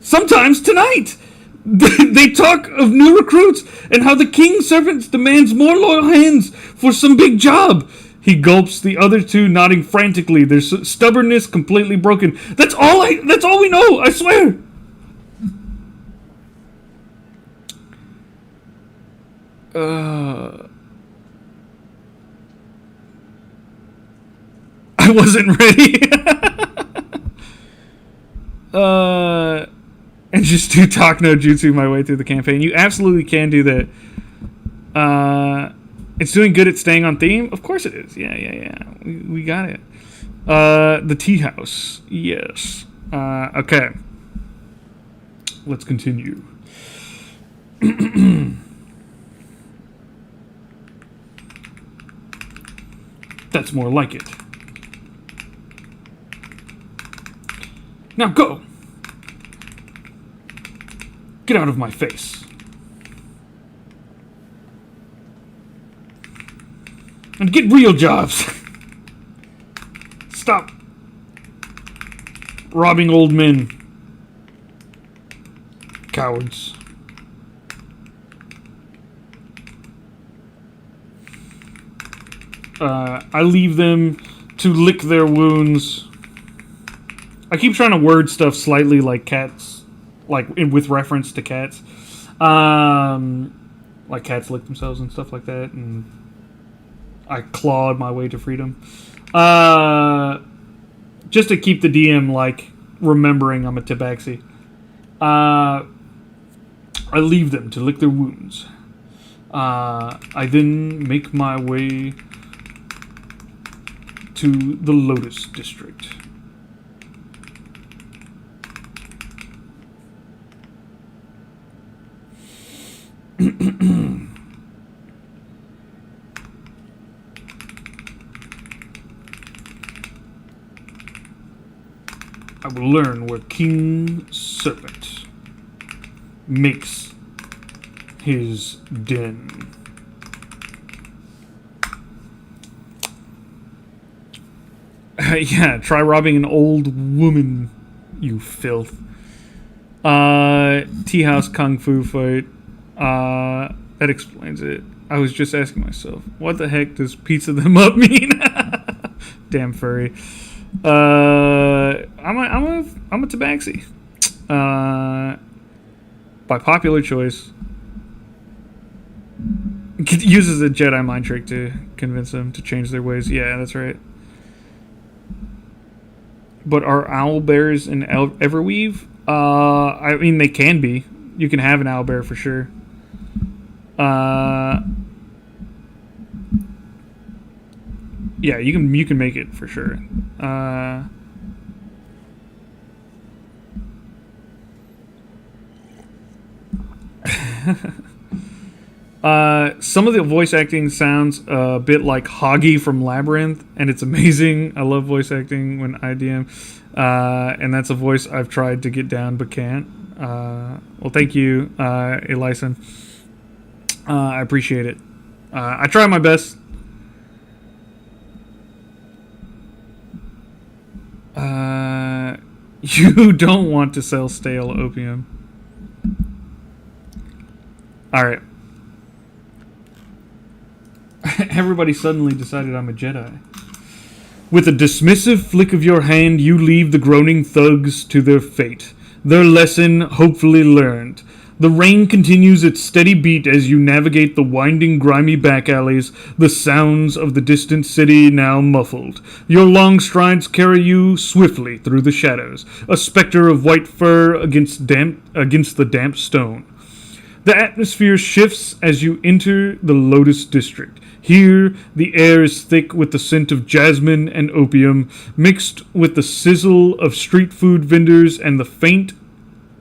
Sometimes tonight! They talk of new recruits and how the King's Servant demands more loyal hands for some big job. He gulps, the other two nodding frantically, their stubbornness completely broken. That's all we know, I swear! I wasn't ready. And just do talk no jutsu my way through the campaign. You absolutely can do that. It's doing good at staying on theme? Of course it is. Yeah. We got it. The tea house. Yes. Okay. Let's continue. That's more like it. Now go! Get out of my face. And get real jobs. Stop robbing old men. Cowards. I leave them to lick their wounds. I keep trying to word stuff slightly like cats, with reference to cats. Like cats lick themselves and stuff like that, and I clawed my way to freedom. Just to keep the DM, remembering I'm a tabaxi. I leave them to lick their wounds. I then make my way to the Lotus District. I will learn where King Serpent makes his den. Yeah, try robbing an old woman, you filth. Tea house kung fu fight. That explains it. I was just asking myself, what the heck does pizza them up mean? Damn furry. I'm a tabaxi. By popular choice. Uses a Jedi mind trick to convince them to change their ways. Yeah, that's right. But are owl bears in Everweave? I mean, they can be. You can have an owl bear for sure. Yeah, you can make it for sure. Some of the voice acting sounds a bit like Hoggy from Labyrinth, and it's amazing. I love voice acting when I DM, and that's a voice I've tried to get down but can't. Well, thank you, Elison. I appreciate it. I try my best. You don't want to sell stale opium. Alright. Everybody suddenly decided I'm a Jedi. With a dismissive flick of your hand, you leave the groaning thugs to their fate. Their lesson hopefully learned. The rain continues its steady beat as you navigate the winding, grimy back alleys, the sounds of the distant city now muffled. Your long strides carry you swiftly through the shadows, a specter of white fur against the damp stone. The atmosphere shifts as you enter the Lotus District. Here, the air is thick with the scent of jasmine and opium, mixed with the sizzle of street food vendors and the faint,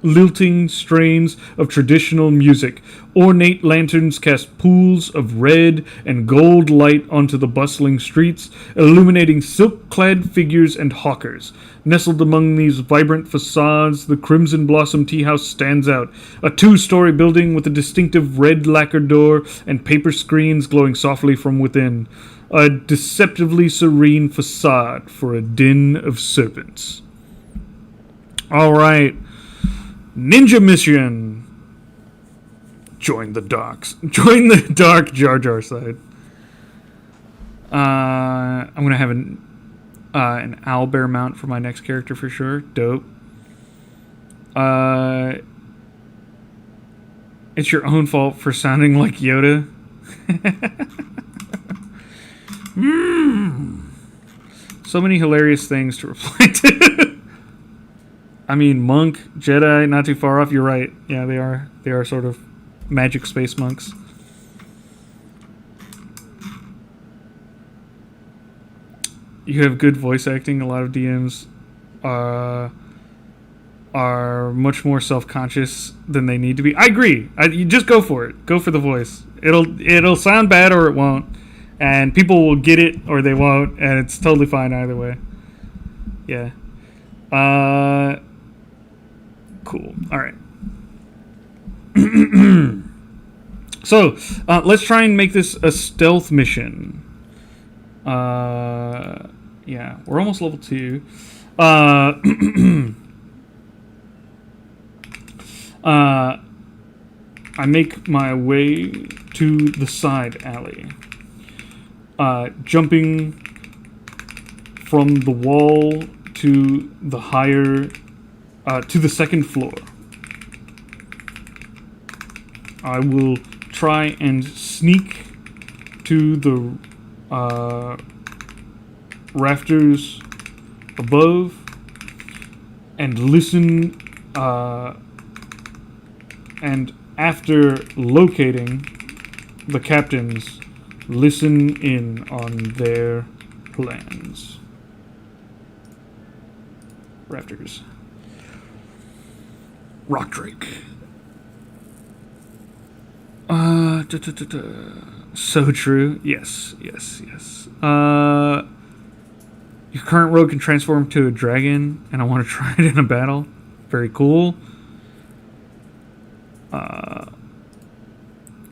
lilting strains of traditional music. Ornate lanterns cast pools of red and gold light onto the bustling streets, illuminating silk-clad figures and hawkers. Nestled among these vibrant facades, the Crimson Blossom Tea House stands out, a 2-story building with a distinctive red lacquered door and paper screens glowing softly from within. A deceptively serene facade for a den of serpents. All right. Ninja mission. Join the darks. Join the dark Jar Jar side. I'm gonna have an owlbear mount for my next character for sure. Dope. It's your own fault for sounding like Yoda. So many hilarious things to reply to. I mean, monk, Jedi, not too far off. You're right. Yeah, they are. They are sort of magic space monks. You have good voice acting. A lot of DMs are much more self-conscious than they need to be. I agree. You just go for it. Go for the voice. It'll sound bad or it won't, and people will get it or they won't, and it's totally fine either way. Yeah. Cool. All right. So let's try and make this a stealth mission. Yeah, we're almost level 2. I make my way to the side alley, jumping from the wall to the higher, to the second floor. I will try and sneak to the rafters above and listen, and after locating the captains, listen in on their plans. Raptors. Rock Drake. So true. Yes. Your current rogue can transform to a dragon, and I want to try it in a battle. Very cool.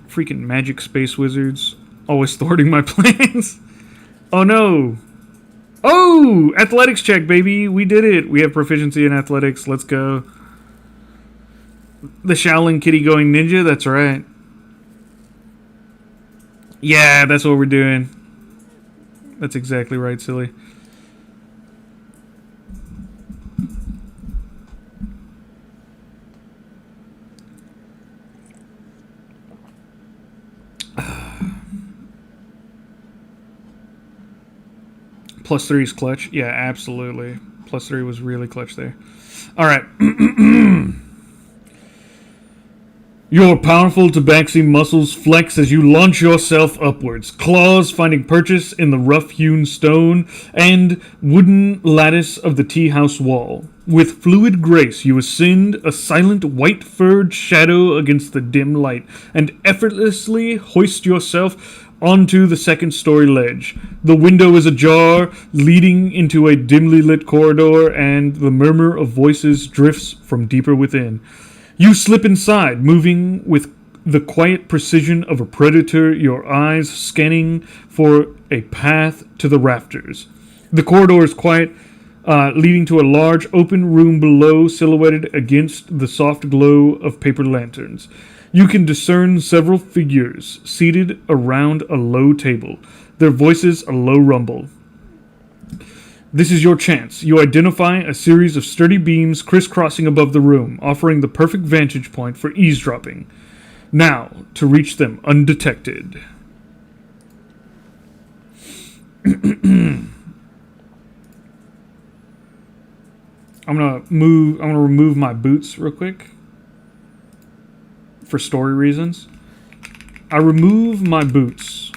Freaking magic space wizards. Always thwarting my plans. Oh no. Oh! Athletics check, baby. We did it. We have proficiency in athletics. Let's go. The Shaolin Kitty going ninja? That's right. Yeah, that's what we're doing. That's exactly right, silly. +3 is clutch. Yeah, absolutely. +3 was really clutch there. All right. Your powerful tabaxi muscles flex as you launch yourself upwards, claws finding purchase in the rough-hewn stone and wooden lattice of the tea house wall. With fluid grace, you ascend a silent white-furred shadow against the dim light and effortlessly hoist yourself onto the second-story ledge. The window is ajar, leading into a dimly lit corridor, and the murmur of voices drifts from deeper within. You slip inside, moving with the quiet precision of a predator, your eyes scanning for a path to the rafters. The corridor is quiet, leading to a large open room below, silhouetted against the soft glow of paper lanterns. You can discern several figures seated around a low table, their voices a low rumble. This is your chance. You identify a series of sturdy beams crisscrossing above the room, offering the perfect vantage point for eavesdropping. Now, to reach them undetected. I'm gonna remove my boots real quick. For story reasons. I remove my boots.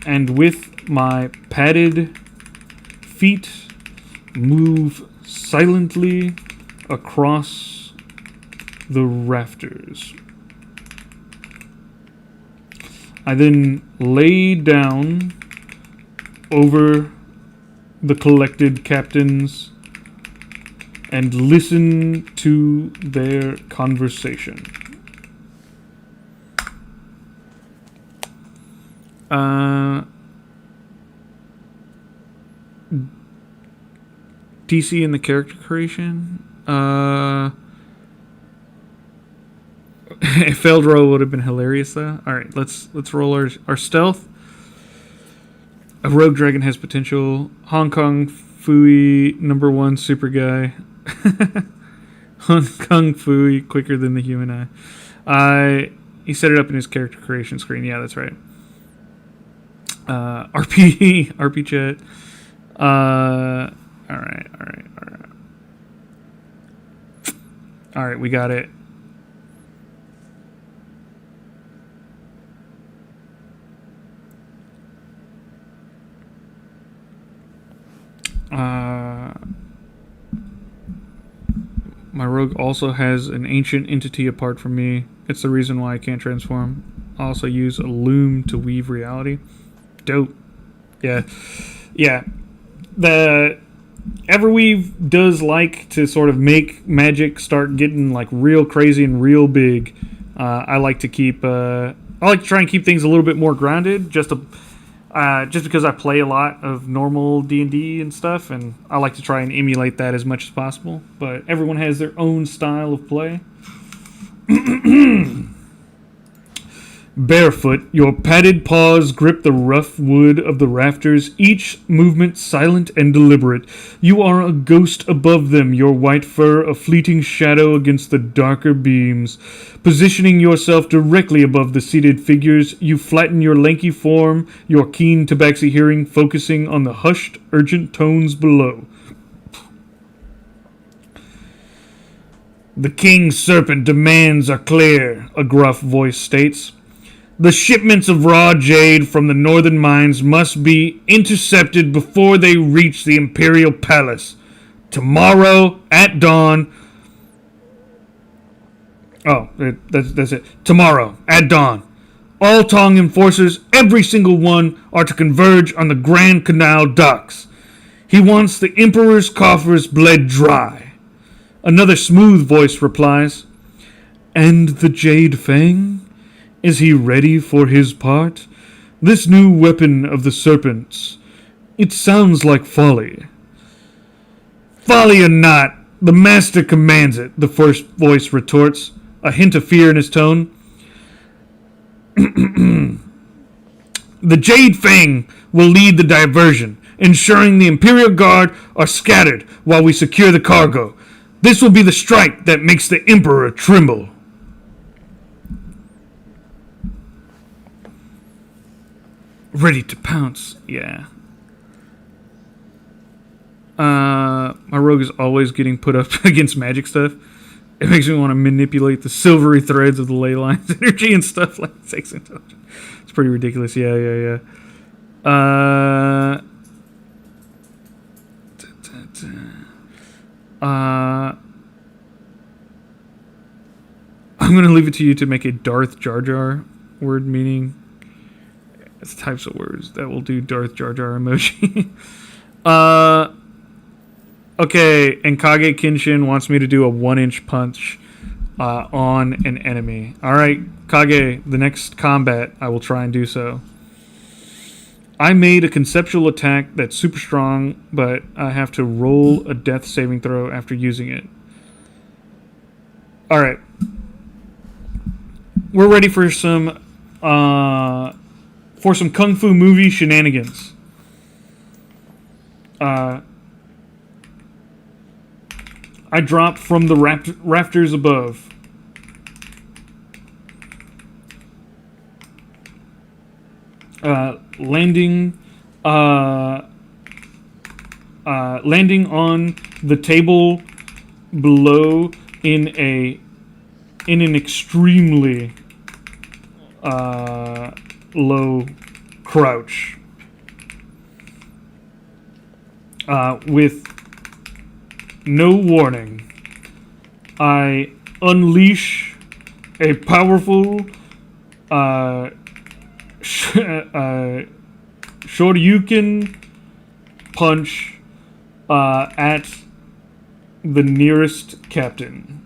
And with my padded feet, move silently across the rafters. I then lay down over the collected captains and listen to their conversation. DC in the character creation. A failed roll would have been hilarious, though. All right, let's roll our stealth. A rogue dragon has potential. Hong Kong Fooey #1 super guy. Hong Kong Fooey quicker than the human eye. He set it up in his character creation screen. Yeah, that's right. RP chat. All right, we got it. My rogue also has an ancient entity apart from me. It's the reason why I can't transform. I also use a loom to weave reality. Dope. Yeah. The Everweave does like to sort of make magic start getting like real crazy and real big. I like to try and keep things a little bit more grounded, just because I play a lot of normal D&D and stuff, and I like to try and emulate that as much as possible. But everyone has their own style of play. Barefoot, your padded paws grip the rough wood of the rafters, each movement silent and deliberate. You are a ghost above them, your white fur a fleeting shadow against the darker beams. Positioning yourself directly above the seated figures, you flatten your lanky form, your keen tabaxi hearing focusing on the hushed, urgent tones below. The king's serpent demands are clear, a gruff voice states. The shipments of raw jade from the northern mines must be intercepted before they reach the Imperial Palace. Tomorrow at dawn. That's it. Tomorrow at dawn. All Tong enforcers, every single one, are to converge on the Grand Canal docks. He wants the Emperor's coffers bled dry. Another smooth voice replies. And the Jade Fang? Is he ready for his part? This new weapon of the serpents. It sounds like folly. Folly or not, the master commands it, the first voice retorts, a hint of fear in his tone. The Jade Fang will lead the diversion, ensuring the Imperial Guard are scattered while we secure the cargo. This will be the strike that makes the Emperor tremble. Ready to pounce, yeah. My rogue is always getting put up against magic stuff. It makes me want to manipulate the silvery threads of the ley lines energy and stuff like sex intelligence. It's pretty ridiculous, yeah. I'm going to leave it to you to make a Darth Jar Jar word meaning. It's types of words that will do Darth Jar Jar emoji. Okay, and Kage Kenshin wants me to do a 1-inch punch on an enemy. Alright, Kage, the next combat, I will try and do so. I made a conceptual attack that's super strong, but I have to roll a death saving throw after using it. Alright. We're ready for some Kung Fu movie shenanigans. I dropped from the rafters above. Landing on the table below in an extremely low crouch. With no warning, I unleash a powerful Shoryuken punch at the nearest captain.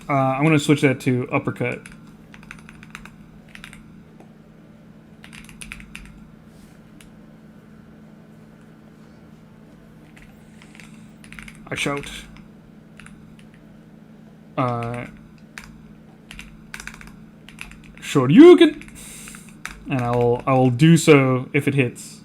I'm going to switch that to uppercut. I shout. Shoryuken! And I will do so if it hits.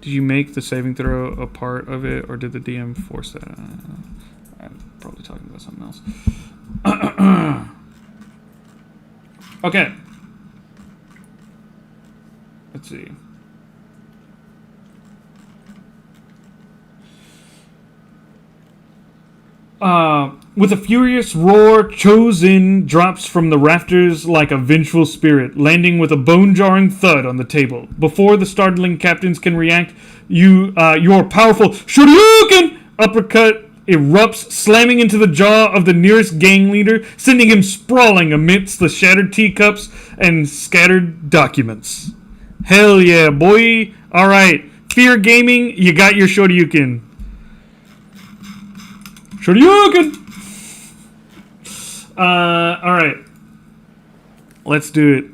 Did you make the saving throw a part of it, or did the DM force that? I'm probably talking about something else. Okay. Let's see. With a furious roar, Chosen drops from the rafters like a vengeful spirit, landing with a bone-jarring thud on the table. Before the startling captains can react, your powerful Shoryuken uppercut erupts, slamming into the jaw of the nearest gang leader, sending him sprawling amidst the shattered teacups and scattered documents. Hell yeah, boy. Alright, Fear Gaming, you got your Shoryuken. Shoryuken! Alright. Let's do it.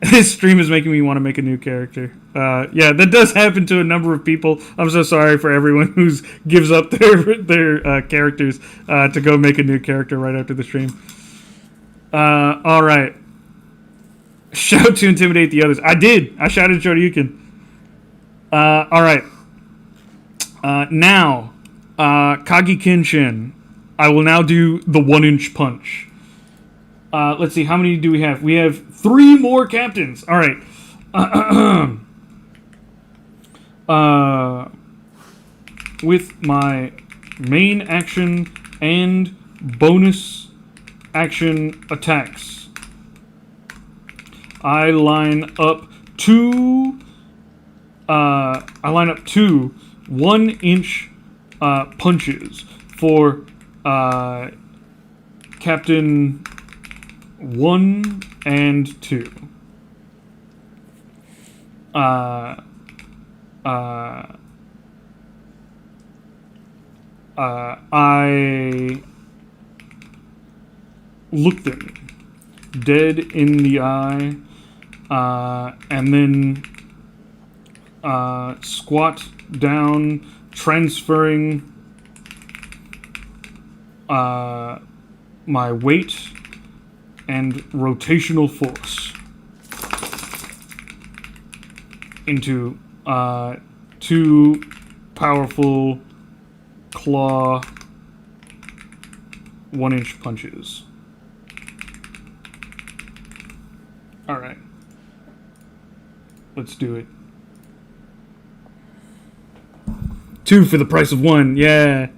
This stream is making me want to make a new character. Yeah, that does happen to a number of people. I'm so sorry for everyone who gives up their characters to go make a new character right after the stream. All right. Shout to intimidate the others. I did. I shouted Shoryuken. All right. Now, Kagi Kenshin. I will now do the 1-inch punch. Let's see, how many do we have? We have 3 more captains. All right. With my main action and bonus action attacks, I line up two 1-inch punches for Captain 1 and 2. I look them dead in the eye, and then squat down, transferring my weight and rotational force into 2 powerful claw 1-inch punches. All right. Let's do it. 2 for the price of 1. Yeah.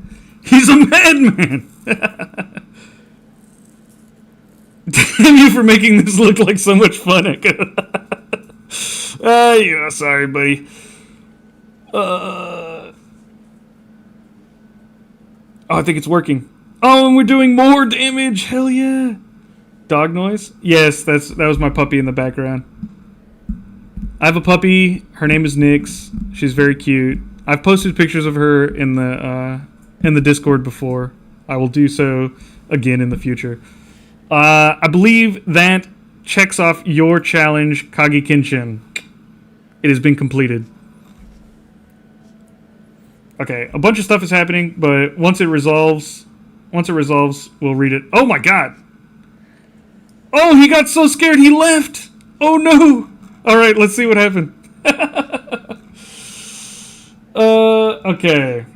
He's a madman. Damn you for making this look like so much fun, Echo. Sorry, buddy. Oh, I think it's working. Oh, and we're doing more damage. Hell yeah. Dog noise? Yes, that was my puppy in the background. I have a puppy. Her name is Nyx. She's very cute. I've posted pictures of her in the Discord before. I will do so again in the future. I believe that checks off your challenge, Kagi Kenshin. It has been completed. Okay, a bunch of stuff is happening, but once it resolves, we'll read it. Oh my god! Oh, he got so scared he left! Oh no! Alright, let's see what happened. Okay.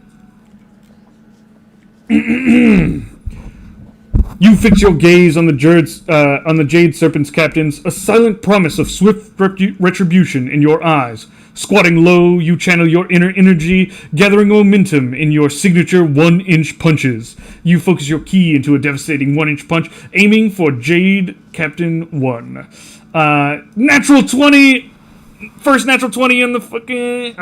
You fix your gaze on the Jade Serpent's captains, a silent promise of swift retribution in your eyes. Squatting low, you channel your inner energy, gathering momentum in your signature 1-inch punches. You focus your ki into a devastating 1-inch punch, aiming for Jade Captain 1. Natural 20! First natural 20 in the fucking...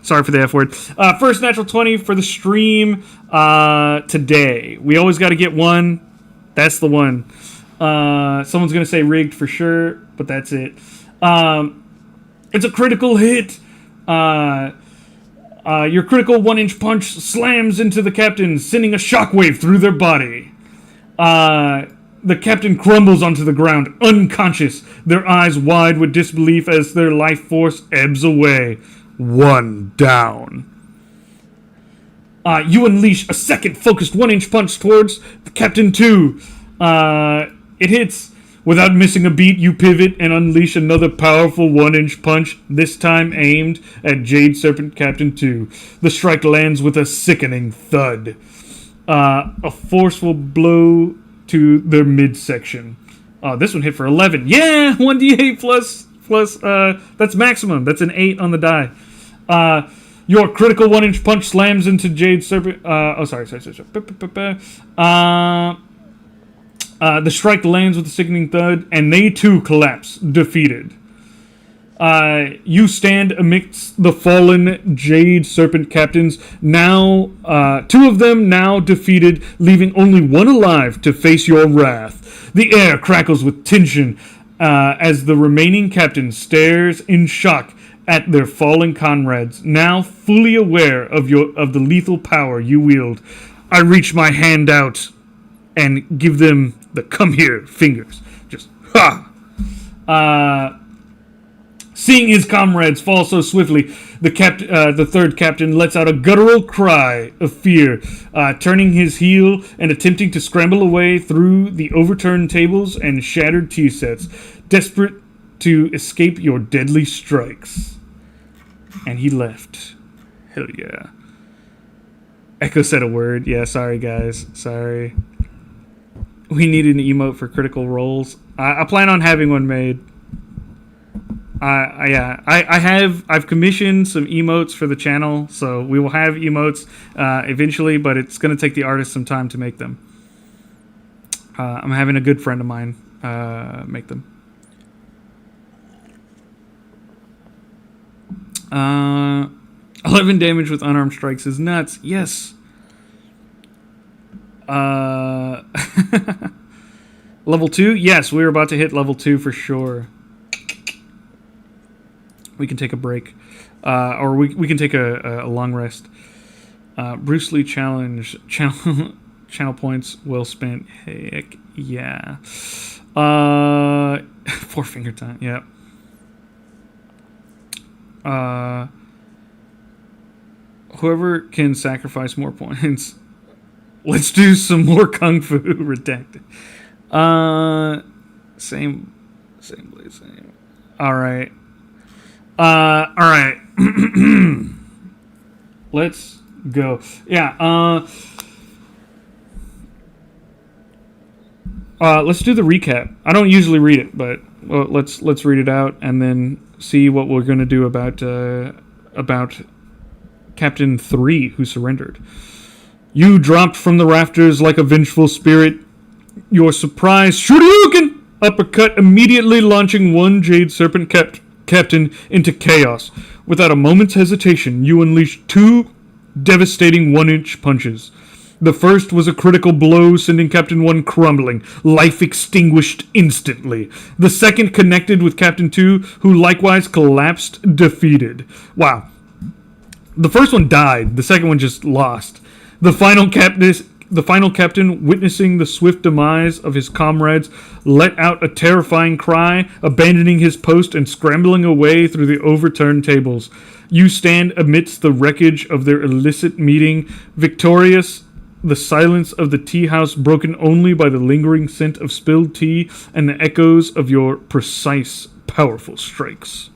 Sorry for the F word. First natural 20 for the stream today. We always got to get one. That's the one. Someone's going to say rigged for sure, but that's it. It's a critical hit. Your critical 1-inch punch slams into the captain, sending a shockwave through their body. The captain crumbles onto the ground, unconscious, their eyes wide with disbelief as their life force ebbs away. 1 down. You unleash a second focused 1-inch punch towards the Captain 2. It hits. Without missing a beat, you pivot and unleash another powerful 1-inch punch, this time aimed at Jade Serpent Captain 2. The strike lands with a sickening thud. A forceful blow to their midsection. This one hit for 11. Yeah, 1d8 plus, that's maximum. That's an 8 on the die. Your critical 1-inch punch slams into Jade Serpent. The strike lands with a sickening thud, and they too collapse, defeated. You stand amidst the fallen Jade Serpent captains, now, 2 of them now defeated, leaving only 1 alive to face your wrath. The air crackles with tension as the remaining captain stares in shock at their fallen comrades, now fully aware of the lethal power you wield. I reach my hand out and give them the come here fingers. Just ha! Seeing his comrades fall so swiftly, the third captain lets out a guttural cry of fear, turning his heel and attempting to scramble away through the overturned tables and shattered tea sets, desperate to escape your deadly strikes. And he left. Hell yeah. Echo said a word. Yeah, sorry guys. Sorry. We need an emote for critical roles. I plan on having one made. I've commissioned some emotes for the channel, so we will have emotes eventually, but it's going to take the artist some time to make them. I'm having a good friend of mine make them. 11 damage with unarmed strikes is nuts. Yes. Level 2? Yes, we're about to hit level 2 for sure. We can take a break. Or we can take a long rest. Bruce Lee challenge. Channel points well spent. Heck yeah. 4 finger time. Yep. Whoever can sacrifice more points. Let's do some more kung fu. Redacted. Same. All right. Let's go. Yeah. Let's do the recap. I don't usually read it, but let's read it out and then see what we're going to do about Captain 3 who surrendered. You dropped from the rafters like a vengeful spirit. Your surprise Shoryuken uppercut immediately launching one Jade Serpent Captain into chaos. Without a moment's hesitation, you unleashed 2 devastating 1-inch punches. The first was a critical blow, sending Captain 1 crumbling, life extinguished instantly. The second connected with Captain 2, who likewise collapsed, defeated. Wow. The first one died, the second one just lost. The final captain, witnessing the swift demise of his comrades, let out a terrifying cry, abandoning his post and scrambling away through the overturned tables. You stand amidst the wreckage of their illicit meeting, victorious, the silence of the tea house broken only by the lingering scent of spilled tea and the echoes of your precise, powerful strikes.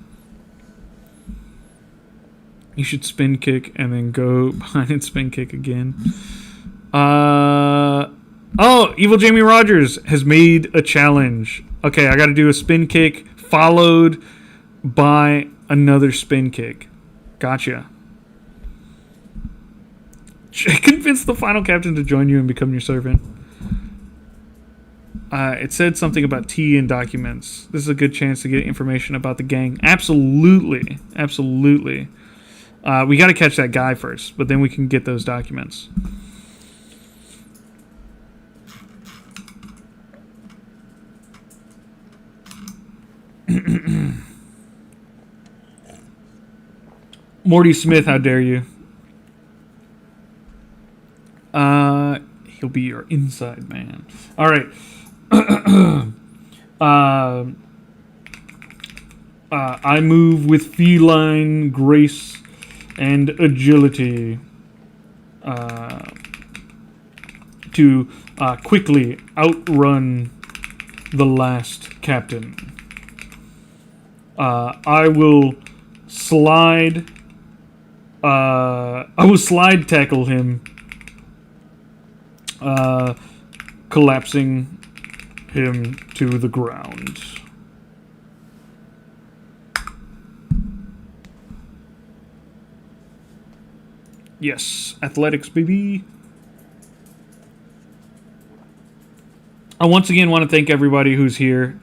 You should spin kick and then go behind and spin kick again. Evil Jamie Rogers has made a challenge. Okay, I gotta do a spin kick followed by another spin kick. Gotcha. Convince the final captain to join you and become your servant. It said something about tea and documents. This is a good chance to get information about the gang. Absolutely. Absolutely. We gotta catch that guy first, but then we can get those documents. Morty Smith, how dare you? He'll be your inside man. All right. I move with feline grace and agility to quickly outrun the last captain. I will slide tackle him, collapsing him to the ground. Yes, athletics, baby. I once again want to thank everybody who's here.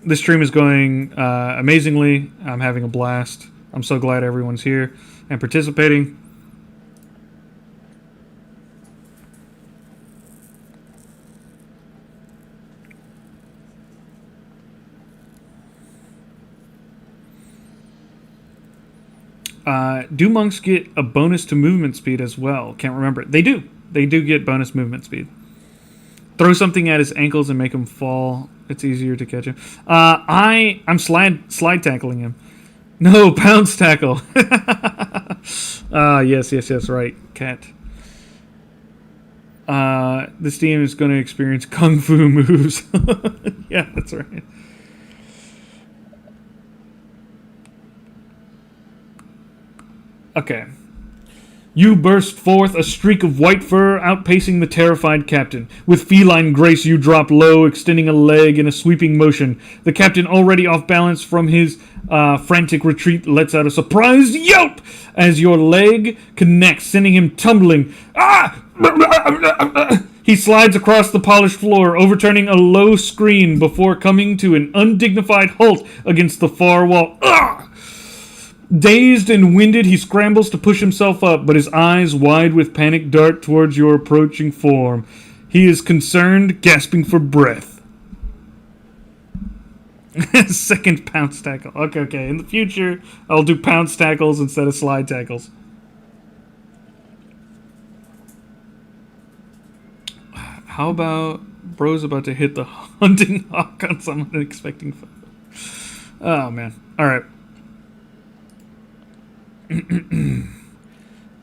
This stream is going amazingly. I'm having a blast. I'm so glad everyone's here and participating. Do monks get a bonus to movement speed as well? Can't remember. They do. They do get bonus movement speed. Throw something at his ankles and make him fall. It's easier to catch him. I'm slide tackling him. No, pounce tackle. Yes, right. Cat. This team is going to experience kung fu moves. Yeah, that's right. Okay. You burst forth, a streak of white fur outpacing the terrified captain. With feline grace, you drop low, extending a leg in a sweeping motion. The captain, already off balance from his frantic retreat, lets out a surprised yelp as your leg connects, sending him tumbling. Ah! He slides across the polished floor, overturning a low screen before coming to an undignified halt against the far wall. Ah! Dazed and winded, he scrambles to push himself up, but his eyes, wide with panic, dart towards your approaching form. He is concerned, gasping for breath. Second pounce tackle. Okay. In the future, I'll do pounce tackles instead of slide tackles. How about bro's about to hit the hunting hawk on someone unexpecting foe? Oh, man. All right.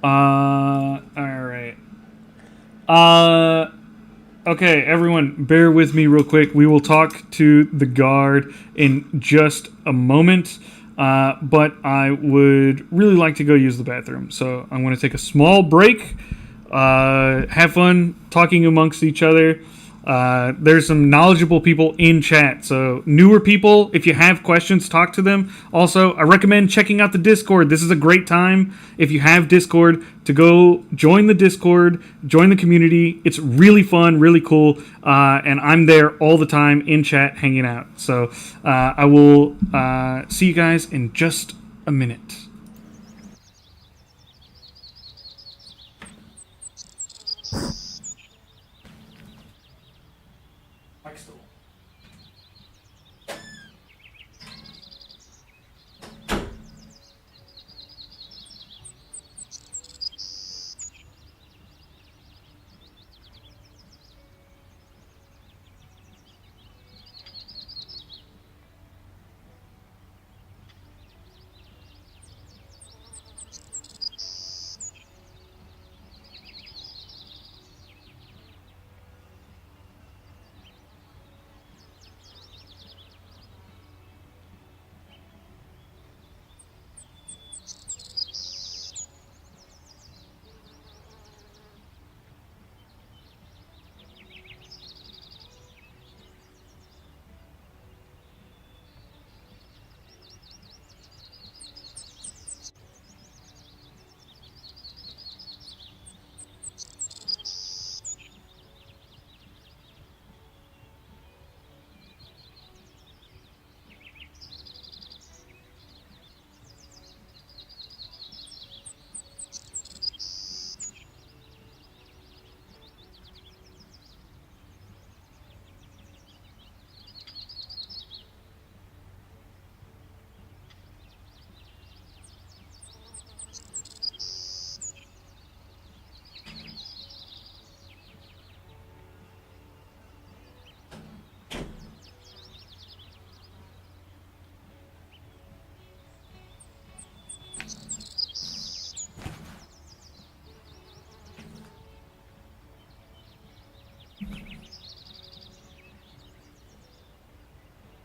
Alright. Okay, everyone, bear with me real quick. We will talk to the guard in just a moment, but I would really like to go use the bathroom. So I'm going to take a small break, have fun talking amongst each other. There's some knowledgeable people in chat, so newer people, if you have questions, talk to them. Also, I recommend checking out the Discord. This is a great time, if you have Discord, to go join the Discord, join the community. It's really fun, really cool, and I'm there all the time in chat hanging out. So I will see you guys in just a minute.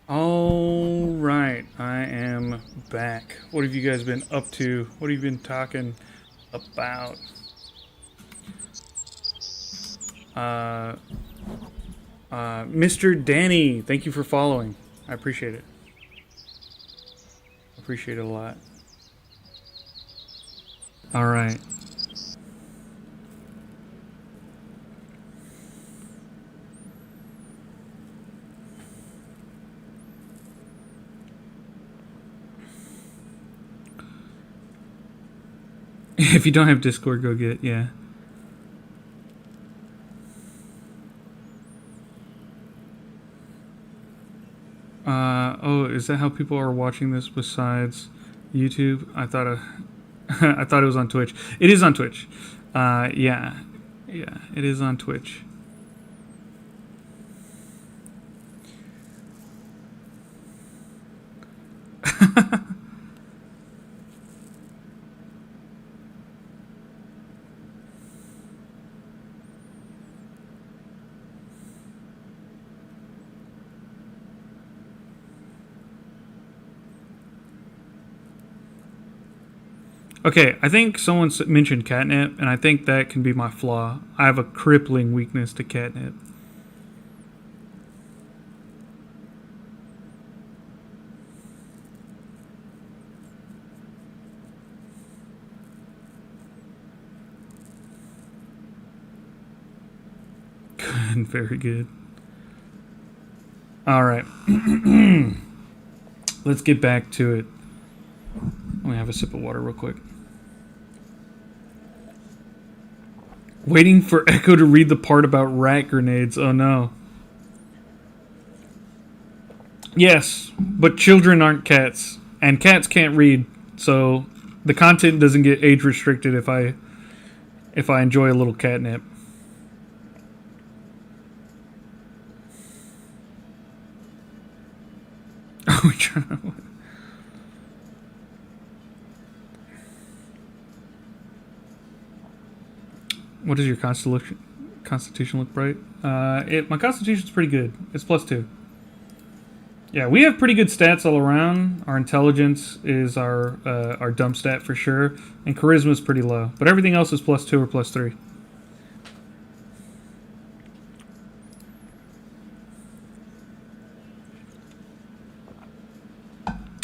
All right, I am back. What have you guys been up to? What have you been talking about? Mr. Danny, thank you for following. I appreciate it. Appreciate it a lot. All right. If you don't have Discord, go get it, yeah. Oh, is that how people are watching this besides YouTube? I thought I thought it was on Twitch. It is on Twitch. Yeah, it is on Twitch. Okay, I think someone mentioned catnip, and I think that can be my flaw. I have a crippling weakness to catnip. Good, very good. All right. Let's get back to it. Let me have a sip of water real quick. Waiting for Echo to read the part about rat grenades. Oh no. Yes, but children aren't cats, and cats can't read, so the content doesn't get age restricted if I enjoy a little catnip. What does your constitution look bright? My constitution's pretty good. It's +2. Yeah, we have pretty good stats all around. Our intelligence is our dump stat for sure, and charisma's pretty low. But everything else is +2 or +3.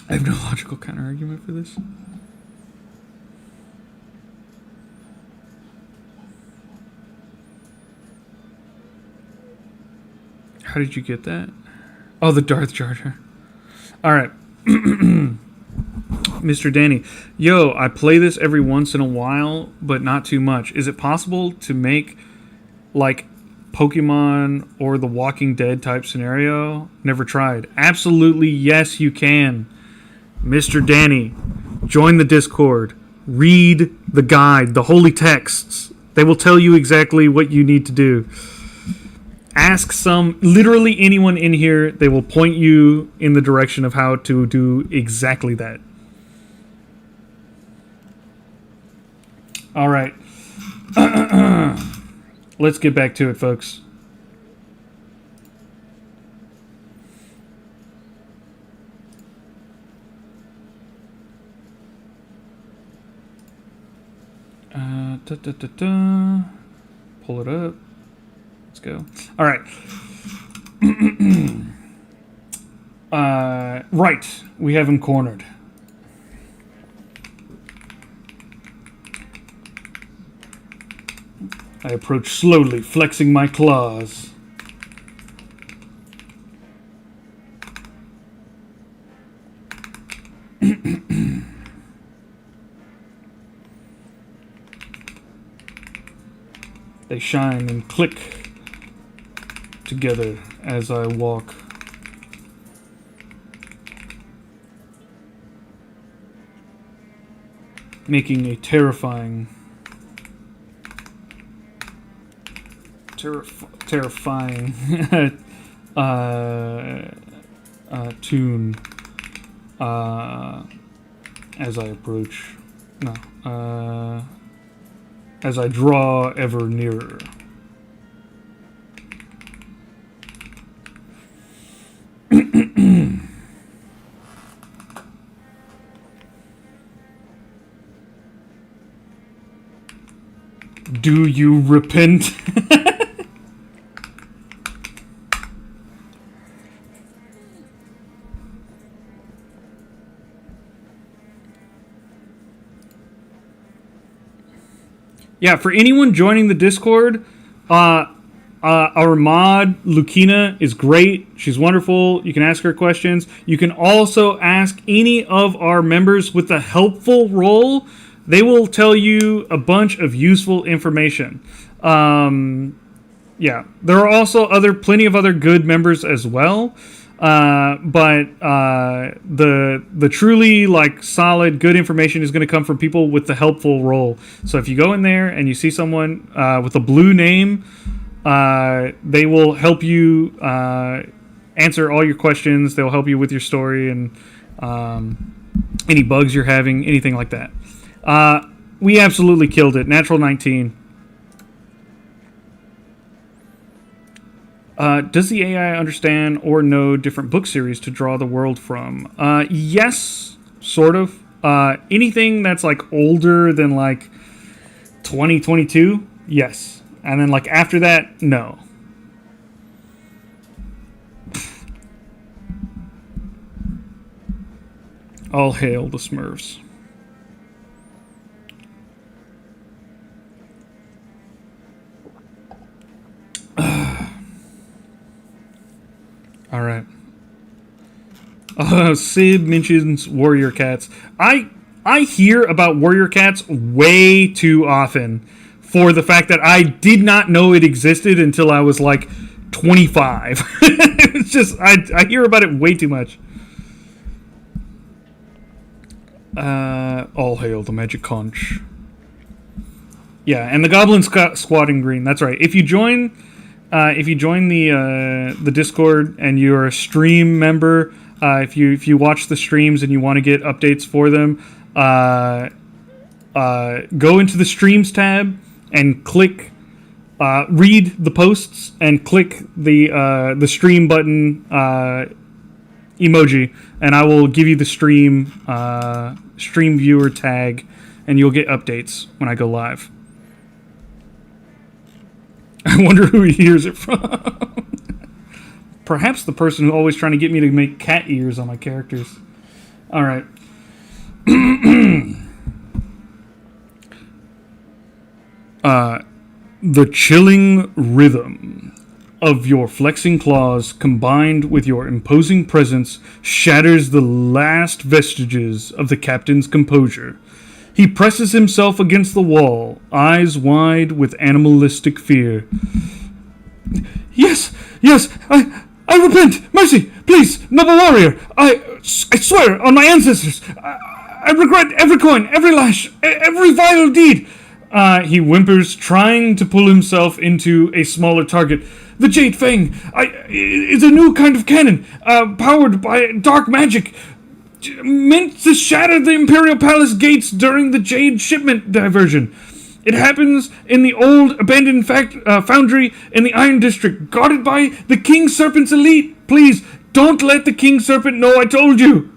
I have no logical counter argument for this. How did you get that? Oh, the Darth Jar Jar. All right. Mr. Danny. Yo, I play this every once in a while, but not too much. Is it possible to make, like, Pokemon or The Walking Dead type scenario? Never tried. Absolutely, yes, you can. Mr. Danny, join the Discord. Read the guide, the holy texts. They will tell you exactly what you need to do. Ask literally anyone in here. They will point you in the direction of how to do exactly that. All right. Let's get back to it, folks. Pull it up. Let's go. All right. Right. We have him cornered. I approach slowly, flexing my claws. They shine and click together as I walk. Making a terrifying tune as I approach. No. As I draw ever nearer. Do you repent? Yeah, for anyone joining the Discord, our mod, Lucina, is great. She's wonderful. You can ask her questions. You can also ask any of our members with a helpful role. They will tell you a bunch of useful information. Yeah, there are also plenty of other good members as well. But the truly like solid good information is going to come from people with the helpful role. So if you go in there and you see someone with a blue name, they will help you answer all your questions. They'll help you with your story and any bugs you're having, anything like that. We absolutely killed it. Natural 19. Does the AI understand or know different book series to draw the world from? Yes, sort of. Anything that's like older than like 2022, yes. And then like after that, no. All hail the Smurfs. All right. Sid mentions warrior cats. I hear about warrior cats way too often for the fact that I did not know it existed until I was like 25. It's just I hear about it way too much. All hail the magic conch. Yeah, and the goblin squatting green. That's right. If you join the Discord and you're a stream member, if you watch the streams and you want to get updates for them, go into the streams tab and click read the posts and click the stream button emoji, and I will give you the stream viewer tag, and you'll get updates when I go live. I wonder who he hears it from. Perhaps the person who's always trying to get me to make cat ears on my characters. All right. The chilling rhythm of your flexing claws combined with your imposing presence shatters the last vestiges of the captain's composure. He presses himself against the wall, eyes wide with animalistic fear. Yes, I repent! Mercy! Please, noble warrior! I swear on my ancestors! I regret every coin, every lash, every vile deed! He whimpers, trying to pull himself into a smaller target. The Jade Fang is a new kind of cannon, powered by dark magic, meant to shatter the Imperial Palace gates during the Jade shipment diversion. It happens in the old abandoned foundry in the Iron District, guarded by the King Serpent's elite. Please, don't let the King Serpent know I told you.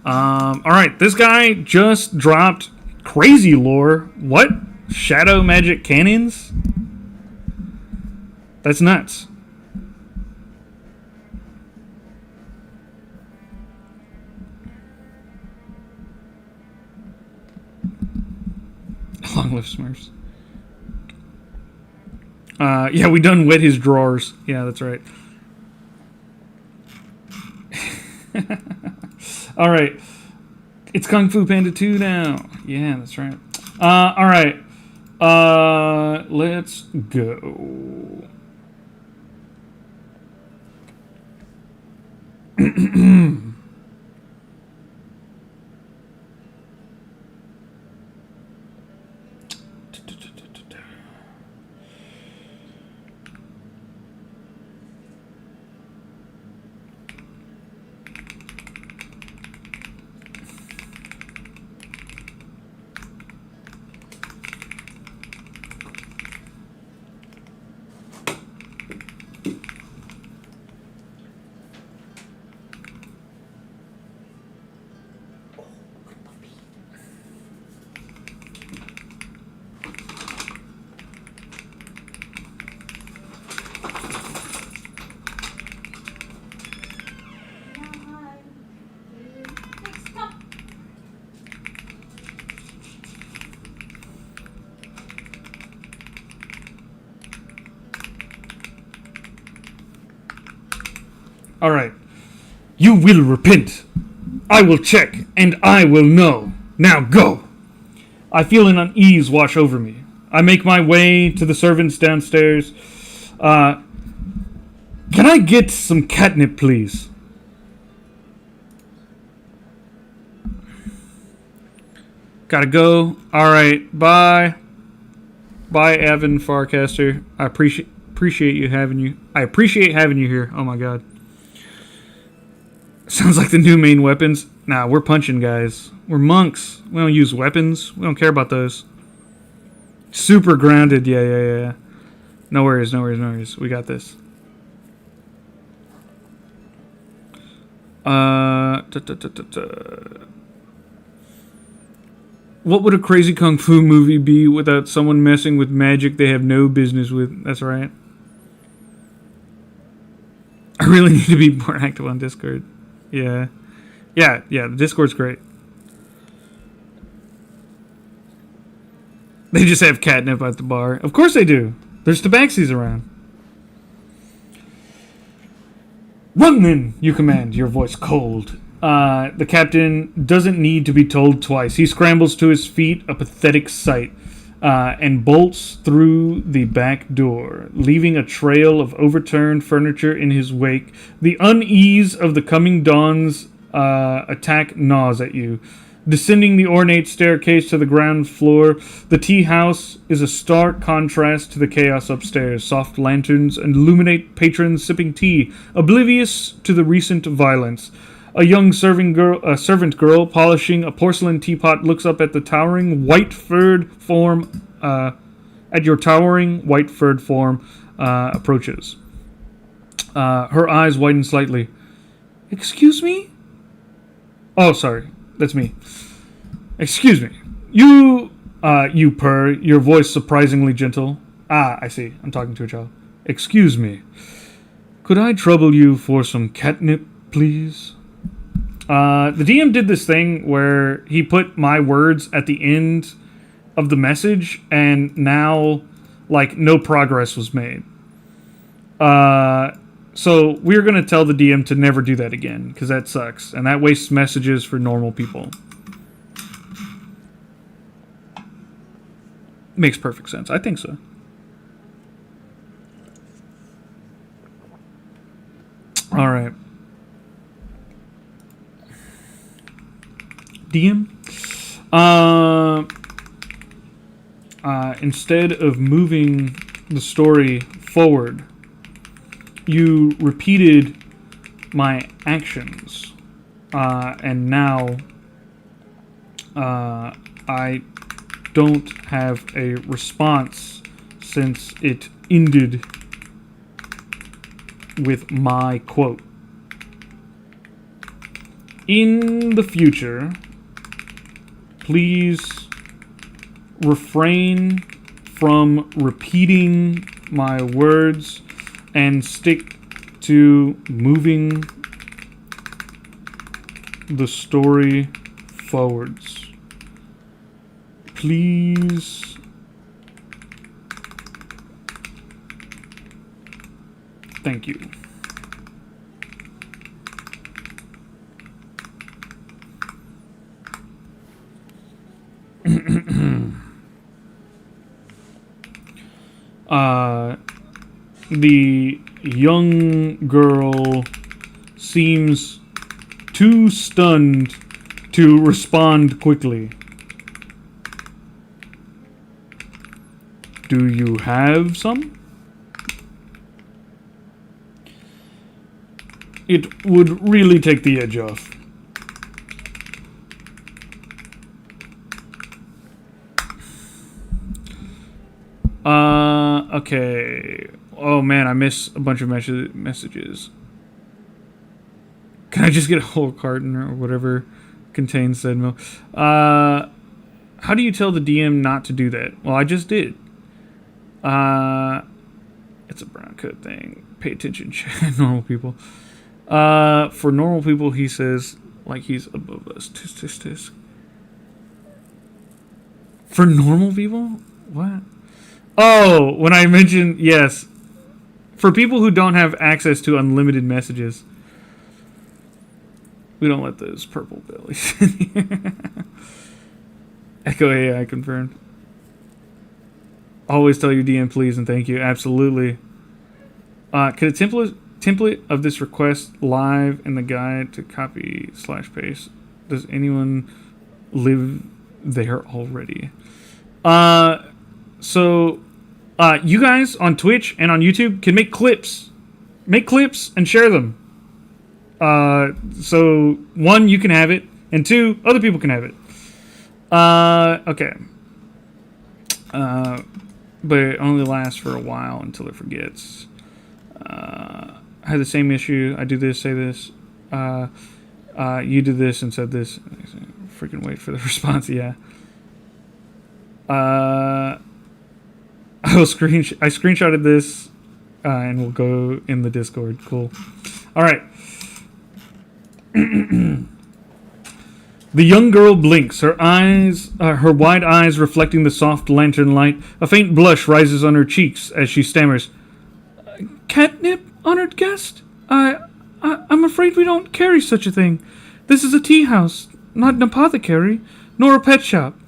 Alright, this guy just dropped crazy lore. What? Shadow magic cannons? That's nuts. Long live Smurfs. Yeah, we done wet his drawers. Yeah, that's right. All right. It's Kung Fu Panda 2 now. Yeah, that's right. All right. Let's go. All right. You will repent. I will check, and I will know. Now go. I feel an unease wash over me. I make my way to the servants downstairs. Can I get some catnip, please? Gotta go. All right. Bye. Bye, Evan Farcaster. I appreciate you having you. I appreciate having you here. Oh my god. Sounds like the new main weapons. Nah, we're punching, guys. We're monks. We don't use weapons. We don't care about those. Super grounded. Yeah. No worries. We got this. What would a crazy kung fu movie be without someone messing with magic they have no business with? That's right. I really need to be more active on Discord. Yeah, the Discord's great. They just have catnip at the bar. Of course they do. There's tabaxis around. Run then, you command, your voice cold. The captain doesn't need to be told twice. He scrambles to his feet, a pathetic sight, and bolts through the back door, leaving a trail of overturned furniture in his wake. The unease of the coming dawn's attack gnaws at you. Descending the ornate staircase to the ground floor, the tea house is a stark contrast to the chaos upstairs. Soft lanterns illuminate patrons sipping tea, oblivious to the recent violence. A young servant girl polishing a porcelain teapot looks up at the towering white-furred form. At your towering white-furred form approaches. Her eyes widen slightly. Excuse me? Oh, sorry. That's me. Excuse me. You purr, your voice surprisingly gentle. Ah, I see. I'm talking to a child. Excuse me. Could I trouble you for some catnip, please? The DM did this thing where he put my words at the end of the message, and now, like, no progress was made. So we're going to tell the DM to never do that again, because that sucks, and that wastes messages for normal people. Makes perfect sense. I think so. All right. DM? Instead of moving the story forward, you repeated my actions, and now I don't have a response since it ended with my quote. In the future, please refrain from repeating my words and stick to moving the story forwards. Please. Thank you. The young girl seems too stunned to respond quickly. Do you have some? It would really take the edge off. Okay. Oh man, I miss a bunch of messages. Can I just get a whole carton or whatever contains said milk? How do you tell the DM not to do that? Well, I just did. It's a brown coat thing. Pay attention, normal people. For normal people, he says, like he's above us. Tisk, tisk, tisk. For normal people? What? Oh, when I mentioned, yes. For people who don't have access to unlimited messages. We don't let those purple bellies in here. Echo AI confirmed. Always tell your DM please and thank you. Absolutely. Could a template of this request live in the guide to copy/paste? Does anyone live there already? So you guys on Twitch and on YouTube can make clips. Make clips and share them. So one, you can have it, and two, other people can have it. Okay. But it only lasts for a while until it forgets. I had the same issue. I do this, say this. You did this and said this. Freaking wait for the response. Yeah. I screenshotted this, and we'll go in the Discord. Cool. All right. The young girl blinks, her wide eyes reflecting the soft lantern light. A faint blush rises on her cheeks as she stammers, "Catnip, honored guest? I'm afraid we don't carry such a thing. This is a tea house, not an apothecary, nor a pet shop."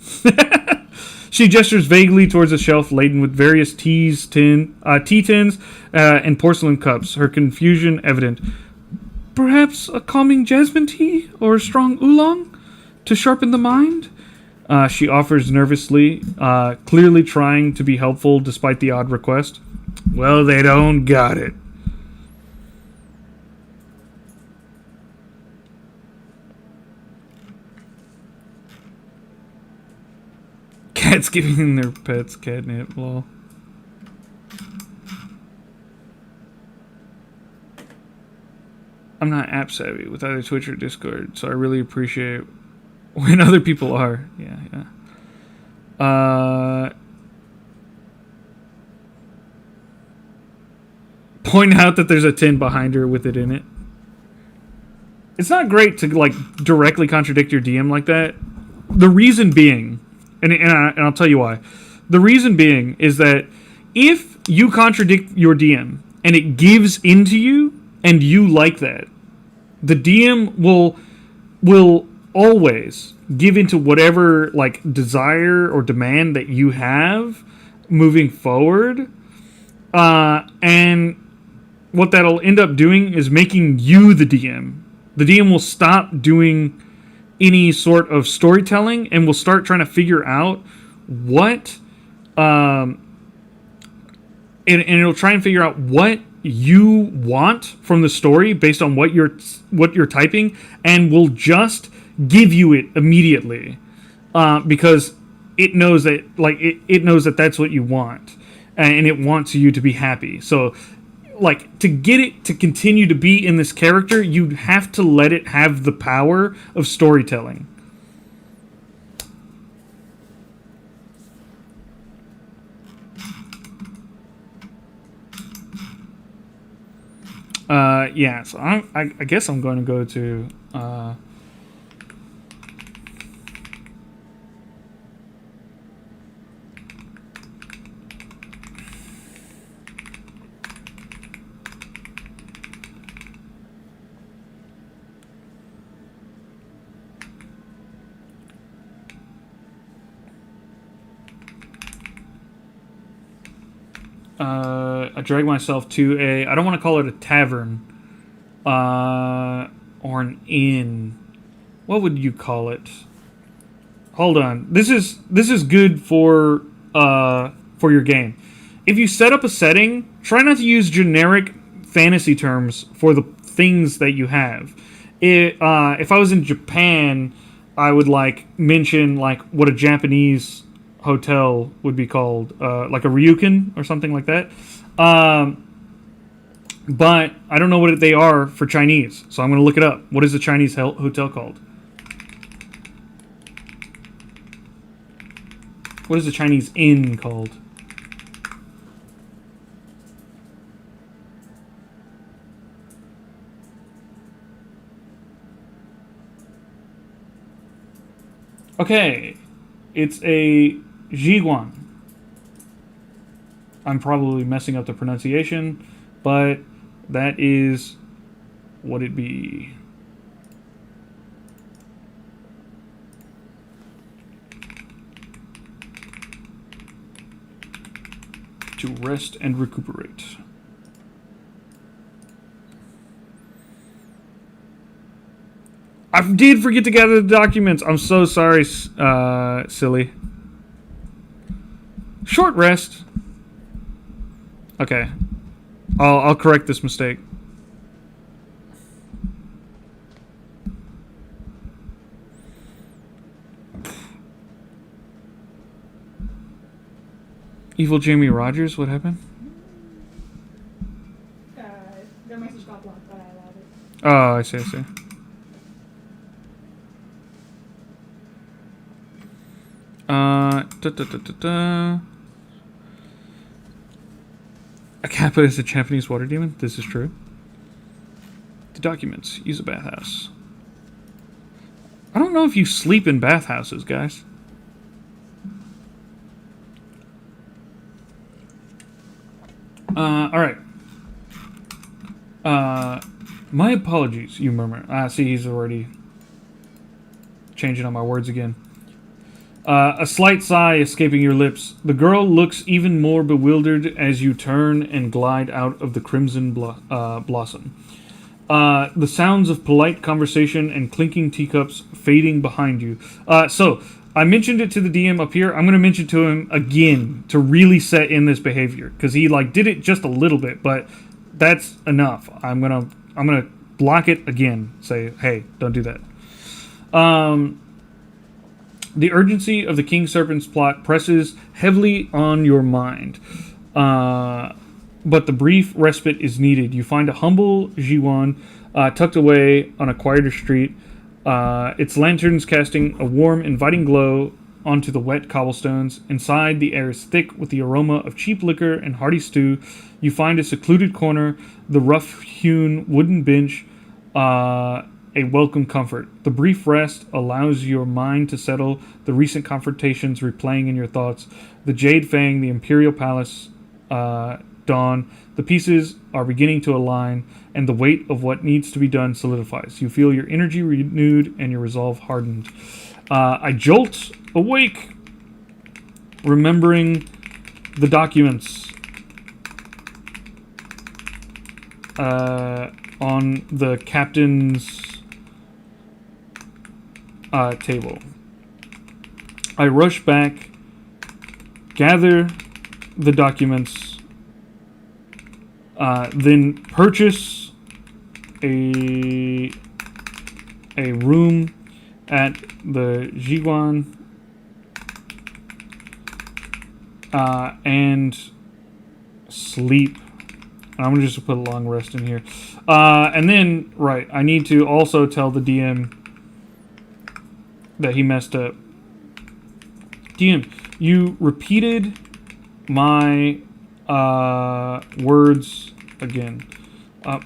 She gestures vaguely towards a shelf laden with various tea tins, and porcelain cups, her confusion evident. "Perhaps a calming jasmine tea or a strong oolong to sharpen the mind?" She offers nervously, clearly trying to be helpful despite the odd request. "Well, they don't got it." Cats giving their pets catnip, lol. I'm not app savvy with either Twitch or Discord, so I really appreciate when other people are. Yeah. Point out that there's a tin behind her with it in it. It's not great to like directly contradict your DM like that. The reason being, and I'll tell you why. The reason being is that if you contradict your DM and it gives into you and you like that, the DM will always give into whatever like desire or demand that you have moving forward, and what that'll end up doing is making you the DM. The DM will stop doing any sort of storytelling and will start trying to figure out what and it'll try and figure out what you want from the story based on what you're typing, and will just give you it immediately, because it knows that it knows that that's what you want, and it wants you to be happy. So like to get it to continue to be in this character, you have to let it have the power of storytelling. Yeah, so I guess I'm going to go to I drag myself to I don't want to call it a tavern, or an inn. What would you call it? Hold on. This is good for your game. If you set up a setting, try not to use generic fantasy terms for the things that you have. If I was in Japan, I would like mention like what a Japanese hotel would be called, like a ryukin or something like that. But I don't know what they are for Chinese, so I'm going to look it up. What is a Chinese hotel called? What is a Chinese inn called? Okay, it's a Jiguan. I'm probably messing up the pronunciation, but that is what it be. To rest and recuperate. I did forget to gather the documents. I'm so sorry, silly. Short rest. Okay. I'll correct this mistake. Evil Jamie Rogers, what happened? Their message got blocked, but I allowed it. Oh, I see. A kappa is a Japanese water demon. This is true. The documents. Use a bathhouse. I don't know if you sleep in bathhouses, guys. Alright. My apologies, you murmur. See, he's already changing on my words again. A slight sigh escaping your lips. The girl looks even more bewildered as you turn and glide out of the crimson blossom. The sounds of polite conversation and clinking teacups fading behind you. So, I mentioned it to the DM up here. I'm going to mention it to him again to really set in this behavior. Because he, did it just a little bit, but that's enough. I'm gonna block it again. Say, hey, don't do that. The urgency of the King Serpent's plot presses heavily on your mind. But the brief respite is needed. You find a humble Jiwan tucked away on a quieter street. Its lanterns casting a warm, inviting glow onto the wet cobblestones. Inside, the air is thick with the aroma of cheap liquor and hearty stew. You find a secluded corner, the rough-hewn wooden bench, a welcome comfort. The brief rest allows your mind to settle, the recent confrontations replaying in your thoughts. The Jade Fang, the Imperial Palace, dawn. The pieces are beginning to align, and the weight of what needs to be done solidifies. You feel your energy renewed and your resolve hardened. I jolt awake, remembering the documents on the captain's table. I rush back, gather the documents, then purchase a room at the Jiwan, and sleep. I'm gonna just put a long rest in here, and then I need to also tell the DM that he messed up. DM, you repeated my words again.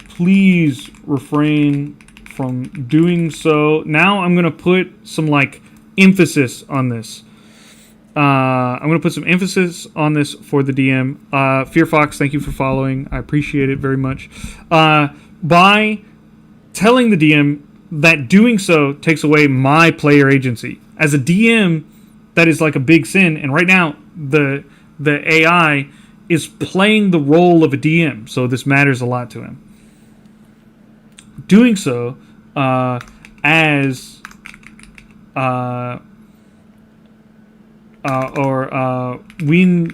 Please refrain from doing so. Now I'm going to put some emphasis on this. I'm going to put some emphasis on this for the DM. Fear Fox, thank you for following. I appreciate it very much. By telling the DM that doing so takes away my player agency. As a DM, that is a big sin. And right now, the AI is playing the role of a DM, so this matters a lot to him. Doing so, when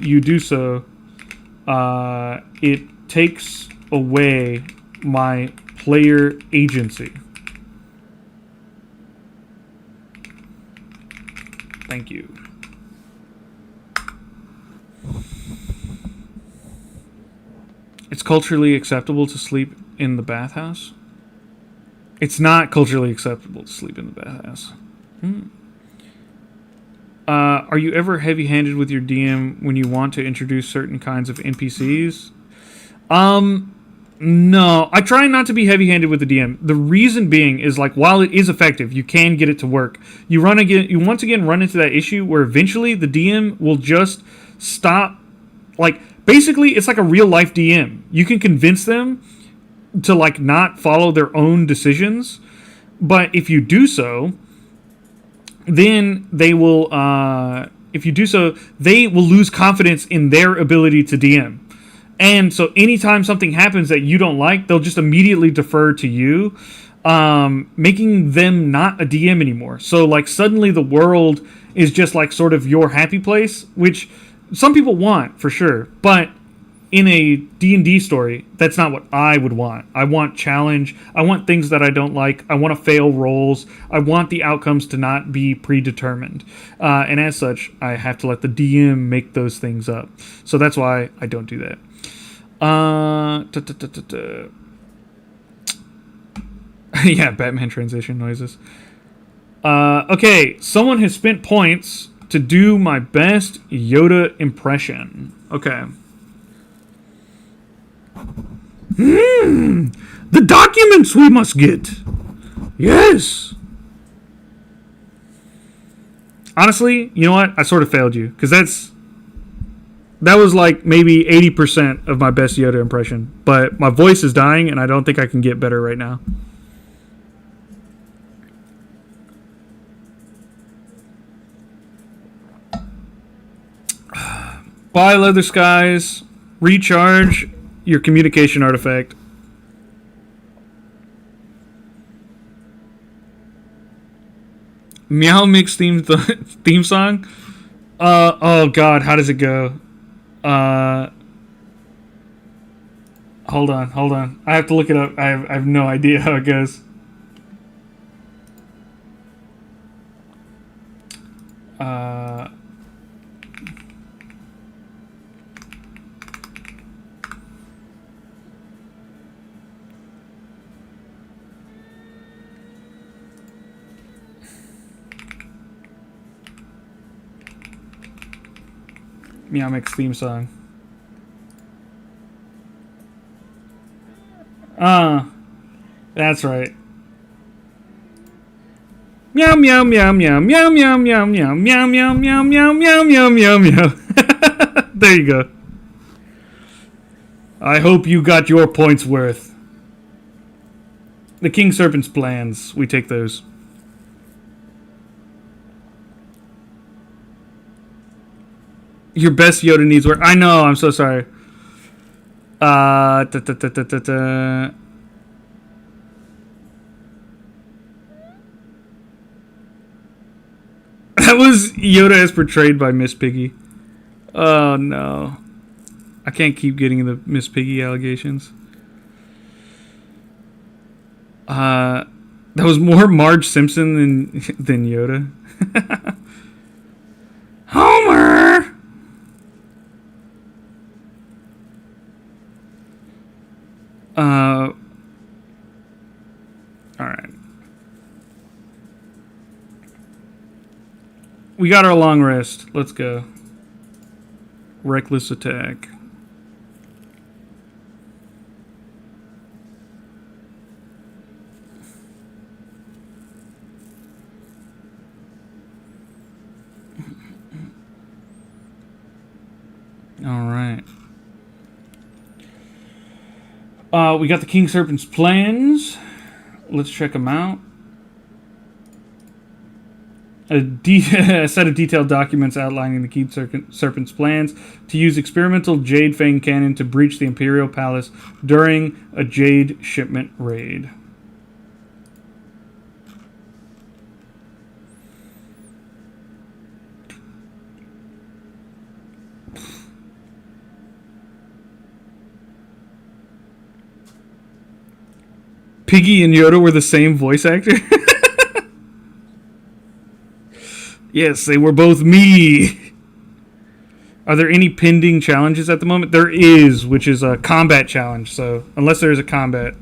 you do so, it takes away my player agency. Thank you. It's culturally acceptable to sleep in the bathhouse? It's not culturally acceptable to sleep in the bathhouse. Are you ever heavy-handed with your DM when you want to introduce certain kinds of NPCs? No. I try not to be heavy-handed with the DM. The reason being is, while it is effective, you can get it to work. You once again run into that issue where eventually the DM will just stop. Basically, it's like a real-life DM. You can convince them to, not follow their own decisions. But if you do so, then they will, they will lose confidence in their ability to DM. And so anytime something happens that you don't like, they'll just immediately defer to you, making them not a DM anymore. So, suddenly the world is just, sort of your happy place, which some people want, for sure. But in a D&D story, that's not what I would want. I want challenge. I want things that I don't like. I want to fail rolls. I want the outcomes to not be predetermined. And as such, I have to let the DM make those things up. So that's why I don't do that. Yeah, Batman transition noises. Okay, someone has spent points to do my best Yoda impression. Okay. The documents we must get. Yes. Honestly, you know what? I sort of failed you, because that was like maybe 80% of my best Yoda impression. But my voice is dying, and I don't think I can get better right now. Bye, Leather Skies. Recharge your communication artifact. Meow Mix theme song. Oh God, how does it go? Hold on. I have to look it up. I have no idea how it goes. Meow Mix theme song. That's right. Meow meow meow meow meow meow meow meow meow meow meow meow meow meow meow meow. There you go. I hope you got your points worth. The King Serpent's plans. We take those. Your best Yoda needs work. I know. I'm so sorry. That was Yoda as portrayed by Miss Piggy. Oh no. I can't keep getting the Miss Piggy allegations. That was more Marge Simpson than Yoda. Homer! Alright. We got our long rest. Let's go. Reckless attack. Alright. We got the King Serpent's plans. Let's check them out. A set of detailed documents outlining the King Serpent's plans to use experimental Jade Fang cannon to breach the Imperial Palace during a Jade shipment raid. Piggy and Yoda were the same voice actor? Yes, they were both me. Are there any pending challenges at the moment? There is, which is a combat challenge. So unless there is a combat,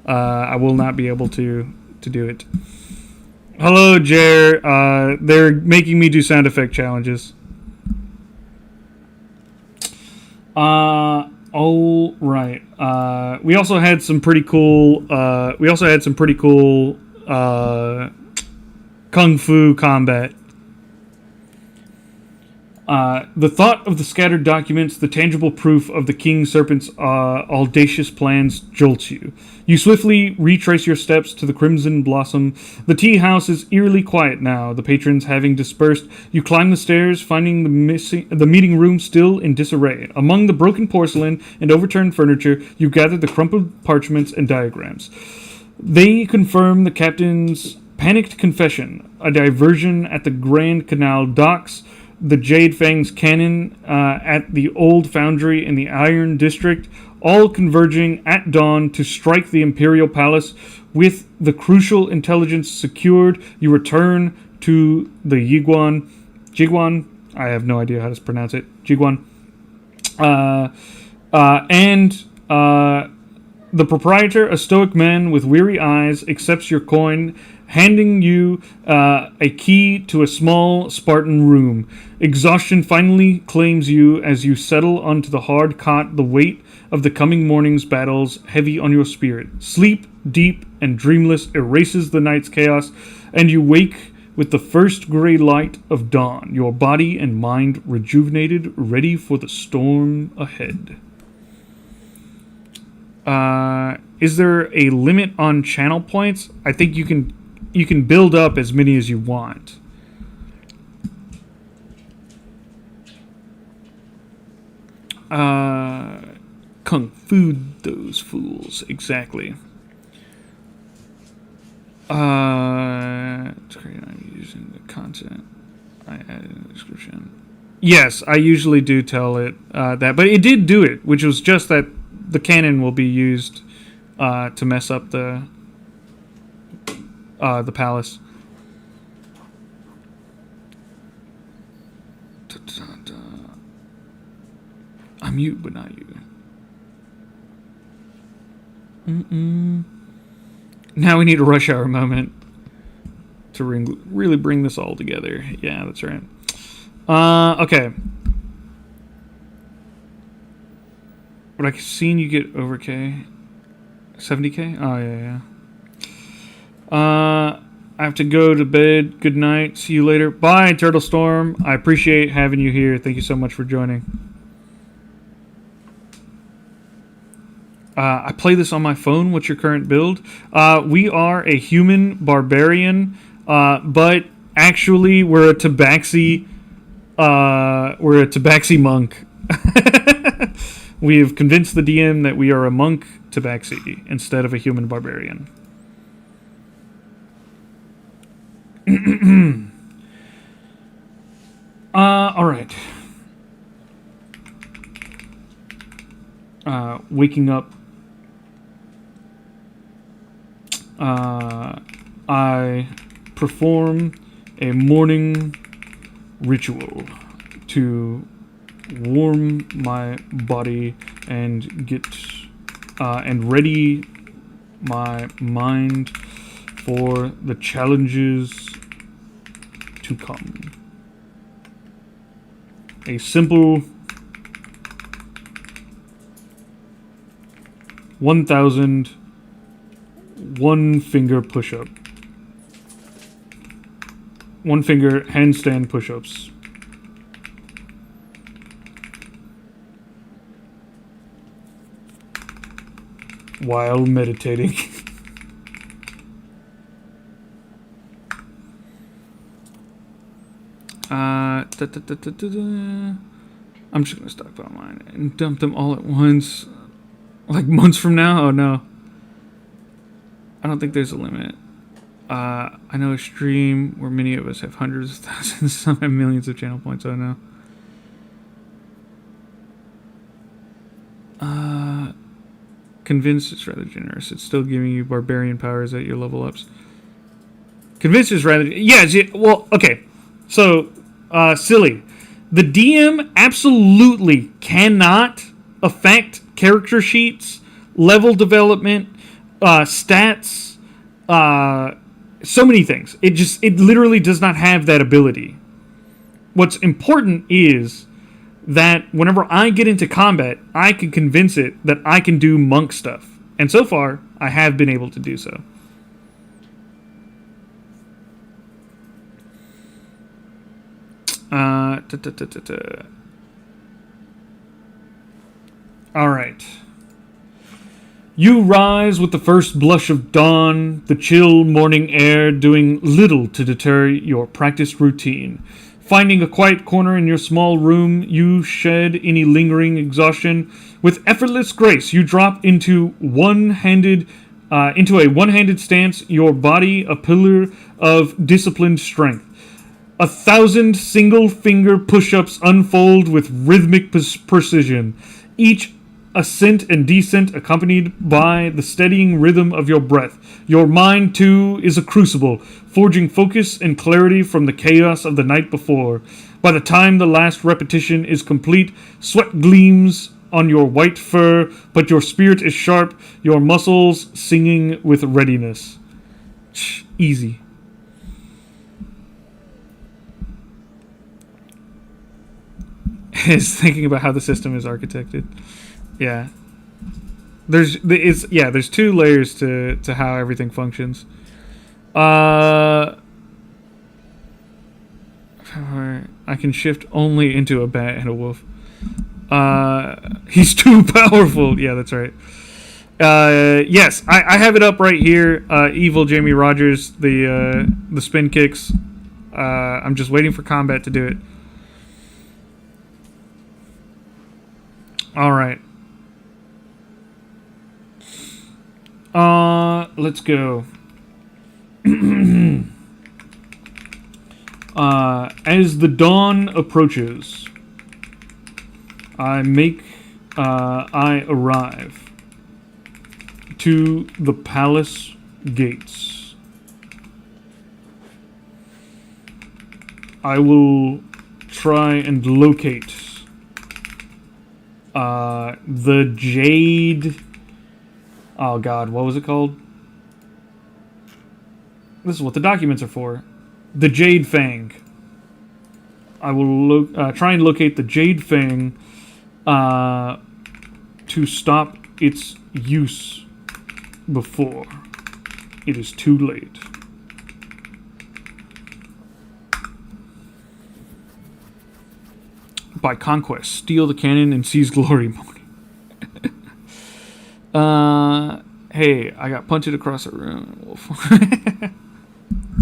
I will not be able to do it. Hello, Jer. They're making me do sound effect challenges. All right. We also had some pretty cool. Kung Fu combat. The thought of the scattered documents, the tangible proof of the King Serpent's audacious plans jolts you. You swiftly retrace your steps to the Crimson Blossom. The tea house is eerily quiet now, the patrons having dispersed. You climb the stairs, finding the meeting room still in disarray. Among the broken porcelain and overturned furniture, you gather the crumpled parchments and diagrams. They confirm the captain's panicked confession, a diversion at the Grand Canal docks. the Jade Fang's cannon at the old foundry in the Iron District, all converging at dawn to strike the Imperial Palace. With the crucial intelligence secured, you return to the Jiguan. I have no idea how to pronounce it. Jiguan. The proprietor, a stoic man with weary eyes, accepts your coin, handing you a key to a small Spartan room. Exhaustion finally claims you as you settle onto the hard cot, the weight of the coming morning's battles heavy on your spirit. Sleep, deep and dreamless, erases the night's chaos, and you wake with the first gray light of dawn, your body and mind rejuvenated, ready for the storm ahead. Is there a limit on channel points? I think you can build up as many as you want. Kung fu those fools, exactly. It's great. I'm using the content I added in the description. Yes, I usually do tell it that, but it did do it, which was just that the cannon will be used to mess up the palace. I'm you, but not you. Now we need a rush hour moment to really bring this all together. Yeah, that's right. Okay. But I've seen you get over K. 70K? Oh, yeah. I have to go to bed. Good night. See you later. Bye, Turtle Storm. I appreciate having you here. Thank you so much for joining. I play this on my phone. What's your current build? We are a human barbarian, but actually we're a Tabaxi. We're a Tabaxi monk. We have convinced the DM that we are a monk Tabaxi instead of a human barbarian. All right. Waking up. I perform a morning ritual to warm my body and get and ready my mind for the challenges to come. A simple 1,000 one-finger push-up. One-finger handstand push-ups. While meditating. I'm just gonna stockpile mine and dump them all at once. Like months from now? Oh no. I don't think there's a limit. I know a stream where many of us have hundreds of thousands, some have millions of channel points. Oh no. Convinced is rather generous. It's still giving you barbarian powers at your level ups. Convinced is rather... Yes, yeah, well, okay. So, silly. The DM absolutely cannot affect character sheets, level development, stats, so many things. It literally does not have that ability. What's important is that whenever I get into combat, I can convince it that I can do monk stuff. And so far, I have been able to do so. Alright. You rise with the first blush of dawn, the chill morning air doing little to deter your practiced routine. Finding a quiet corner in your small room, you shed any lingering exhaustion. With effortless grace, you drop into a one-handed stance, your body a pillar of disciplined strength. 1,000 single-finger push-ups unfold with rhythmic precision, each ascent and descent accompanied by the steadying rhythm of your breath. Your mind, too, is a crucible, forging focus and clarity from the chaos of the night before. By the time the last repetition is complete, sweat gleams on your white fur, but your spirit is sharp, your muscles singing with readiness. Easy. Is thinking about how the system is architected. Yeah. There's two layers to how everything functions. I can shift only into a bat and a wolf. He's too powerful. Yeah, that's right. Yes, I have it up right here. Evil Jamie Rogers, the spin kicks. I'm just waiting for combat to do it. All right. Let's go. As the dawn approaches, I arrive to the palace gates. I will try and locate the Jade. Oh God, what was it called? This is what the documents are for. The Jade Fang. I will try and locate the Jade Fang to stop its use before it is too late. By conquest, steal the cannon and seize glory. Hey, I got punted across the room.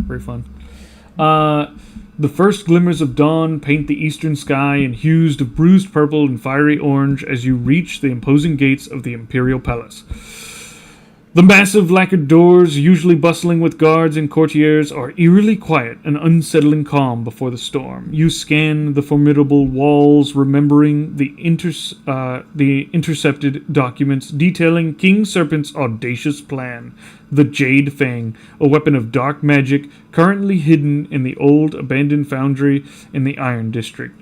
Very fun. The first glimmers of dawn paint the eastern sky in hues of bruised purple and fiery orange as you reach the imposing gates of the Imperial Palace. The massive lacquered doors, usually bustling with guards and courtiers, are eerily quiet and unsettling calm before the storm. You scan the formidable walls, remembering the intercepted documents detailing King Serpent's audacious plan. The Jade Fang, a weapon of dark magic currently hidden in the old abandoned foundry in the Iron District,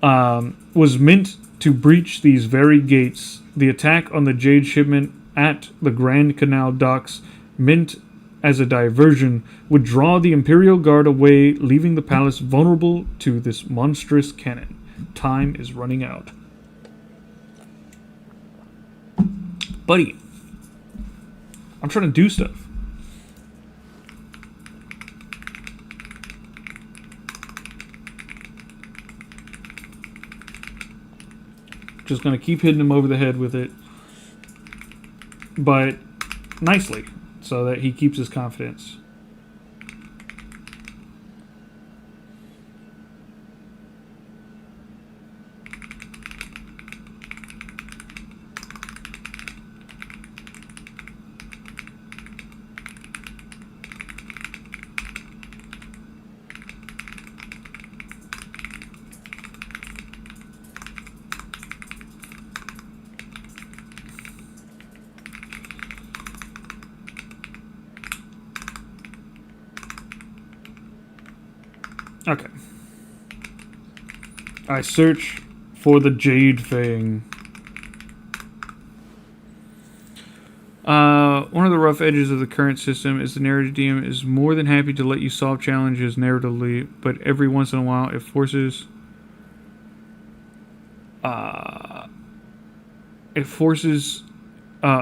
was meant to breach these very gates. The attack on the Jade shipment at the Grand Canal docks, meant as a diversion, would draw the Imperial Guard away, leaving the palace vulnerable to this monstrous cannon. Time is running out. Buddy, I'm trying to do stuff. Just gonna keep hitting him over the head with it, but nicely, so that he keeps his confidence. Okay. I search for the Jade Fang. One of the rough edges of the current system is the narrative DM is more than happy to let you solve challenges narratively, but every once in a while it forces a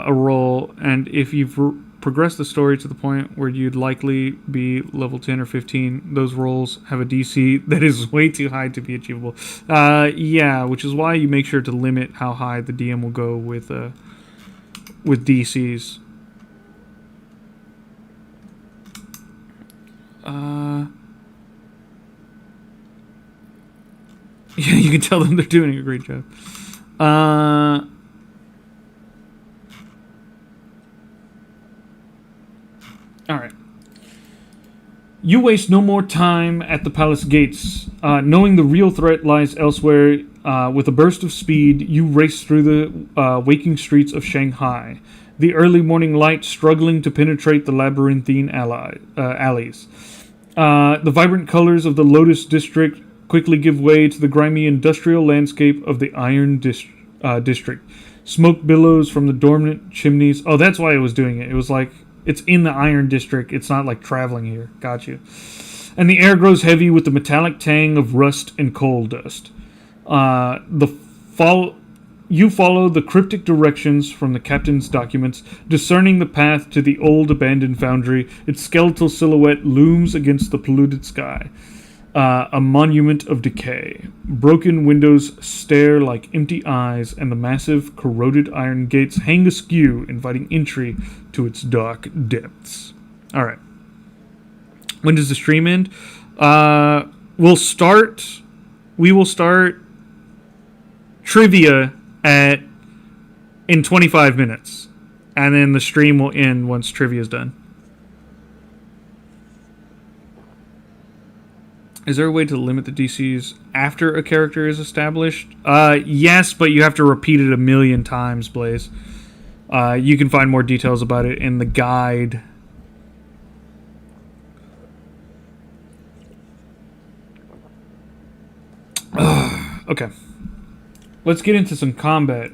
roll, and if you've progress the story to the point where you'd likely be level 10 or 15, those rolls have a DC that is way too high to be achievable. Yeah, which is why you make sure to limit how high the DM will go with DCs. Yeah, you can tell them they're doing a great job. You waste no more time at the palace gates. Knowing the real threat lies elsewhere, with a burst of speed, you race through the waking streets of Shanghai, the early morning light struggling to penetrate the labyrinthine alleys. The vibrant colors of the Lotus District quickly give way to the grimy industrial landscape of the Iron District. Smoke billows from the dormant chimneys. Oh, that's why it was doing it. It was like, it's in the Iron District. It's not like traveling here. Got you. And the air grows heavy with the metallic tang of rust and coal dust. You follow the cryptic directions from the captain's documents, discerning the path to the old abandoned foundry. Its skeletal silhouette looms against the polluted sky. A monument of decay. Broken windows stare like empty eyes, and the massive, corroded iron gates hang askew, inviting entry to its dark depths. All right. When does the stream end? We will start trivia in 25 minutes, and then the stream will end once trivia is done. Is there a way to limit the DCs after a character is established? Yes, but you have to repeat it 1,000,000 times, Blaze. You can find more details about it in the guide. Okay. Let's get into some combat.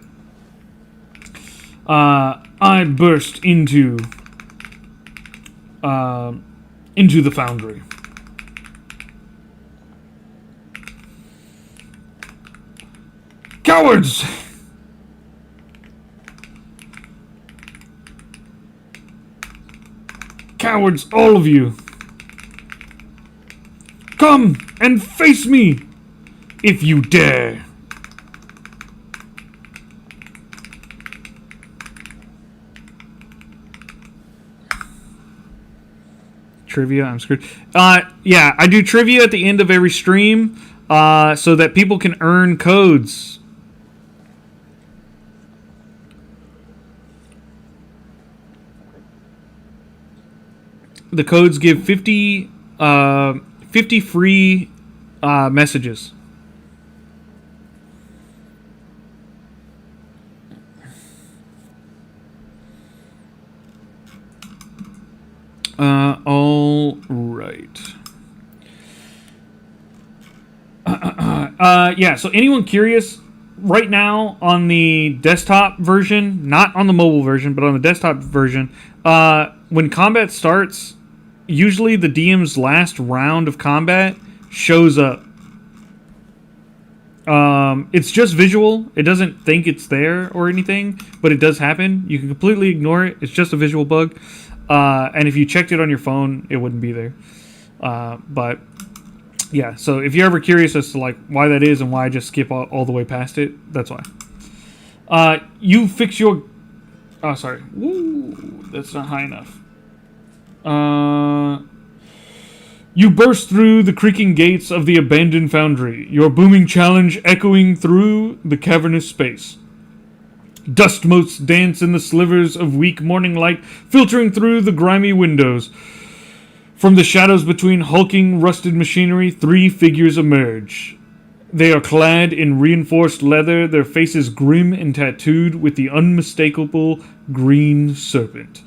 I burst into the foundry. Cowards! Cowards, all of you! Come and face me, if you dare! Trivia, I'm screwed. Yeah, I do trivia at the end of every stream, so that people can earn codes. The codes give 50 free messages. All right. Yeah, so anyone curious, right now on the desktop version, not on the mobile version, but on the desktop version, when combat starts, usually the DM's last round of combat shows up. It's just visual. It doesn't think it's there or anything, but it does happen. You can completely ignore it. It's just a visual bug. And if you checked it on your phone, it wouldn't be there. But yeah, so if you're ever curious as to like why that is and why I just skip all the way past it, that's why. You fix your... Oh, sorry. Woo, that's not high enough. You burst through the creaking gates of the abandoned foundry, your booming challenge echoing through the cavernous space. Dust motes dance in the slivers of weak morning light filtering through the grimy windows. From the shadows between hulking, rusted machinery, 3 figures emerge. They are clad in reinforced leather, their faces grim and tattooed with the unmistakable green serpent.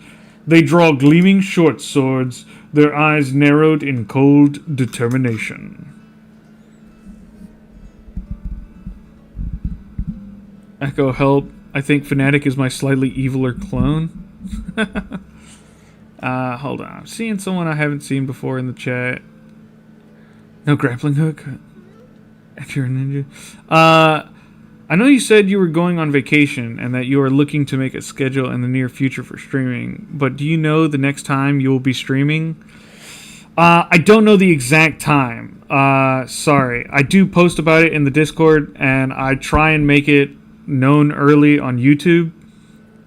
They draw gleaming short swords, their eyes narrowed in cold determination. Echo, help. I think Fnatic is my slightly eviler clone. Hold on. I'm seeing someone I haven't seen before in the chat. No grappling hook? If you're a ninja. I know you said you were going on vacation and that you are looking to make a schedule in the near future for streaming, but do you know the next time you will be streaming? I don't know the exact time. Sorry. I do post about it in the Discord, and I try and make it known early on YouTube.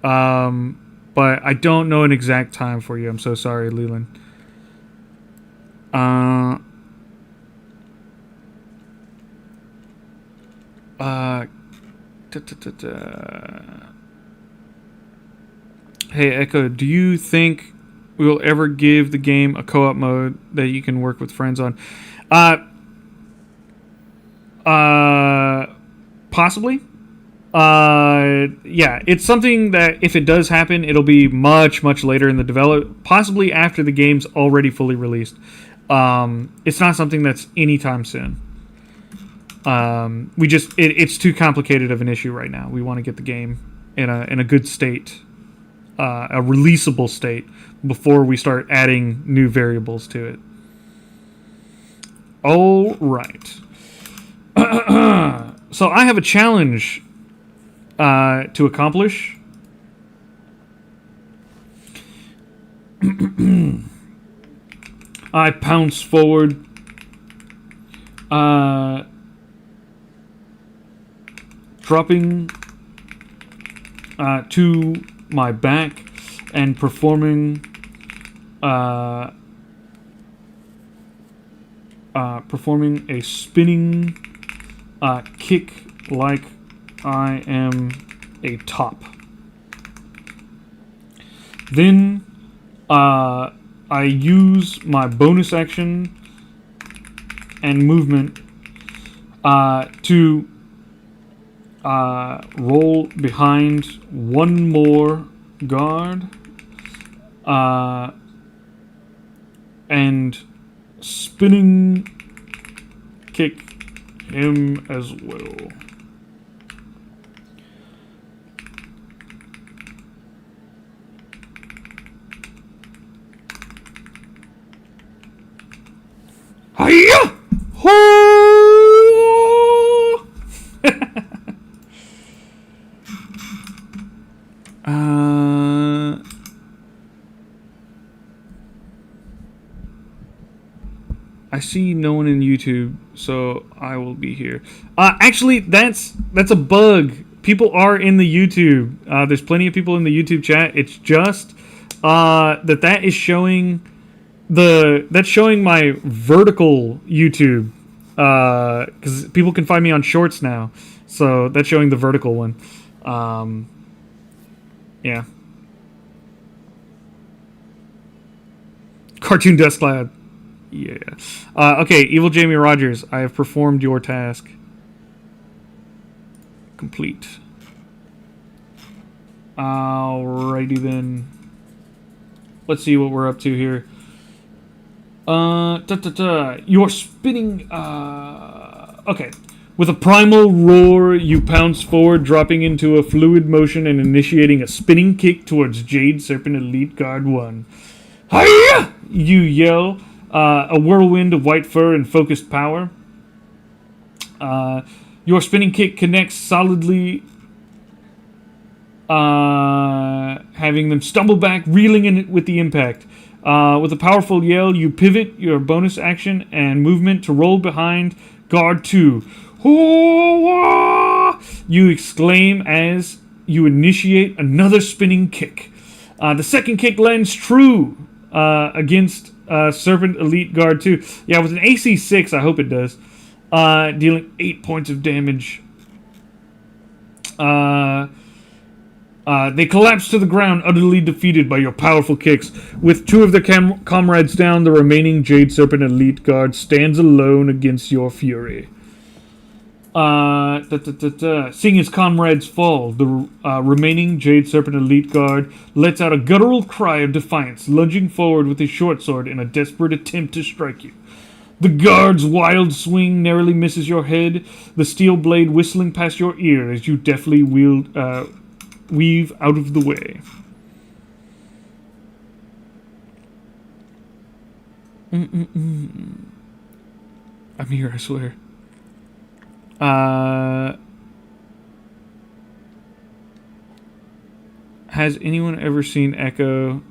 But I don't know an exact time for you. I'm so sorry, Leland. Hey, Echo, do you think we will ever give the game a co-op mode that you can work with friends on. Possibly. Yeah, it's something that if it does happen, it'll be much, much later in the develop, possibly after the game's already fully released. It's not something that's anytime soon. It's too complicated of an issue right now. We want to get the game in a good state, a releasable state, before we start adding new variables to it. All right. So I have a challenge to accomplish. I pounce forward. Dropping to my back and performing a spinning kick like I am a top. Then I use my bonus action and movement to roll behind one more guard and spinning kick him as well. Hiya! Ho! I see no one in YouTube, so I will be here. Actually, that's a bug. People are in the YouTube. There's plenty of people in the YouTube chat. It's just that is showing that's showing my vertical YouTube, because people can find me on Shorts now. So that's showing the vertical one. Yeah. Cartoon Dust Cloud. Yeah. Okay, Evil Jamie Rogers, I have performed your task. Complete. Alrighty then. Let's see what we're up to here. You're spinning. Okay. With a primal roar, you pounce forward, dropping into a fluid motion and initiating a spinning kick towards Jade Serpent Elite Guard 1. Hiya! You yell. A whirlwind of white fur and focused power. Your spinning kick connects solidly, having them stumble back, reeling in it with the impact. With a powerful yell, you pivot your bonus action and movement to roll behind Guard 2. You exclaim as you initiate another spinning kick. The second kick lands true against Serpent Elite Guard 2. Yeah, with an AC 6, I hope it does. Dealing 8 points of damage. They collapse to the ground, utterly defeated by your powerful kicks. With two of their comrades down, the remaining Jade Serpent Elite Guard stands alone against your fury. Seeing his comrades fall, the remaining Jade Serpent Elite Guard lets out a guttural cry of defiance, lunging forward with his short sword in a desperate attempt to strike you. The guard's wild swing narrowly misses your head, the steel blade whistling past your ear as you deftly weave out of the way. I'm here, I swear. Has anyone ever seen Echo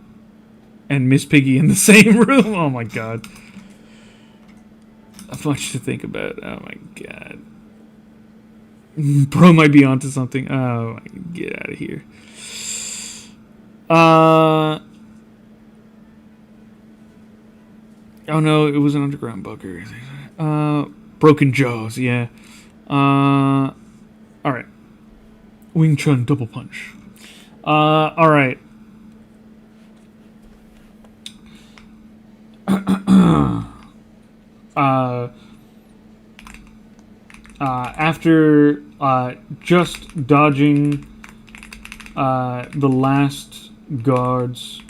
and Miss Piggy in the same room? Oh my god. Much to think about. Oh my god. Bro might be onto something. Oh, get out of here. Oh no, it was an underground bugger. Broken Jaws, yeah. Alright. Wing Chun double punch. Alright. after just dodging the last guard's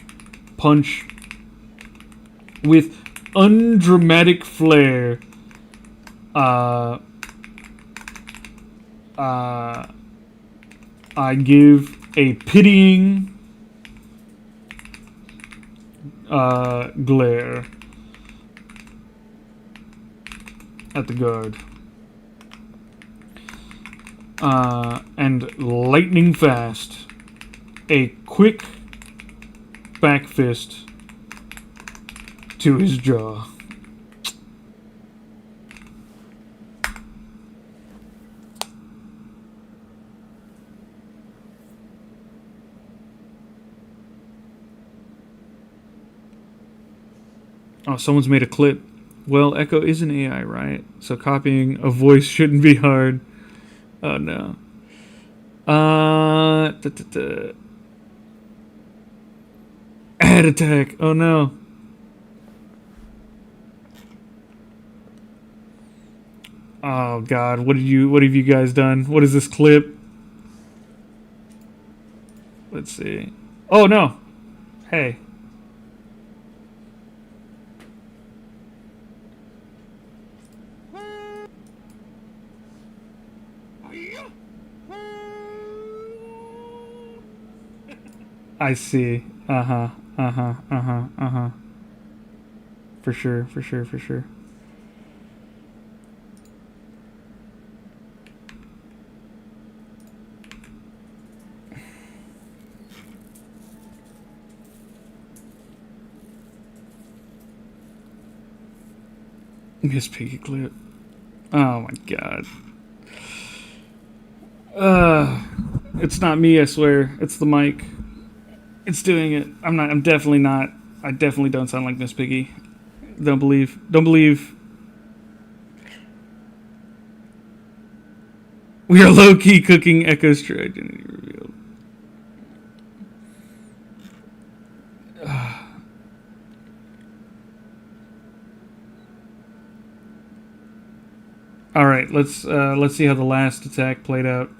punch with undramatic flair, I give a pitying glare at the guard. And lightning fast, a quick back fist to his jaw. Oh, someone's made a clip. Well, Echo is an AI, right? So copying a voice shouldn't be hard. Oh no. Ad attack. Oh no. Oh god, what have you guys done? What is this clip? Let's see. Oh no. Hey. I see. Uh-huh. Uh-huh. Uh-huh. Uh-huh. For sure, for sure, for sure. Miss Piggy clip. Oh my god. It's not me, I swear. It's the mic. It's doing it. I'm definitely not. I definitely don't sound like Miss Piggy. Don't believe. We are low-key cooking Echo's true identity revealed. All right, let's see how the last attack played out.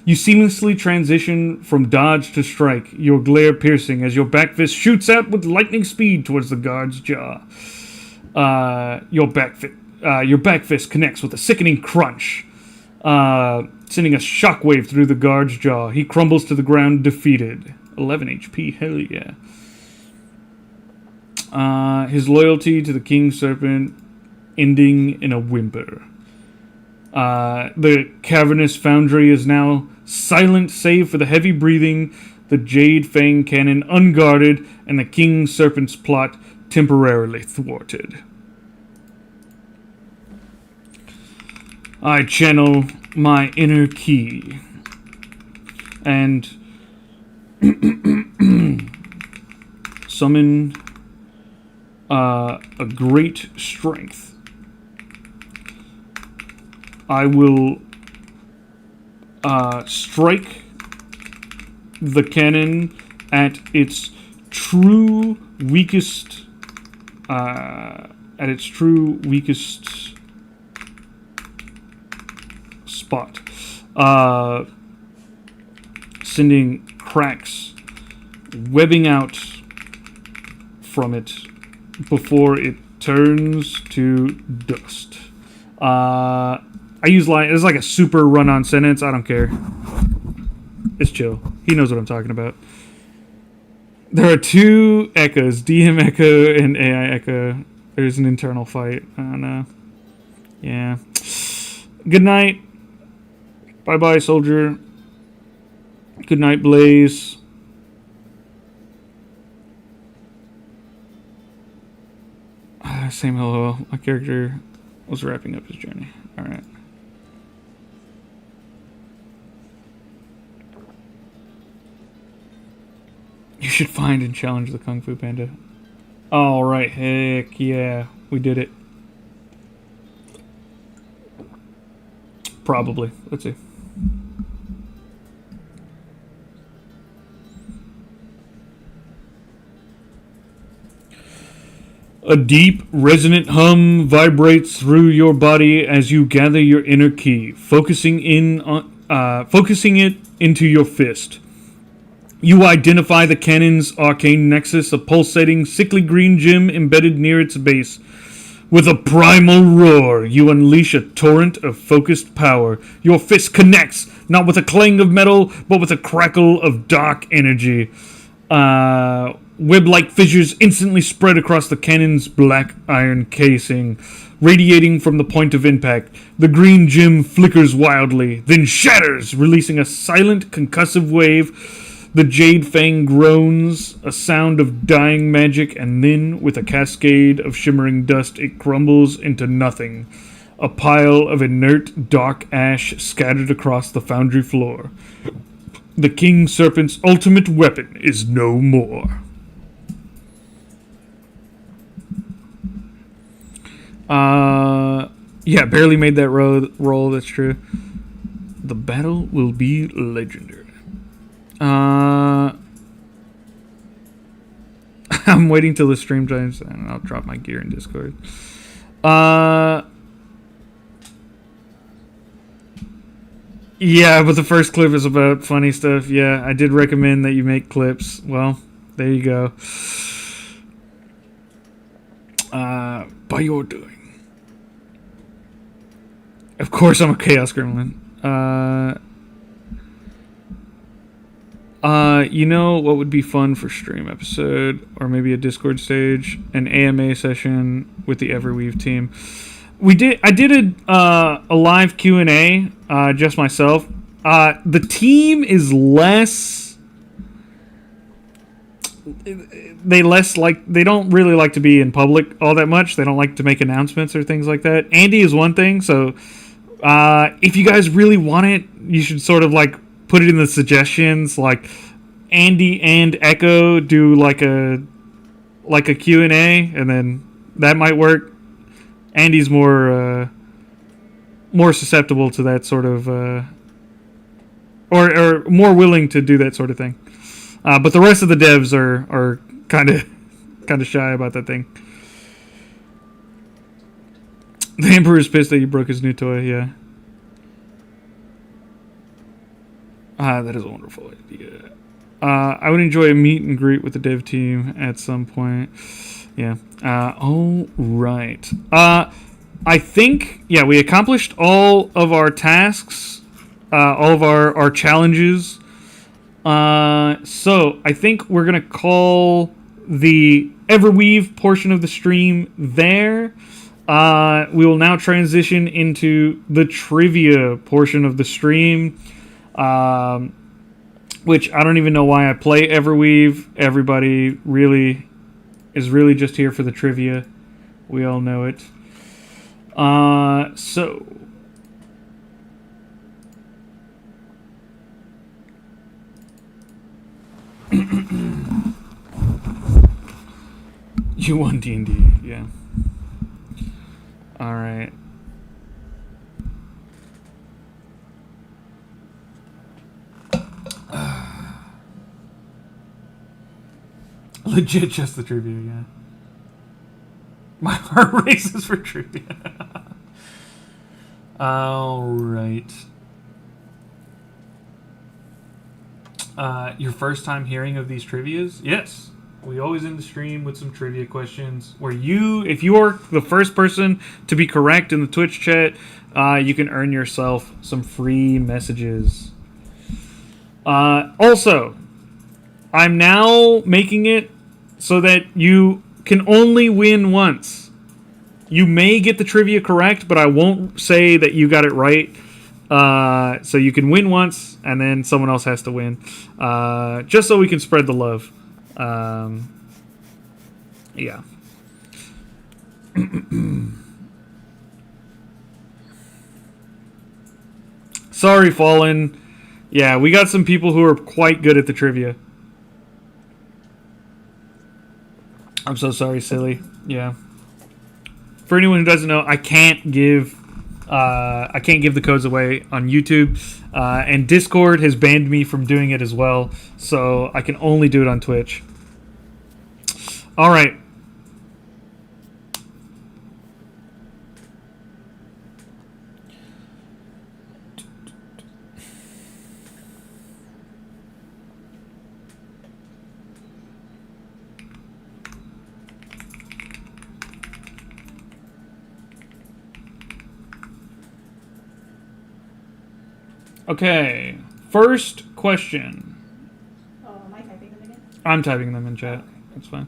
You seamlessly transition from dodge to strike, your glare piercing as your back fist shoots out with lightning speed towards the guard's jaw. Your back fist connects with a sickening crunch, sending a shockwave through the guard's jaw. He crumbles to the ground, defeated. 11 HP, hell yeah. His loyalty to the King Serpent ending in a whimper. The cavernous foundry is now silent save for the heavy breathing, the Jade Fang cannon unguarded, and the King Serpent's plot temporarily thwarted. I channel my inner key and summon a great strength. I will strike the cannon at its true weakest spot, sending cracks webbing out from it before it turns to dust. I use it's like a super run-on sentence. I don't care. It's chill. He knows what I'm talking about. There are two Echoes, DM Echo and AI Echo. There's an internal fight. I don't know. Yeah. Good night. Bye-bye, soldier. Good night, Blaze. Same hello. My character was wrapping up his journey. Alright. You should find and challenge the Kung Fu Panda. Alright, heck yeah. We did it. Probably. Let's see. A deep, resonant hum vibrates through your body as you gather your inner key, focusing it into your fist. You identify the cannon's arcane nexus, a pulsating, sickly green gem embedded near its base. With a primal roar, you unleash a torrent of focused power. Your fist connects, not with a clang of metal, but with a crackle of dark energy. Web-like fissures instantly spread across the cannon's black iron casing, radiating from the point of impact. The green gem flickers wildly, then shatters, releasing a silent, concussive wave. The Jade Fang groans, a sound of dying magic, and then, with a cascade of shimmering dust, it crumbles into nothing. A pile of inert, dark ash scattered across the foundry floor. The King Serpent's ultimate weapon is no more. Yeah, barely made that roll, that's true. The battle will be legendary. I'm waiting till the stream times, and I'll drop my gear in Discord. Yeah, but the first clip is about funny stuff. Yeah, I did recommend that you make clips. Well, there you go. By your doing. Of course I'm a Chaos Gremlin. You know what would be fun for stream episode, or maybe a Discord stage, an AMA session with the Everweave team. I did a live Q&A, just myself. The team is less. They don't really like to be in public all that much. They don't like to make announcements or things like that. Andy is one thing, so if you guys really want it, you should sort of like put it in the suggestions, like Andy and Echo do like a Q&A, and then that might work. Andy's more susceptible to that sort of or more willing to do that sort of thing. But the rest of the devs are kind of shy about that thing. The Emperor's pissed that you broke his new toy, yeah. That is a wonderful idea. I would enjoy a meet and greet with the dev team at some point. Yeah. All right. I think, yeah, we accomplished all of our tasks, all of our challenges. So I think we're going to call the Everweave portion of the stream there. We will now transition into the trivia portion of the stream. Which I don't even know why I play Everweave. Everybody is really just here for the trivia. We all know it. So you won D&D, yeah. All right. Legit just the trivia, yeah. My heart races for trivia. Alright. Your first time hearing of these trivias? Yes. We always end the stream with some trivia questions where if you are the first person to be correct in the Twitch chat, you can earn yourself some free messages. Also, I'm now making it so that you can only win once. You may get the trivia correct, but I won't say that you got it right. So you can win once, and then someone else has to win. Just so we can spread the love. Yeah. Sorry, Fallen. Yeah, we got some people who are quite good at the trivia. I'm so sorry, silly. Yeah. For anyone who doesn't know, I can't give the codes away on YouTube, and Discord has banned me from doing it as well, so I can only do it on Twitch. All right. Okay. First question. Oh, am I typing them again? I'm typing them in chat. That's fine.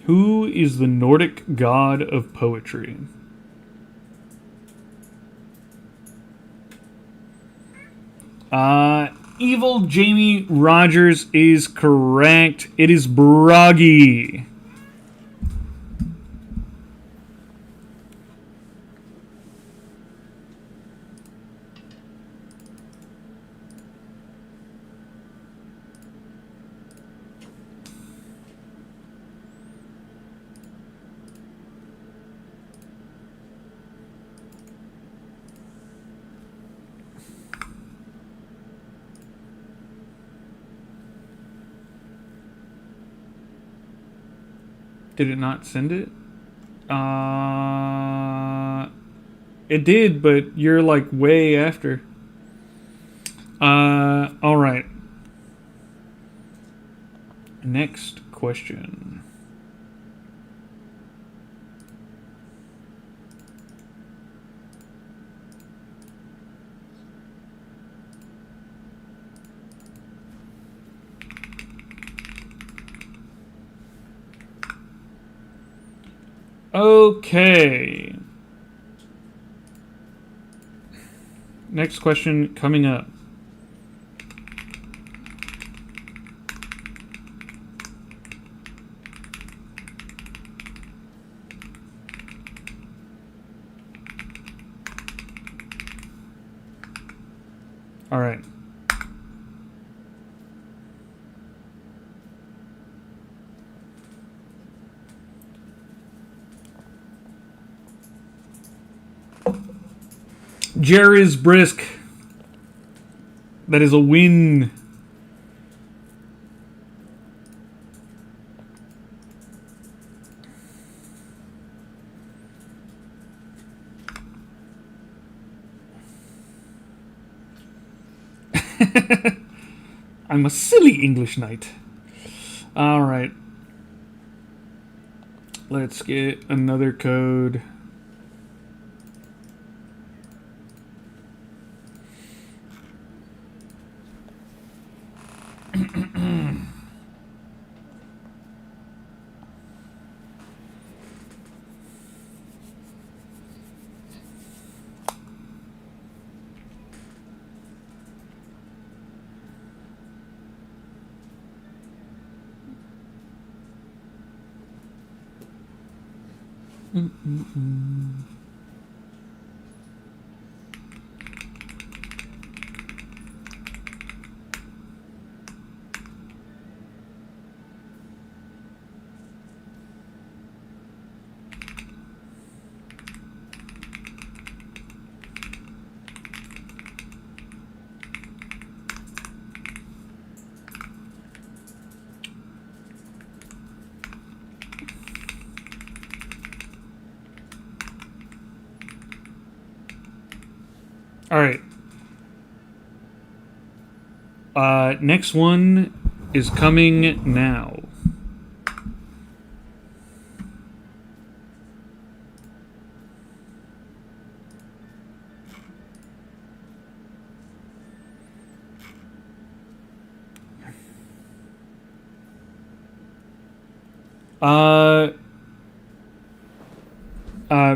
Who is the Nordic god of poetry? Evil Jamie Rogers is correct. It is Bragi. Did it not send it? It did, but you're like way after. All right. Next question. Okay. Next question coming up. All right. Jerry's brisk. That is a win. I'm a silly English knight. All right. Let's get another code. All right. Next one is coming now.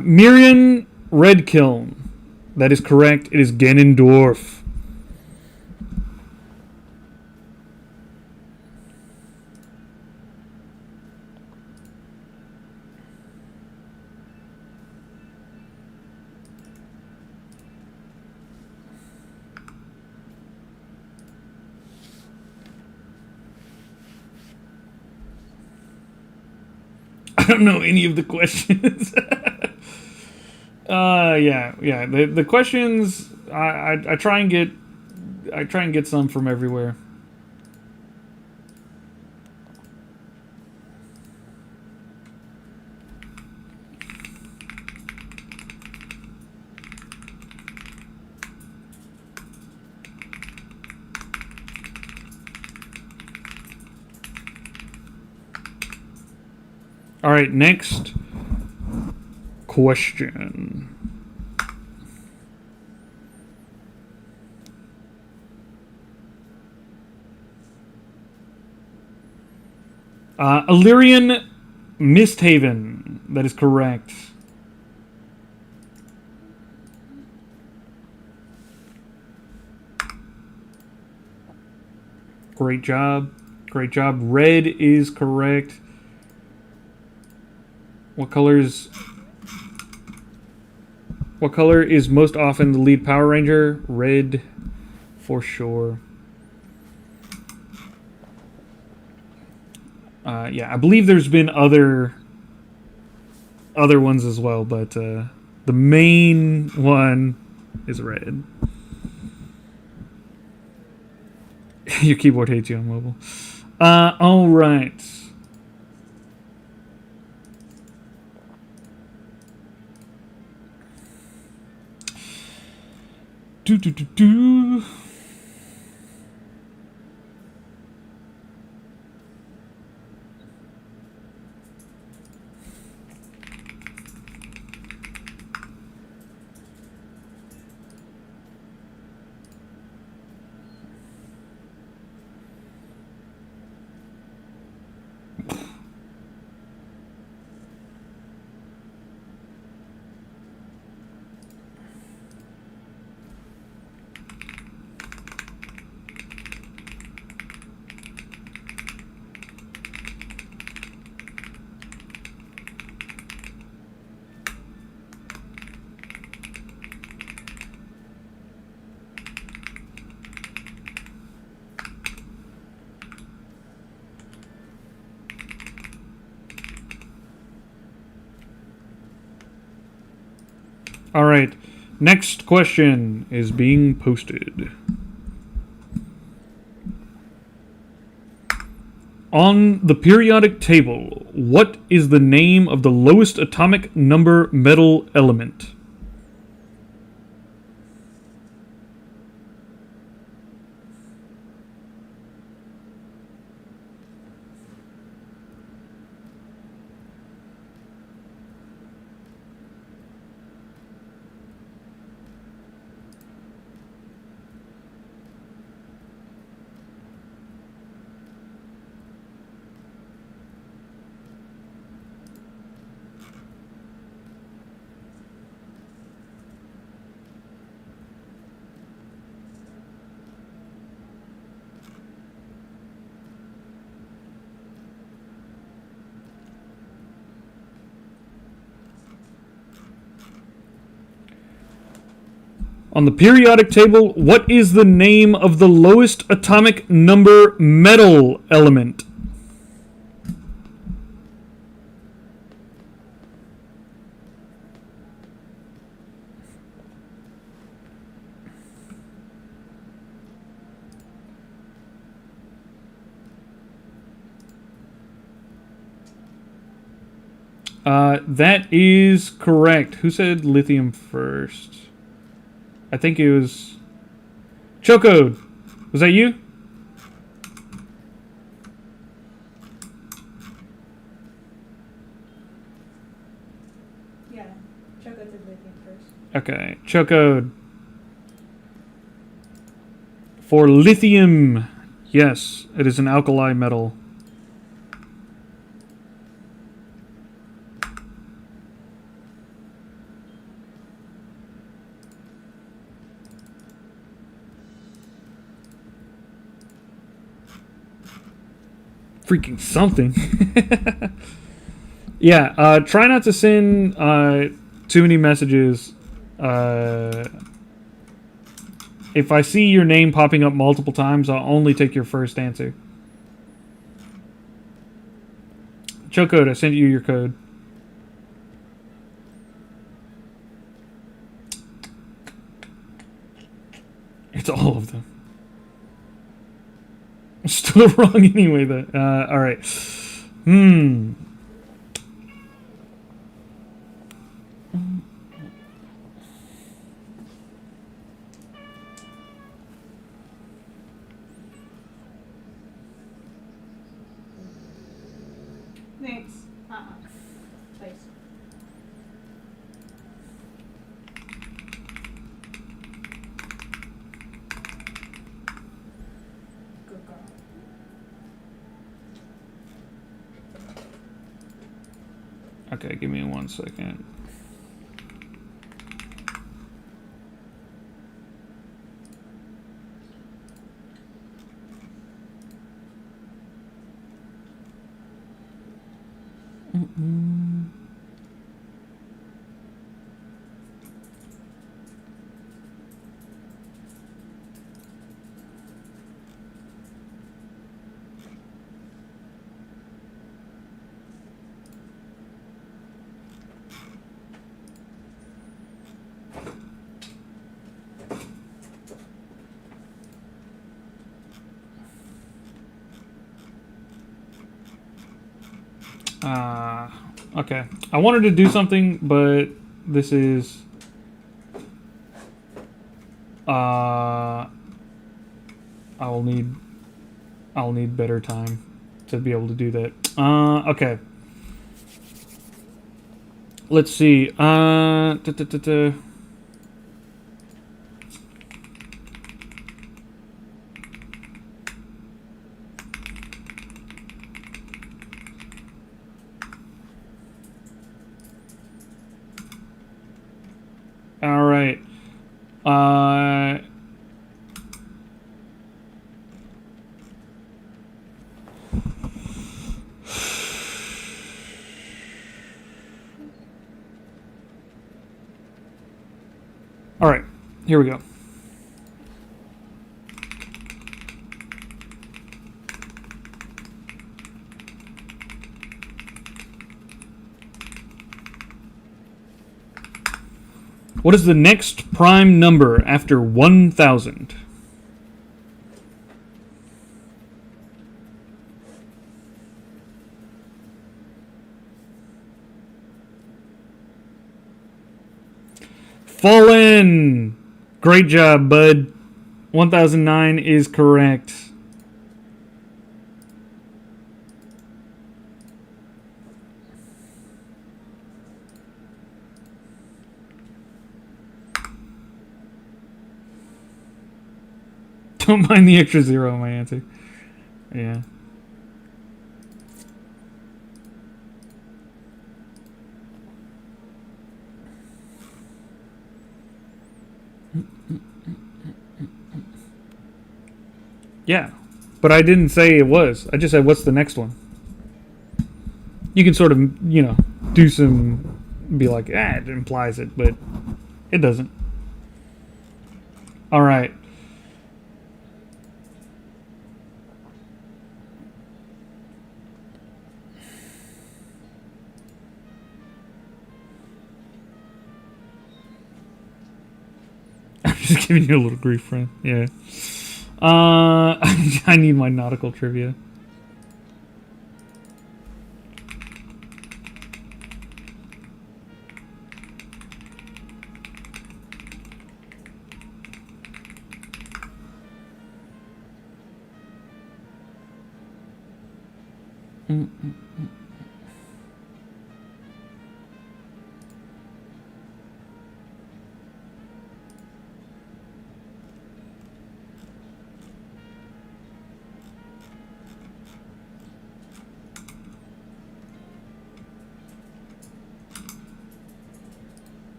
Miriam Redkiln. That is correct. It is Ganondorf. I don't know any of the questions. Yeah. The questions I try and get some from everywhere. All right, next question. Illyrian Misthaven. That is correct. Great job. Great job. Red is correct. What color is most often the lead Power Ranger? Red, for sure. Yeah, I believe there's been other ones as well, but the main one is red. Your keyboard hates you on mobile. All right. Do. All right. Next question is being posted. On the periodic table, what is the name of the lowest atomic number metal element? On the periodic table, what is the name of the lowest atomic number metal element? That is correct. Who said lithium first? I think it was Choco. Was that you? Yeah, Choco did lithium first. Okay, Choco. For lithium, yes, it is an alkali metal. Freaking something. Yeah, try not to send too many messages. If I see your name popping up multiple times, I'll only take your first answer. Choco, I sent you your code. It's all of them. Still wrong anyway, though. All right. Thanks. Space. Good God. Okay, give me 1 second. Okay. I wanted to do something, but this is... I'll need better time to be able to do that. Okay. Let's see. All right. All right. Here we go. What is the next prime number after 1,000? Fallen! Great job, bud. 1009 is correct. Don't mind the extra 0 in my answer. Yeah. Yeah, but I didn't say it was. I just said, what's the next one? You can sort of, do some, be like, it implies it, but it doesn't. All right. I'm just giving you a little grief, friend. Yeah. I need my nautical trivia.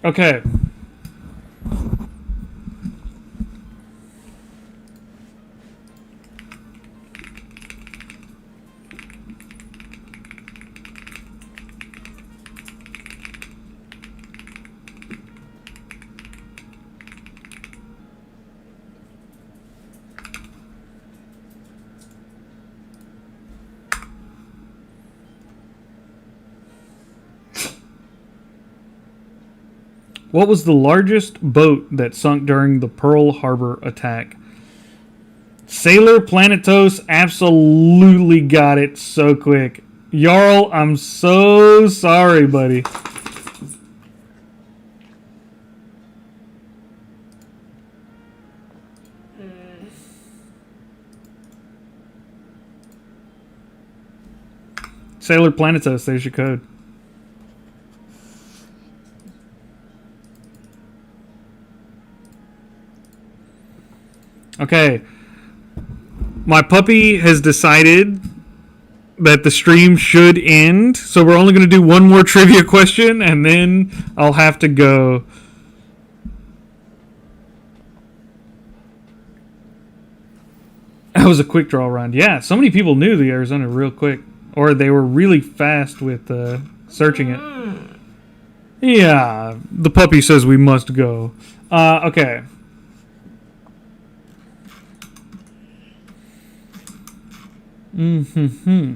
Okay. What was the largest boat that sunk during the Pearl Harbor attack? Sailor Planetos absolutely got it so quick. Jarl, I'm so sorry, buddy. Sailor Planetos, there's your code. Okay. My puppy has decided that the stream should end, so we're only going to do one more trivia question, and then I'll have to go. That was a quick draw round. Yeah, so many people knew the Arizona real quick, or they were really fast with searching it. Yeah, the puppy says we must go. Okay. Mm-hmm.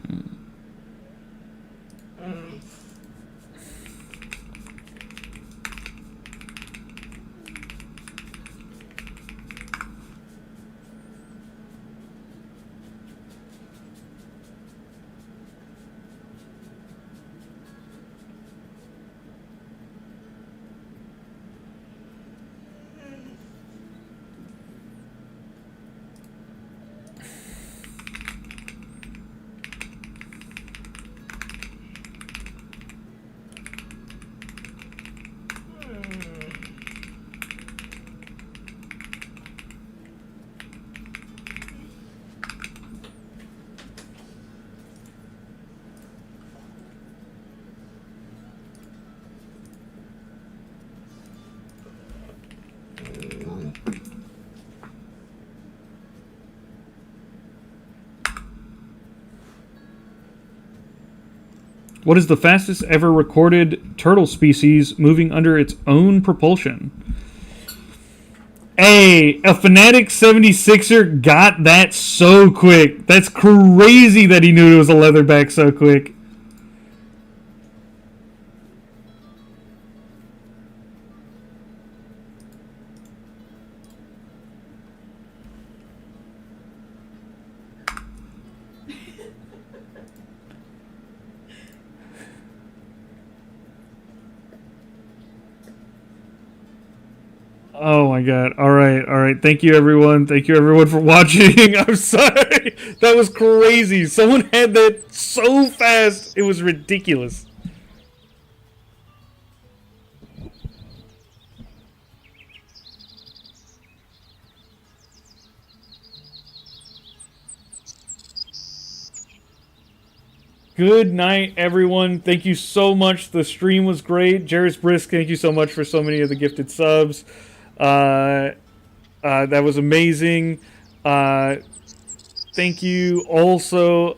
What is the fastest ever recorded turtle species moving under its own propulsion? Hey, a Fnatic 76er got that so quick. That's crazy that he knew it was a leatherback so quick. Oh my god. All right. Thank you everyone. Thank you everyone for watching. I'm sorry. That was crazy. Someone had that so fast. It was ridiculous. Good night, everyone. Thank you so much. The stream was great. Jairus Brisk, thank you so much for so many of the gifted subs. That was amazing. Thank you also,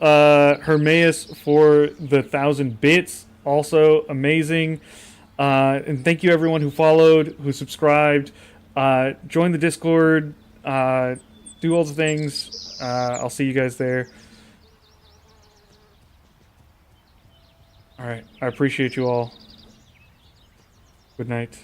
Hermaeus, for the 1,000 bits. Also amazing. And thank you everyone who followed, who subscribed. Join the Discord. Do all the things. I'll see you guys there. All right. I appreciate you all. Good night.